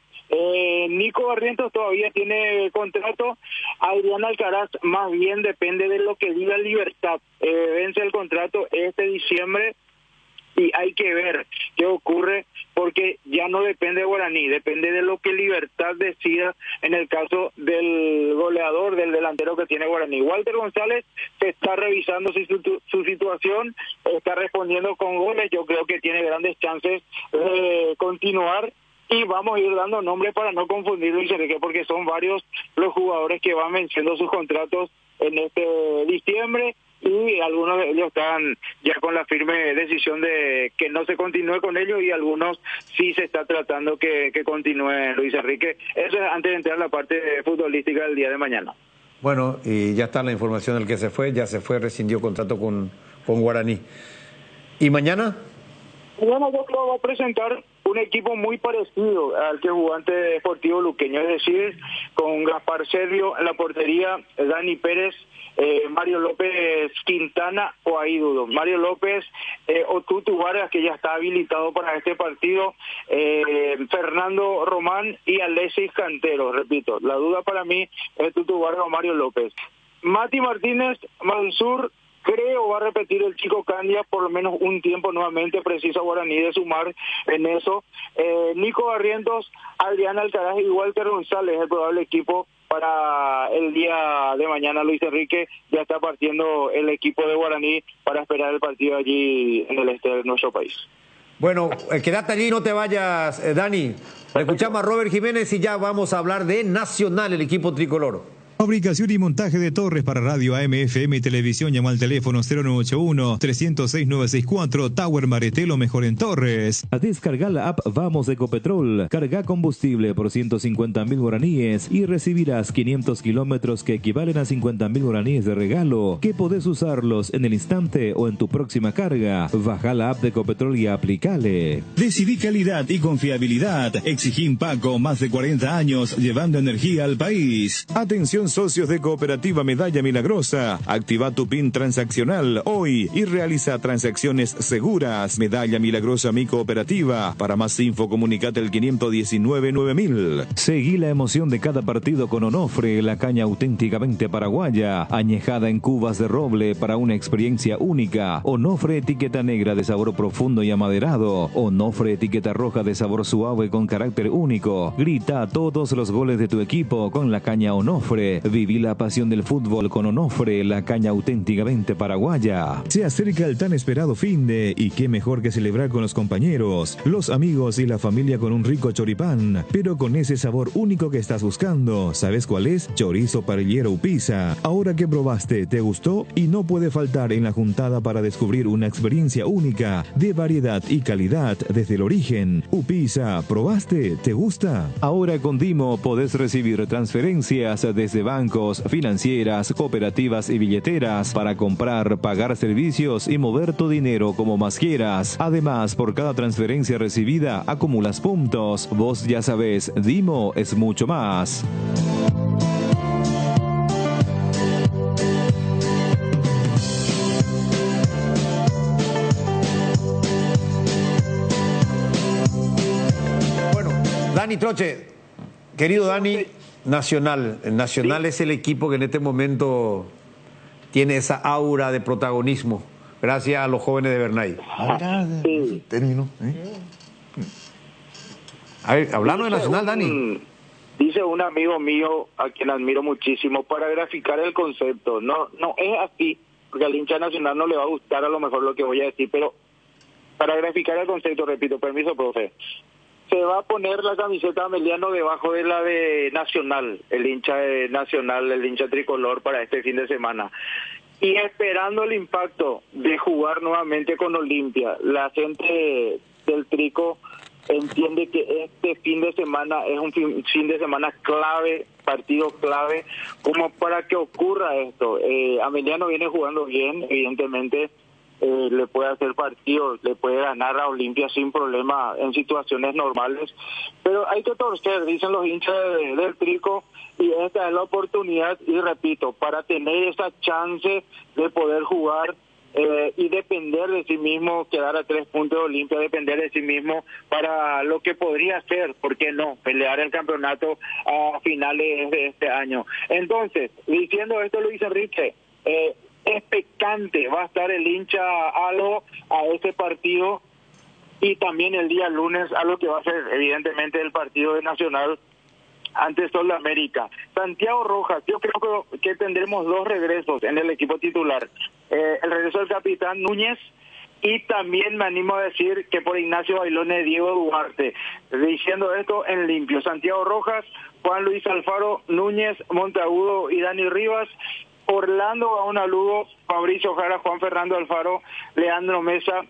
Nico Barrientos todavía tiene contrato. Adrián Alcaraz más bien depende de lo que diga Libertad. Vence el contrato este diciembre y hay que ver qué ocurre, porque ya no depende de Guaraní, depende de lo que Libertad decida en el caso del goleador, del delantero que tiene Guaraní. Walter González se está revisando su situación, está respondiendo con goles. Yo creo que tiene grandes chances de continuar. Y vamos a ir dando nombres para no confundir, Luis Enrique, porque son varios los jugadores que van venciendo sus contratos en este diciembre y algunos de ellos están ya con la firme decisión de que no se continúe con ellos y algunos sí se está tratando que continúe, Luis Enrique. Eso es antes de entrar a la parte futbolística del día de mañana. Bueno, y ya está la información del que se fue, rescindió contrato con Guaraní. ¿Y mañana? Bueno, yo creo que va a presentar un equipo muy parecido al que jugó ante Deportivo Luqueño, es decir, con Gaspar Servio en la portería, Dani Pérez, Mario López Quintana o ahí dudo, Mario López o Tutu Vargas, que ya está habilitado para este partido, Fernando Román y Alexis Cantero. Repito, la duda para mí es Tutu Vargas o Mario López. Mati Martínez, Mansur, creo va a repetir el chico Candia por lo menos un tiempo nuevamente, precisa Guaraní de sumar en eso. Nico Barrientos, Adrián Alcaraz y Walter González, el probable equipo para el día de mañana. Luis Enrique, ya está partiendo el equipo de Guaraní para esperar el partido allí en el este de nuestro país. Bueno, quédate allí, no te vayas, Dani. Escuchamos a Robert Jiménez y ya vamos a hablar de Nacional, el equipo tricolor. Fabricación y montaje de torres para radio AM, FM y televisión. Llama al teléfono 0981-306-964. Tower Maretelo, mejor en torres. Descarga la app Vamos de Ecopetrol. Carga combustible por 150.000 guaraníes y recibirás 500 kilómetros que equivalen a 50.000 guaraníes de regalo, que podés usarlos en el instante o en tu próxima carga. Baja la app de Ecopetrol y aplicale. Decidí calidad y confiabilidad. Exigí Paco, más de 40 años llevando energía al país. Atención, socios de Cooperativa Medalla Milagrosa. Activa tu PIN transaccional hoy y realiza transacciones seguras. Medalla Milagrosa, mi cooperativa. Para más info, comunicate al 519-9000. Seguí la emoción de cada partido con Onofre, la caña auténticamente paraguaya, añejada en cubas de roble para una experiencia única. Onofre, etiqueta negra de sabor profundo y amaderado. Onofre, etiqueta roja de sabor suave con carácter único. Grita todos los goles de tu equipo con la caña Onofre. Viví la pasión del fútbol con Onofre, la caña auténticamente paraguaya. Se acerca el tan esperado finde y qué mejor que celebrar con los compañeros, los amigos y la familia con un rico choripán, pero con ese sabor único que estás buscando. ¿Sabes cuál es? Chorizo parrillero Upisa. Ahora que probaste, ¿te gustó? Y no puede faltar en la juntada para descubrir una experiencia única de variedad y calidad desde el origen. Upisa, ¿probaste? ¿Te gusta? Ahora con Dimo podés recibir transferencias desde bancos, financieras, cooperativas y billeteras para comprar, pagar servicios y mover tu dinero como más quieras. Además, por cada transferencia recibida acumulas puntos. Vos ya sabés, Dimo es mucho más. Bueno, Dani Troche, querido Dani, Nacional sí. Es el equipo que en este momento tiene esa aura de protagonismo, gracias a los jóvenes de Bernay. Sí. Término. A ver, hablando de Nacional, Dani. Dice un amigo mío, a quien admiro muchísimo, para graficar el concepto. No es así, porque al hincha Nacional no le va a gustar a lo mejor lo que voy a decir, pero para graficar el concepto, repito, permiso, profe. Se va a poner la camiseta de Ameliano debajo de la de Nacional, el hincha de Nacional, el hincha tricolor para este fin de semana. Y esperando el impacto de jugar nuevamente con Olimpia, la gente del Trico entiende que este fin de semana es un fin de semana clave, partido clave, como para que ocurra esto. Ameliano viene jugando bien, evidentemente. Le puede hacer partidos, le puede ganar a Olimpia sin problema en situaciones normales, pero hay que torcer, dicen los hinchas del Trico, y esta es la oportunidad, y repito, para tener esa chance de poder jugar y depender de sí mismo, quedar a 3 puntos de Olimpia, depender de sí mismo para lo que podría ser, ¿por qué no?, pelear el campeonato a finales de este año. Entonces, diciendo esto, Luis Enrique, expectante va a estar el hincha algo a este partido, y también el día lunes a lo que va a ser evidentemente el partido de Nacional ante Sol de América. Santiago Rojas, yo creo que tendremos 2 regresos en el equipo titular. El regreso del capitán Núñez, y también me animo a decir que por Ignacio Bailone, Diego Duarte. Diciendo esto en limpio: Santiago Rojas, Juan Luis Alfaro, Núñez, Monteagudo y Dani Rivas, Orlando Gaona Lugo, Fabricio Jara, Juan Fernando Alfaro, Leandro Mesa,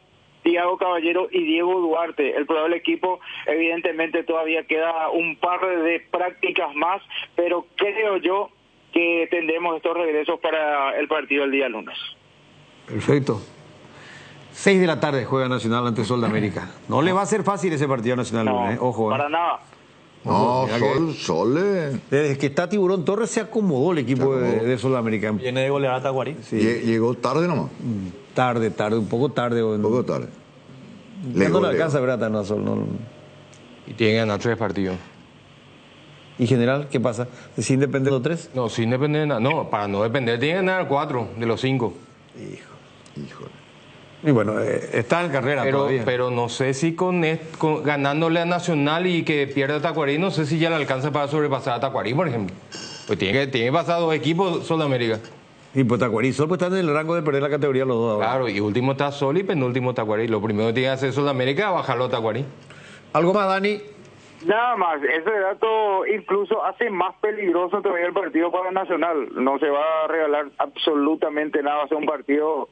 Thiago Caballero y Diego Duarte. El probable equipo, evidentemente todavía queda un par de prácticas más, pero creo yo que tendremos estos regresos para el partido el día lunes. Perfecto. 6 de la tarde juega Nacional ante Sol de América. No le va a ser fácil ese partido Nacional, no, ojo. Para nada. No, Sol. Desde que está Tiburón Torres se acomodó el equipo de Sol de América. Viene de golear a Tacuarí. Sí. Llegó tarde nomás. Tarde, un poco tarde. Un poco tarde. No le alcanza, ¿verdad? No, Sol, no. Y tiene que ganar 3 partidos. ¿Y general qué pasa? ¿Sin depender de los 3? No, sin depender de nada. No, para no depender tiene que ganar 4 de los 5. Híjole. Y bueno, está en carrera todavía. Pero no sé si con ganándole a Nacional y que pierda a Tacuarí, no sé si ya le alcanza para sobrepasar a Tacuarí, por ejemplo. Pues tiene que pasar 2 equipos Sol de América. Y pues Tacuarí, Sol pues están en el rango de perder la categoría los 2 ahora. Claro, y último está Sol y penúltimo Tacuarí. Lo primero que tiene que hacer Sol de América es bajarlo a Tacuarí. ¿Algo más, Dani? Nada más, ese dato incluso hace más peligroso todavía el partido para Nacional. No se va a regalar absolutamente nada, va a ser un partido,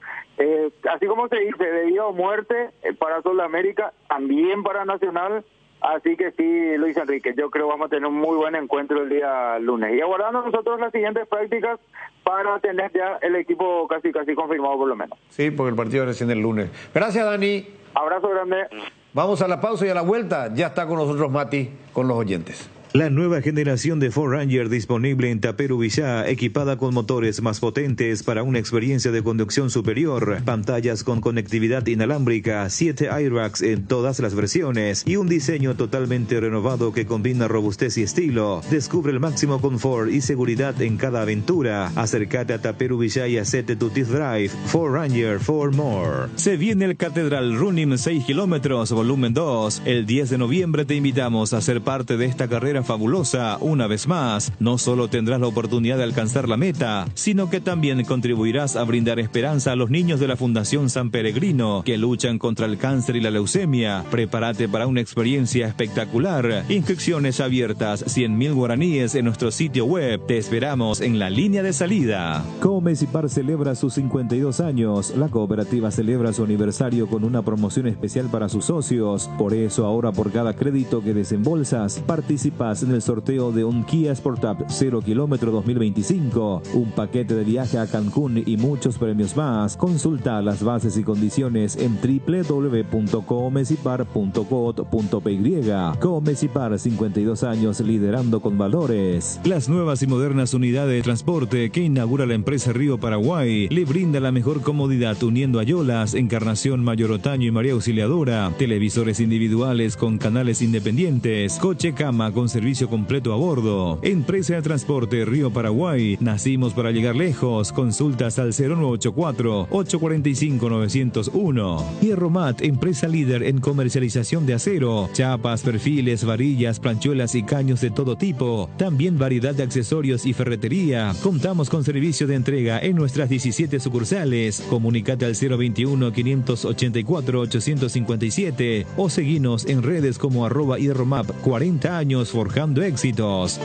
así como se dice, de vida o muerte para Sol de América, también para Nacional. Así que sí, Luis Enrique, yo creo que vamos a tener un muy buen encuentro el día lunes. Y aguardando nosotros las siguientes prácticas para tener ya el equipo casi confirmado por lo menos. Sí, porque el partido es recién el lunes. Gracias, Dani. Abrazo grande. Vamos a la pausa y a la vuelta ya está con nosotros Mati, con los oyentes. La nueva generación de Ford Ranger disponible en Taperu Villá, equipada con motores más potentes para una experiencia de conducción superior, pantallas con conectividad inalámbrica, 7 airbags en todas las versiones y un diseño totalmente renovado que combina robustez y estilo. Descubre el máximo confort y seguridad en cada aventura. Acércate a Taperu Villá y hacete tu test drive. Ford Ranger for More. Se viene el Catedral Running 6 kilómetros, volumen 2. El 10 de noviembre te invitamos a ser parte de esta carrera fabulosa. Una vez más, no solo tendrás la oportunidad de alcanzar la meta, sino que también contribuirás a brindar esperanza a los niños de la Fundación San Peregrino que luchan contra el cáncer y la leucemia. Prepárate para una experiencia espectacular. Inscripciones abiertas, 100.000 guaraníes en nuestro sitio web. Te esperamos en la línea de salida. Comecipar celebra sus 52 años. La cooperativa celebra su aniversario con una promoción especial para sus socios. Por eso ahora por cada crédito que desembolsas, participas en el sorteo de un Kia Sportage 0 kilómetro 2025, un paquete de viaje a Cancún y muchos premios más. Consulta las bases y condiciones en www.comecipar.co.py. Comecipar, 52 años liderando con valores. Las nuevas y modernas unidades de transporte que inaugura la empresa Río Paraguay le brinda la mejor comodidad uniendo Ayolas, Encarnación, Mayor Otaño y María Auxiliadora, televisores individuales con canales independientes, coche cama con servicio completo a bordo. Empresa de Transporte Río Paraguay. Nacimos para llegar lejos. Consultas al 0984-845-901. Hierromat, empresa líder en comercialización de acero, chapas, perfiles, varillas, planchuelas y caños de todo tipo. También variedad de accesorios y ferretería. Contamos con servicio de entrega en nuestras 17 sucursales. Comunicate al 021-584-857 o seguinos en redes como @hierromap. 40 años forjando éxitos.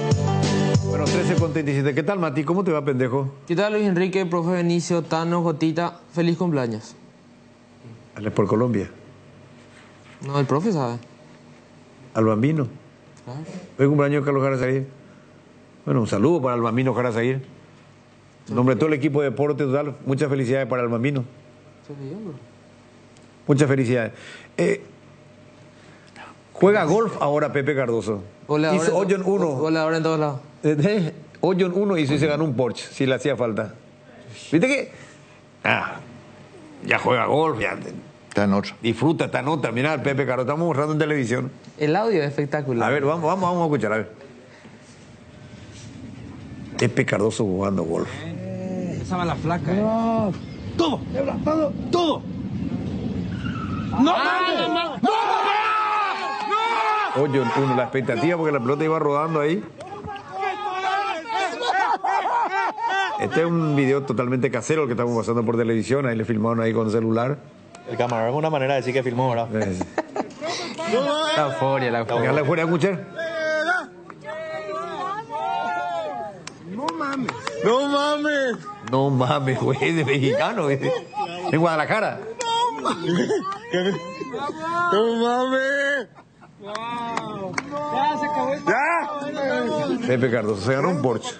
Bueno, 13:37. ¿Qué tal, Mati? ¿Cómo te va, pendejo? ¿Qué tal, Luis Enrique, profe Benicio, Tano, Jotita? Feliz cumpleaños. Dale por Colombia. No, el profe sabe. Al Bambino. Hoy cumpleaños Carlos Jara. Bueno, un saludo para el Bambino Jara. En nombre de todo el equipo de Deporte Total, muchas felicidades para el Bambino. Muchas felicidades. Juega golf ahora Pepe Cardoso. Hizo hoyo en 1. Goleador en todos lados. Hoyo en 1 hizo y se ganó un Porsche, si le hacía falta. ¿Viste que? Ya juega golf, ya. Está en otra. Disfruta, está en otra. Mirá, Pepe Cardoso, estamos mostrando en televisión. El audio es espectacular. A ver, vamos a escuchar, a ver. Pepe Cardoso jugando golf. Esa va la flaca. Todo, todo. ¡No! Hoyo en 1, la expectativa porque la pelota iba rodando ahí. Este es un video totalmente casero el que estamos pasando por televisión. Ahí le filmaron ahí con celular. El camarógrafo es una manera de decir que filmó, ¿verdad? La euforia, la euforia. ¿La euforia, escuchar? No mames, güey, de mexicano, güey. En Guadalajara. ¡No mames! ¡Ya se acabó el Pepe Cardoso, se ganó un Porsche.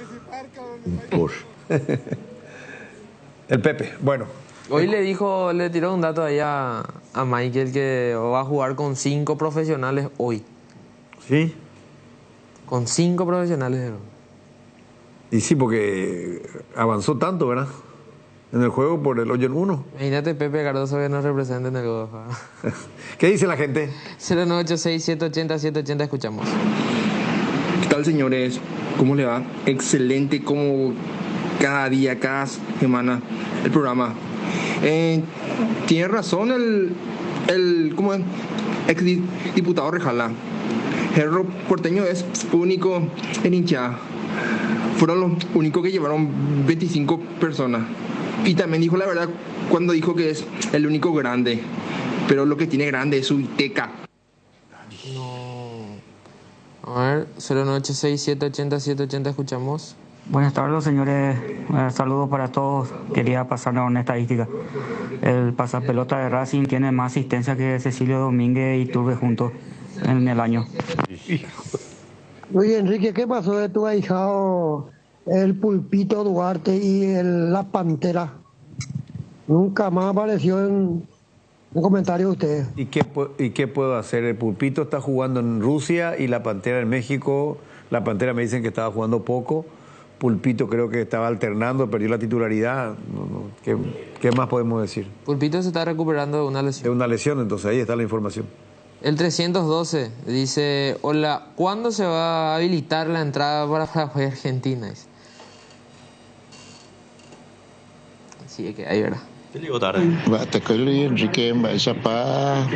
El Pepe, bueno. Hoy le tiró un dato ahí a Michael que va a jugar con 5 profesionales hoy. ¿Sí? Con 5 profesionales. Y sí, porque avanzó tanto, ¿verdad? En el juego por el hoyo en 1. Imagínate Pepe Cardoso que nos representa en el golf. ¿Qué dice la gente? 0986-780-780, escuchamos. ¿Qué tal, señores? ¿Cómo le va? Excelente, como cada día, cada semana, el programa. Tiene razón el ¿cómo es? Ex diputado Rejala. Cerro Porteño es único en hinchada. Fueron los únicos que llevaron 25 personas. Y también dijo la verdad cuando dijo que es el único grande. Pero lo que tiene grande es su Iteca. A ver, 0986-780-780, escuchamos. Buenas tardes, señores. Saludos para todos. Quería pasarnos una estadística. El pasapelota de Racing tiene más asistencia que Cecilio Domínguez y Turbe juntos en el año. Oye, Enrique, ¿qué pasó de tu ahijado, el Pulpito Duarte y la Pantera? Nunca más apareció en comentario de ustedes. ¿Y qué puedo hacer? El Pulpito está jugando en Rusia y la Pantera en México. La Pantera me dicen que estaba jugando poco. Pulpito creo que estaba alternando, perdió la titularidad. ¿Qué más podemos decir? Pulpito se está recuperando de una lesión. De una lesión, entonces ahí está la información. El 312 dice, hola, ¿cuándo se va a habilitar la entrada para Argentina? Sí, que ahí verá. Te digo tarde. Te coilo y Enrique Chapa,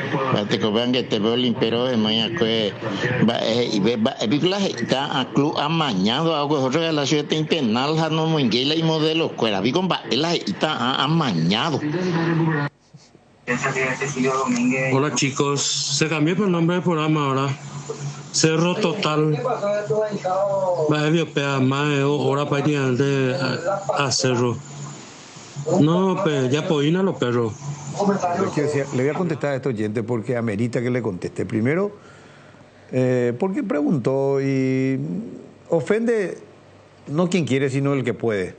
te coban que te veo limpero de mañana que va está a club amañado algo es otra la ciudad penal no monguela y modelo cuera vi con la está amañado. Hola chicos, se cambió el nombre del programa ahora. Cerro Total. Va a haber más de hora para llegar a Cerro. No, pero ya podían a los perros. Le voy a contestar a este oyente porque amerita que le conteste. Primero, porque preguntó y ofende no quien quiere, sino el que puede.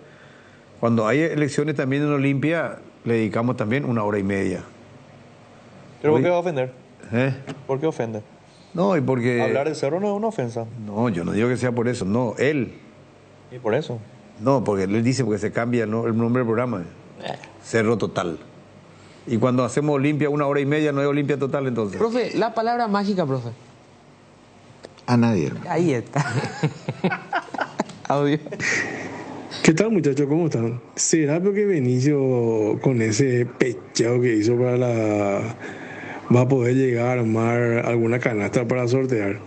Cuando hay elecciones también en Olimpia, le dedicamos también 1 hora y media. ¿Pero por qué va a ofender? ¿Por qué ofende? No, y porque... Hablar de Cerro no es una ofensa. No, yo no digo que sea por eso, no, él. ¿Y por eso? No, porque él dice porque se cambia el nombre del programa. Cerro Total. Y cuando hacemos Olimpia 1 hora y media, no es Olimpia Total entonces. Profe, la palabra mágica, profe. A nadie. Ahí está. Audio. ¿Qué tal, muchachos? ¿Cómo están? ¿Será porque Benicio con ese pechado que hizo para va a poder llegar a armar alguna canasta para sortear?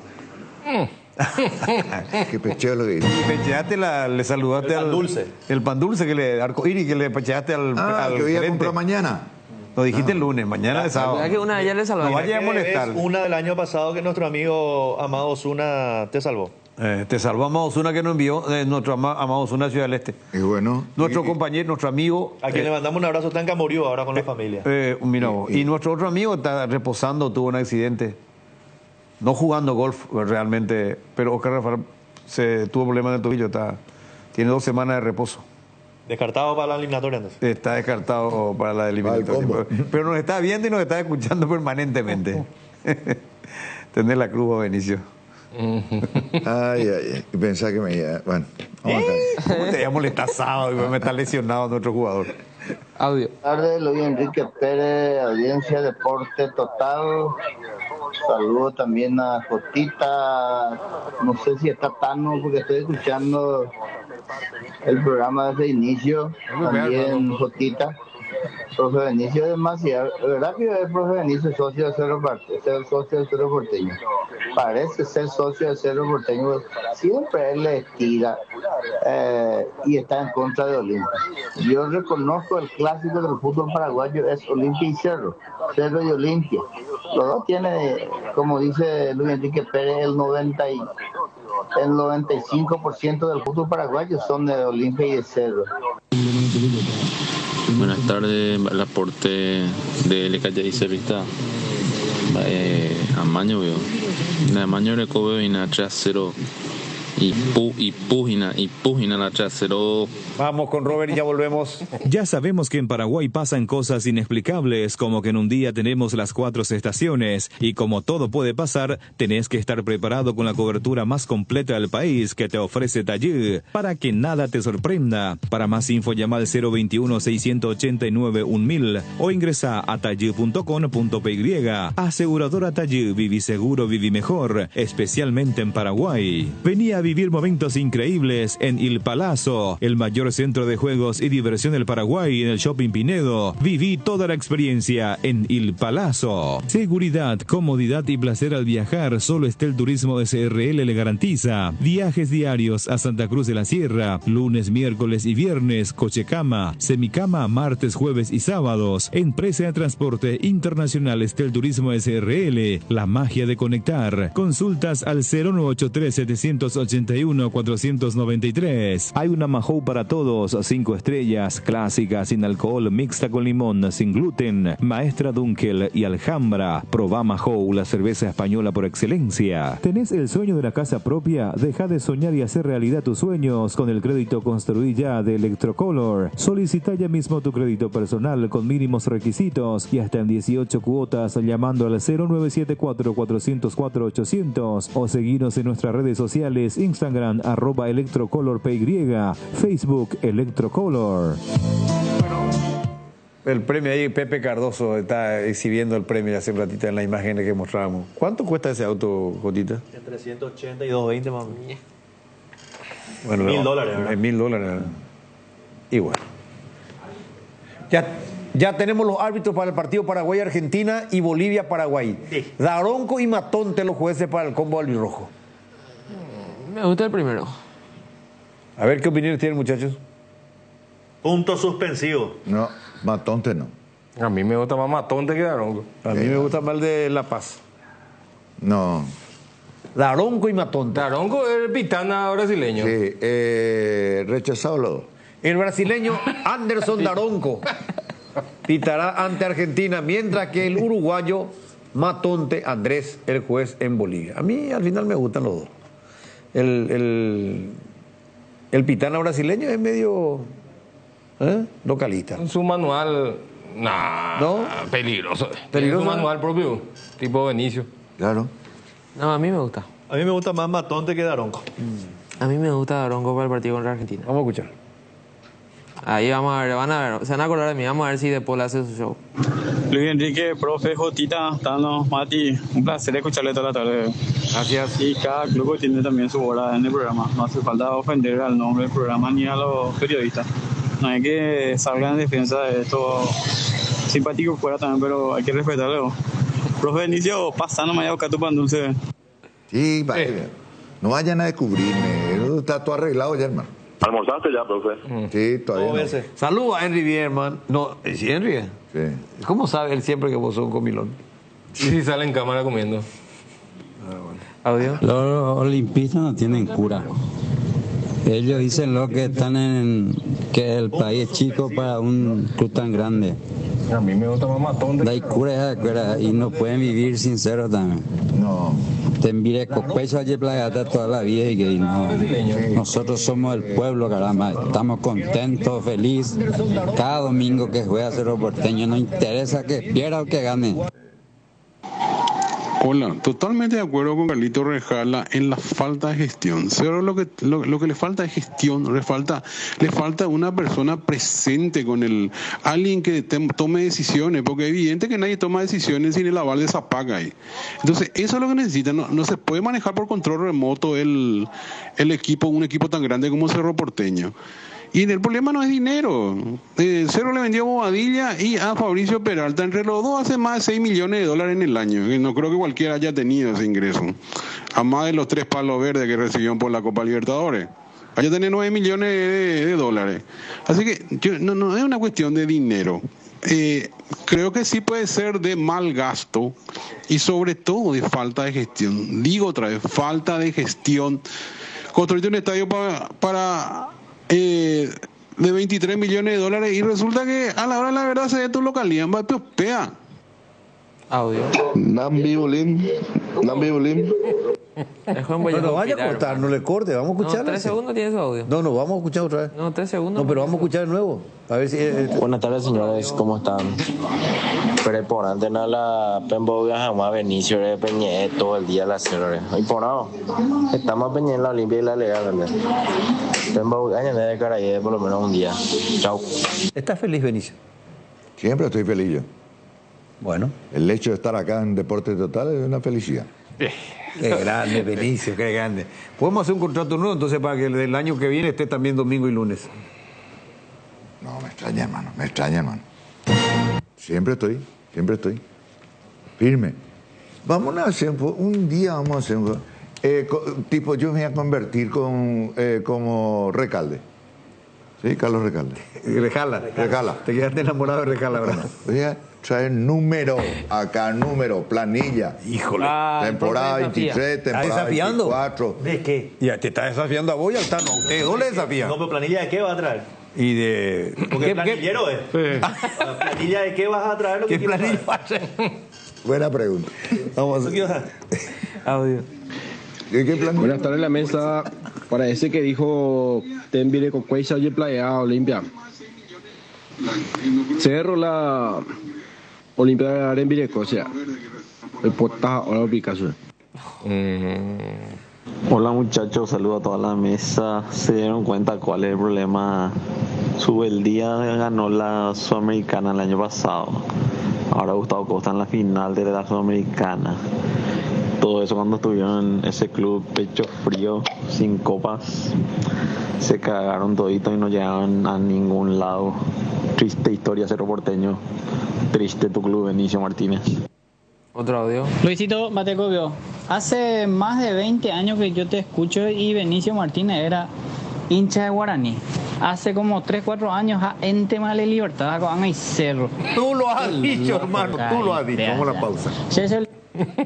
Qué pecheo lo que dice. Pecheaste le saludaste al dulce. El pan dulce que le arcoíris que le pecheaste al que voy a comprar mañana. Lo dijiste el lunes, mañana es sábado. ¿Verdad que una de ellas le salvó? No vaya a molestar. Es una del año pasado que nuestro amigo Amado Osuna te salvó. Te salvó Amado Osuna que nos envió nuestro Amado Osuna Ciudad del Este. Y bueno. Nuestro compañero, nuestro amigo. A quien le mandamos un abrazo, está en Camboriú ahora con la familia. Mira, y nuestro otro amigo está reposando, tuvo un accidente. no jugando golf realmente, pero Oscar Rafael se tuvo problemas en el tobillo, tiene 2 semanas de reposo. Descartado para la eliminatoria entonces. Está descartado para la eliminatoria. Pero nos está viendo y nos está escuchando permanentemente. Tener la cruz, Benicio. Ay. Pensaba que me iba. Bueno, vamos acá. ¿Cómo te voy a molestar sábado? Y me está lesionado nuestro jugador. Audio. Buenas tardes, Luis Enrique Pérez, audiencia Deporte Total. Saludo también a Jotita. No sé si está Tano, porque estoy escuchando el programa desde inicio. También Jotita. Profe Benicio es demasiado. De verdad que el profe Benicio es socio de Cerro Porteño. Parece ser socio de Cerro Porteño. Siempre él le estira y está en contra de Olimpia. Yo reconozco el clásico del fútbol paraguayo es Olimpia y Cerro y Olimpia. Los dos tienen, como dice Luis Enrique Pérez, el 95% del fútbol paraguayo son de Olimpia y de Cerro. Buenas tardes, el aporte de LKJ y Cerrista. Amaño veo. Amaño de Kobe y na 3-0. Y pugina la 3-0. Vamos con Robert y ya volvemos. Ya sabemos que en Paraguay pasan cosas inexplicables, como que en un día tenemos las 4 estaciones, y como todo puede pasar, tenés que estar preparado con la cobertura más completa del país que te ofrece Tallí, para que nada te sorprenda. Para más info llama al 021-689-1000 o ingresa a tallí.com.py. Aseguradora Tallí, viví seguro, viví mejor, especialmente en Paraguay. Vení a vivir momentos increíbles en Il Palazzo, el mayor centro de juegos y diversión del Paraguay, en el Shopping Pinedo. Viví toda la experiencia en Il Palazzo. Seguridad, comodidad y placer al viajar, solo Estel Turismo SRL le garantiza. Viajes diarios a Santa Cruz de la Sierra, lunes, miércoles y viernes, cochecama, semicama, martes, jueves y sábados. Empresa de Transporte Internacional Estel Turismo SRL, la magia de conectar. Consultas al 0983-781-493. Hay una Mahou para todos, 5 estrellas, clásica, sin alcohol, mixta con limón, sin gluten, Maestra Dunkel y Alhambra. Probá Mahou, la cerveza española por excelencia. ¿Tenés el sueño de la casa propia? Deja de soñar y hacer realidad tus sueños con el crédito Construí Ya de Electrocolor. Solicita ya mismo tu crédito personal con mínimos requisitos y hasta en 18 cuotas llamando al 0974-404-800 o seguinos en nuestras redes sociales, Instagram @electrocolorpy, Facebook Electrocolor. El premio ahí, Pepe Cardoso está exhibiendo el premio hace un ratito en las imágenes que mostrábamos. ¿Cuánto cuesta ese auto, Jotita? Entre 180 y 220 más. Bueno, $1,000, $1,000. Y bueno. Ya tenemos los árbitros para el partido Paraguay-Argentina y Bolivia-Paraguay. Sí. Daronco y Matonte los jueces para el combo albirrojo. Me gusta el primero. A ver qué opiniones tienen, muchachos. Punto suspensivo. No, Matonte no. A mí me gusta más Matonte que Daronco. A mí me gusta más el de La Paz. No. Daronco y Matonte. Daronco es el pitana brasileño. Sí, rechazado los dos. El brasileño Anderson Daronco pitará ante Argentina, mientras que el uruguayo Matonte Andrés, el juez en Bolivia. A mí al final me gustan los dos. El pitana brasileño es medio localista. En su manual, ¿no? Peligroso. En su manual propio, tipo Benicio. Claro. No, a mí me gusta. A mí me gusta más Matonte que Daronco. A mí me gusta Daronco para el partido contra Argentina. Vamos a escuchar. Ahí vamos a ver, se van a acordar de mí, vamos a ver si después hace su show. Luis Enrique, profe, Jotita, Tano, Mati, un placer escucharle toda la tarde. Gracias. Y cada club tiene también su hora en el programa. No hace falta ofender al nombre del programa ni a los periodistas. No hay que salgan en defensa de esto. Simpático fuera también, pero hay que respetarlo. Profe Benicio, pasando mañana a buscar tu pan dulce. Sí, no vayan a descubrirme. Eso está todo arreglado ya, hermano. ¿Almorzaste ya, profe? Sí, todavía no. Saludos a Henry Bierman. No, ¿sí, Henry? Sí. ¿Cómo sabe él siempre que vos sos un comilón? Sí, sale en cámara comiendo. ¿Audio? Los olimpistas no tienen cura. Ellos dicen lo que están que el país es chico para un club tan grande. A mí me gusta más Matonte. No hay cura y no pueden vivir sinceros también. No. Tembire Copecha y Playa toda la vida y que no, nosotros somos el pueblo, caramba, estamos contentos, felices. Cada domingo que juega Cerro Porteño, no interesa que pierda o que gane. Hola, totalmente de acuerdo con Carlito Rejala en la falta de gestión. Cerro lo que le falta es gestión, le falta una persona presente con alguien que tome decisiones, porque es evidente que nadie toma decisiones sin el aval de Zapagay. Entonces, eso es lo que necesita. No se puede manejar por control remoto un equipo tan grande como Cerro Porteño. Y el problema no es dinero. Cerro le vendió a Bobadilla y a Fabricio Peralta. Entre los dos hace más de 6 millones de dólares en el año. Y no creo que cualquiera haya tenido ese ingreso. A más de los 3 palos verdes que recibieron por la Copa Libertadores. Allá tiene 9 millones de dólares. Así que no es una cuestión de dinero. Creo que sí puede ser de mal gasto y sobre todo de falta de gestión. Digo otra vez, falta de gestión. Construir un estadio para de 23 millones de dólares y resulta que a la hora de la verdad se ve tu localidad va pea. Audio. Nambi Bolín. No lo vaya a cortar, no le corte, vamos a escuchar. No, 3 segundos tiene su audio. No, vamos a escuchar otra vez. No, 3 segundos. No, pero vamos a escuchar de nuevo. A ver si. Buenas tardes, señores, ¿cómo están? Preponante na la Pemboga jamás Benicio de Peñé todo el día la cerre. Y por no, estamos Peñé en la Olimpia y la Legal también. Pemboga de Caraye por lo menos un día. Chao. ¿Estás feliz, Benicio? Siempre estoy feliz yo. Bueno. El hecho de estar acá en Deporte Total es una felicidad. Qué grande, Benicio, qué grande. Podemos hacer un contrato nuevo entonces para que el año que viene esté también domingo y lunes. No, me extraña, hermano. Siempre estoy. Firme. Vamos a hacer, un día vamos a hacer, tipo yo me voy a convertir como Recalde. ¿Sí? Carlos Recalde. Recala. Te quedaste enamorado de Recala, ¿verdad? Voy a traer número, planilla. Híjole. Temporada 23, temporada 24. ¿De qué? Ya te está desafiando a vos y Altano. Ustedes dos le desafían. No, pero planilla de qué va a traer. Y de... Porque planillero es. ¿Planilla de qué vas a traer? ¿Qué planilla vas a traer? Buena pregunta. Vamos a... Audio. Buenas tardes, la mesa. Para ese que dijo Tembire Cocuecha y Playa Olimpia. Cerro la Olimpia de Arenvireco, o sea, el potaja o la ubicación. Hola muchachos, saludo a toda la mesa. ¿Se dieron cuenta cuál es el problema? Subeldía ganó la Sudamericana el año pasado. Ahora Gustavo Costa en la final de la Sudamericana. Todo eso cuando estuvieron en ese club pecho frío, sin copas, se cagaron todito y no llegaron a ningún lado. Triste historia Cerro Porteño, triste tu club, Benicio Martínez. Otro audio. Luisito Matecobio, hace más de 20 años que yo te escucho y Benicio Martínez era hincha de Guaraní. Hace como 3-4 años en tema de libertad con y Cerro. Tú lo has dicho, hermano, tú lo has dicho. Vamos a la pausa.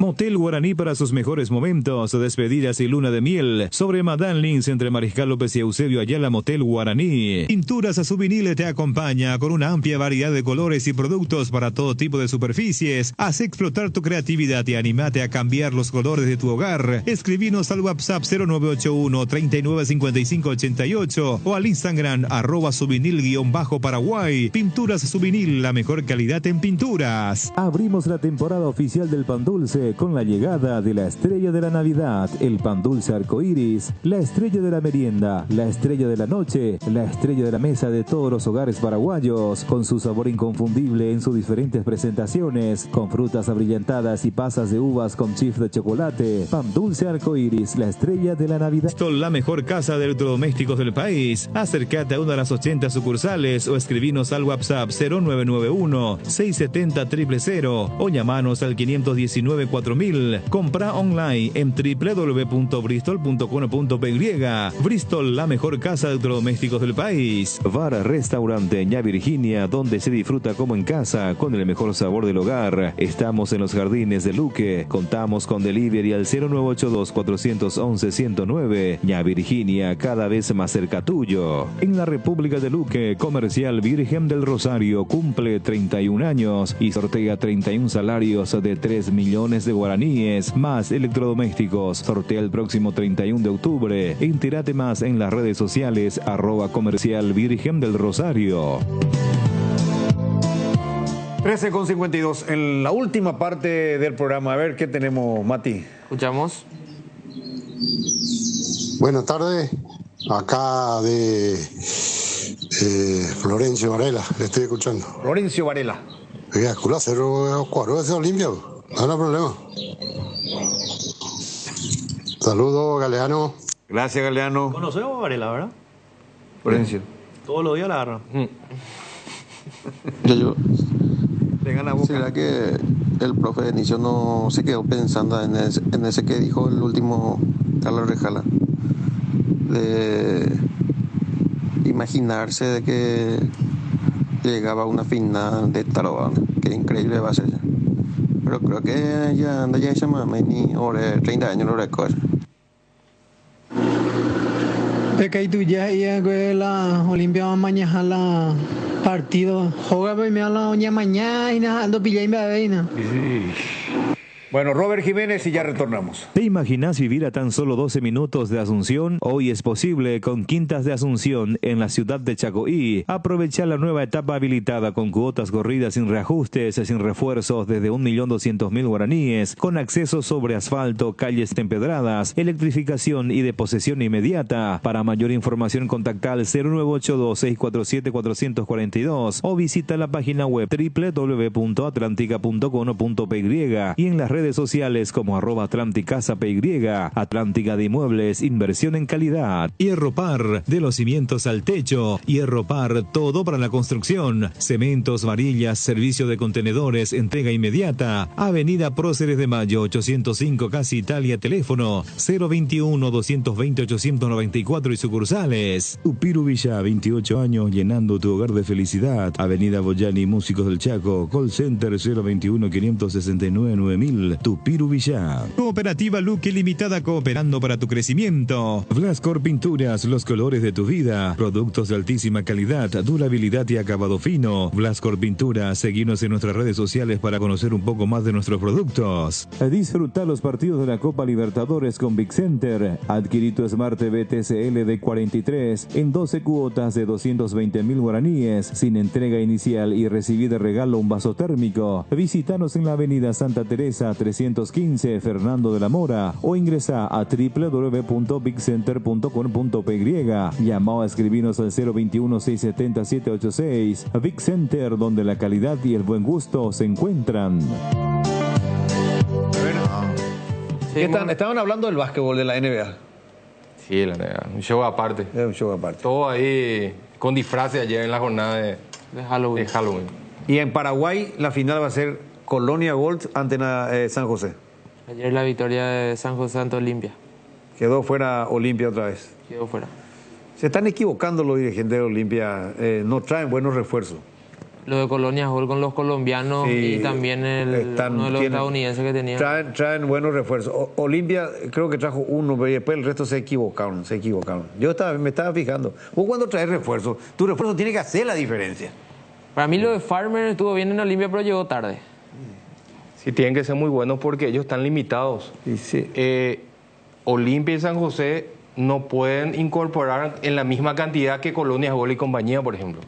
Motel Guaraní para sus mejores momentos, despedidas y luna de miel. Sobre Madame Lins entre Mariscal López y Eusebio Ayala, Motel Guaraní. Pinturas Subinil te acompaña con una amplia variedad de colores y productos para todo tipo de superficies. Haz explotar tu creatividad y animate a cambiar los colores de tu hogar. Escribinos al WhatsApp 0981 395588 o al Instagram @subinil_Paraguay. Pinturas Subinil, la mejor calidad en pinturas. Abrimos la temporada oficial del pan dulce con la llegada de la estrella de la Navidad, el pan dulce arcoíris, la estrella de la merienda, la estrella de la noche, la estrella de la mesa de todos los hogares paraguayos, con su sabor inconfundible en sus diferentes presentaciones, con frutas abrillantadas y pasas de uvas con chips de chocolate. Pan dulce arcoíris, la estrella de la Navidad. La mejor casa de electrodomésticos del país. Acércate a una de las 80 sucursales o escribinos al WhatsApp 0991 670 000 o llamanos al 519 4000. Compra online en www.bristol.com.py. Bristol, la mejor casa de electrodomésticos del país. Bar Restaurante Ña Virginia, donde se disfruta como en casa, con el mejor sabor del hogar. Estamos en los jardines de Luque. Contamos con delivery al 0982 411 109. Ña Virginia, cada vez más cerca tuyo. En la República de Luque, Comercial Virgen del Rosario cumple 31 años y sortea 31 salarios de 3 millones millones de guaraníes, más electrodomésticos. Sortea el próximo 31 de octubre. Entérate más en las redes sociales @comercial Virgen del Rosario. 13:52, en la última parte del programa. A ver, ¿qué tenemos, Mati? Escuchamos. Buenas tardes, acá de Florencio Varela, le estoy escuchando. Florencio Varela. Cerro Cuaro de Olimpia, no hay problema. Saludos, Galeano. Gracias, Galeano. Conocemos a Varela, ¿verdad? Florencio. Todos los días la agarran. ¿Será que el profe Benicio no se quedó pensando en ese que dijo el último Carlos Rejala? De imaginarse de que llegaba a una final de Tarobana. Qué increíble va a ser. Pero creo que ya anda ya llama ni ahora 30 años lo recuerdo. De que tú ya la Olimpia mañana la partido juega primero la mañana y ando pillando a veina. Bueno, Robert Jiménez y ya retornamos. ¿Te imaginas vivir a tan solo 12 minutos de Asunción? Hoy es posible con Quintas de Asunción en la ciudad de Chacoí. Aprovecha la nueva etapa habilitada con cuotas corridas sin reajustes, sin refuerzos desde 1.200.000 guaraníes, con acceso sobre asfalto, calles empedradas, electrificación y de posesión inmediata. Para mayor información contacta al 0982-647-442 o visita la página web www.atlantica.com.py y en las redes sociales como @AtlánticaSaPY. Atlántica de Inmuebles, inversión en calidad. Hierro Par, de los cimientos al techo. Hierro Par, todo para la construcción. Cementos, varillas, servicio de contenedores, entrega inmediata. Avenida Próceres de Mayo, 805, Casi Italia. Teléfono 021-220-894 y sucursales. Tupiru Villa, 28 años, llenando tu hogar de felicidad. Avenida Boyani, Músicos del Chaco. Call Center 021-569-9000. Tupiru Villa. Cooperativa Luque Limitada, cooperando para tu crecimiento. Blascor Pinturas, los colores de tu vida. Productos de altísima calidad, durabilidad y acabado fino. Blascor Pinturas, seguinos en nuestras redes sociales para conocer un poco más de nuestros productos. Disfruta los partidos de la Copa Libertadores con Big Center. Adquirí tu Smart TV TCL de 43 en 12 cuotas de 220.000 guaraníes, sin entrega inicial y recibí de regalo un vaso térmico. Visítanos en la avenida Santa Teresa 315, Fernando de la Mora, o ingresa a www.bigcenter.com.py. Llama a escribirnos al 021-670-786. Big Center, donde la calidad y el buen gusto se encuentran. Estaban hablando del básquetbol de la NBA. Sí, la NBA. Un show aparte. Un show aparte. Todo ahí con disfraces ayer en la jornada de Halloween. Y en Paraguay la final va a ser Colonia Gold ante San José. Ayer la victoria de San José ante Olimpia. Quedó fuera Olimpia otra vez. Quedó fuera. Se están equivocando los dirigentes de Olimpia. No traen buenos refuerzos. Lo de Colonia Gold con los colombianos y también uno de los estadounidenses que tenían. Traen buenos refuerzos. Olimpia creo que trajo uno, pero después el resto se equivocaron. Yo me estaba fijando. Vos cuando traes refuerzos, tu refuerzo tiene que hacer la diferencia. Para mí lo de Farmer estuvo bien en Olimpia, pero llegó tarde. Sí, tienen que ser muy buenos porque ellos están limitados. Olimpia y San José no pueden incorporar en la misma cantidad que Colonia Gold y compañía, por ejemplo.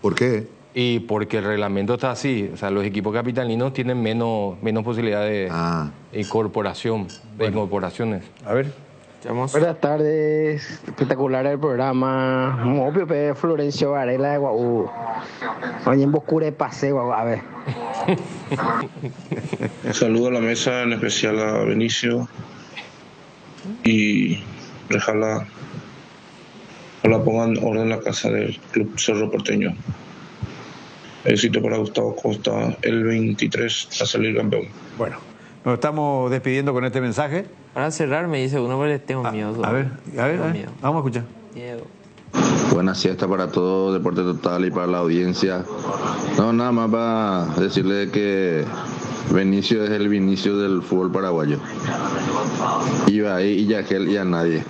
¿Por qué? Y porque el reglamento está así. O sea, los equipos capitalinos tienen menos posibilidad de incorporación, de incorporaciones. A ver. Buenas tardes, espectacular el programa. Obvio, pero Florencio Varela de Guau. Oye, en Boscure pasé, Guau, a ver. Saludo a la mesa, en especial a Benicio. Y ojalá pongan orden en la casa del Club Cerro Porteño. Éxito para Gustavo Costa el 23 a salir campeón. Bueno, nos estamos despidiendo con este mensaje. Para cerrar me dice uno, pero les tengo miedo. A ver, vamos a escuchar. Miedo. Buena siesta para todo Deporte Total y para la audiencia. No, nada más para decirle que Benicio es el Vinicio del fútbol paraguayo. Iba ahí y Yagel y a nadie.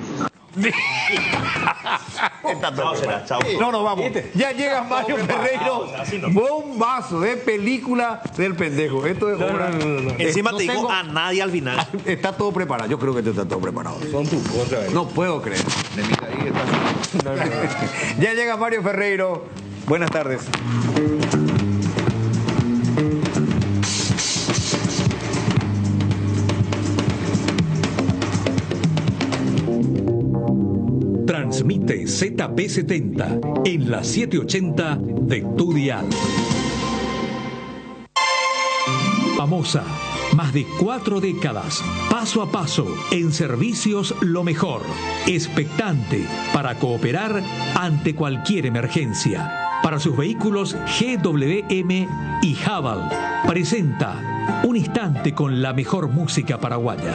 Chao, será, chao. No, nos vamos. Ya llega Mario Ferreiro. Bombazo de película del pendejo. Esto es obra. Encima te digo a nadie al final. Está todo preparado. Yo creo que está todo preparado. Son tus cosas. No puedo creer. De mi ahí está. Ya llega Mario Ferreiro. Buenas tardes. Transmite ZP70 en la 780 de tu dial. Famosa, más de 4 décadas, paso a paso, en servicios lo mejor. Expectante para cooperar ante cualquier emergencia. Para sus vehículos GWM y Haval, presenta Un Instante con la mejor música paraguaya.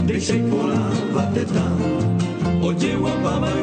Deixei por lá, bater, oye, guapa, vai,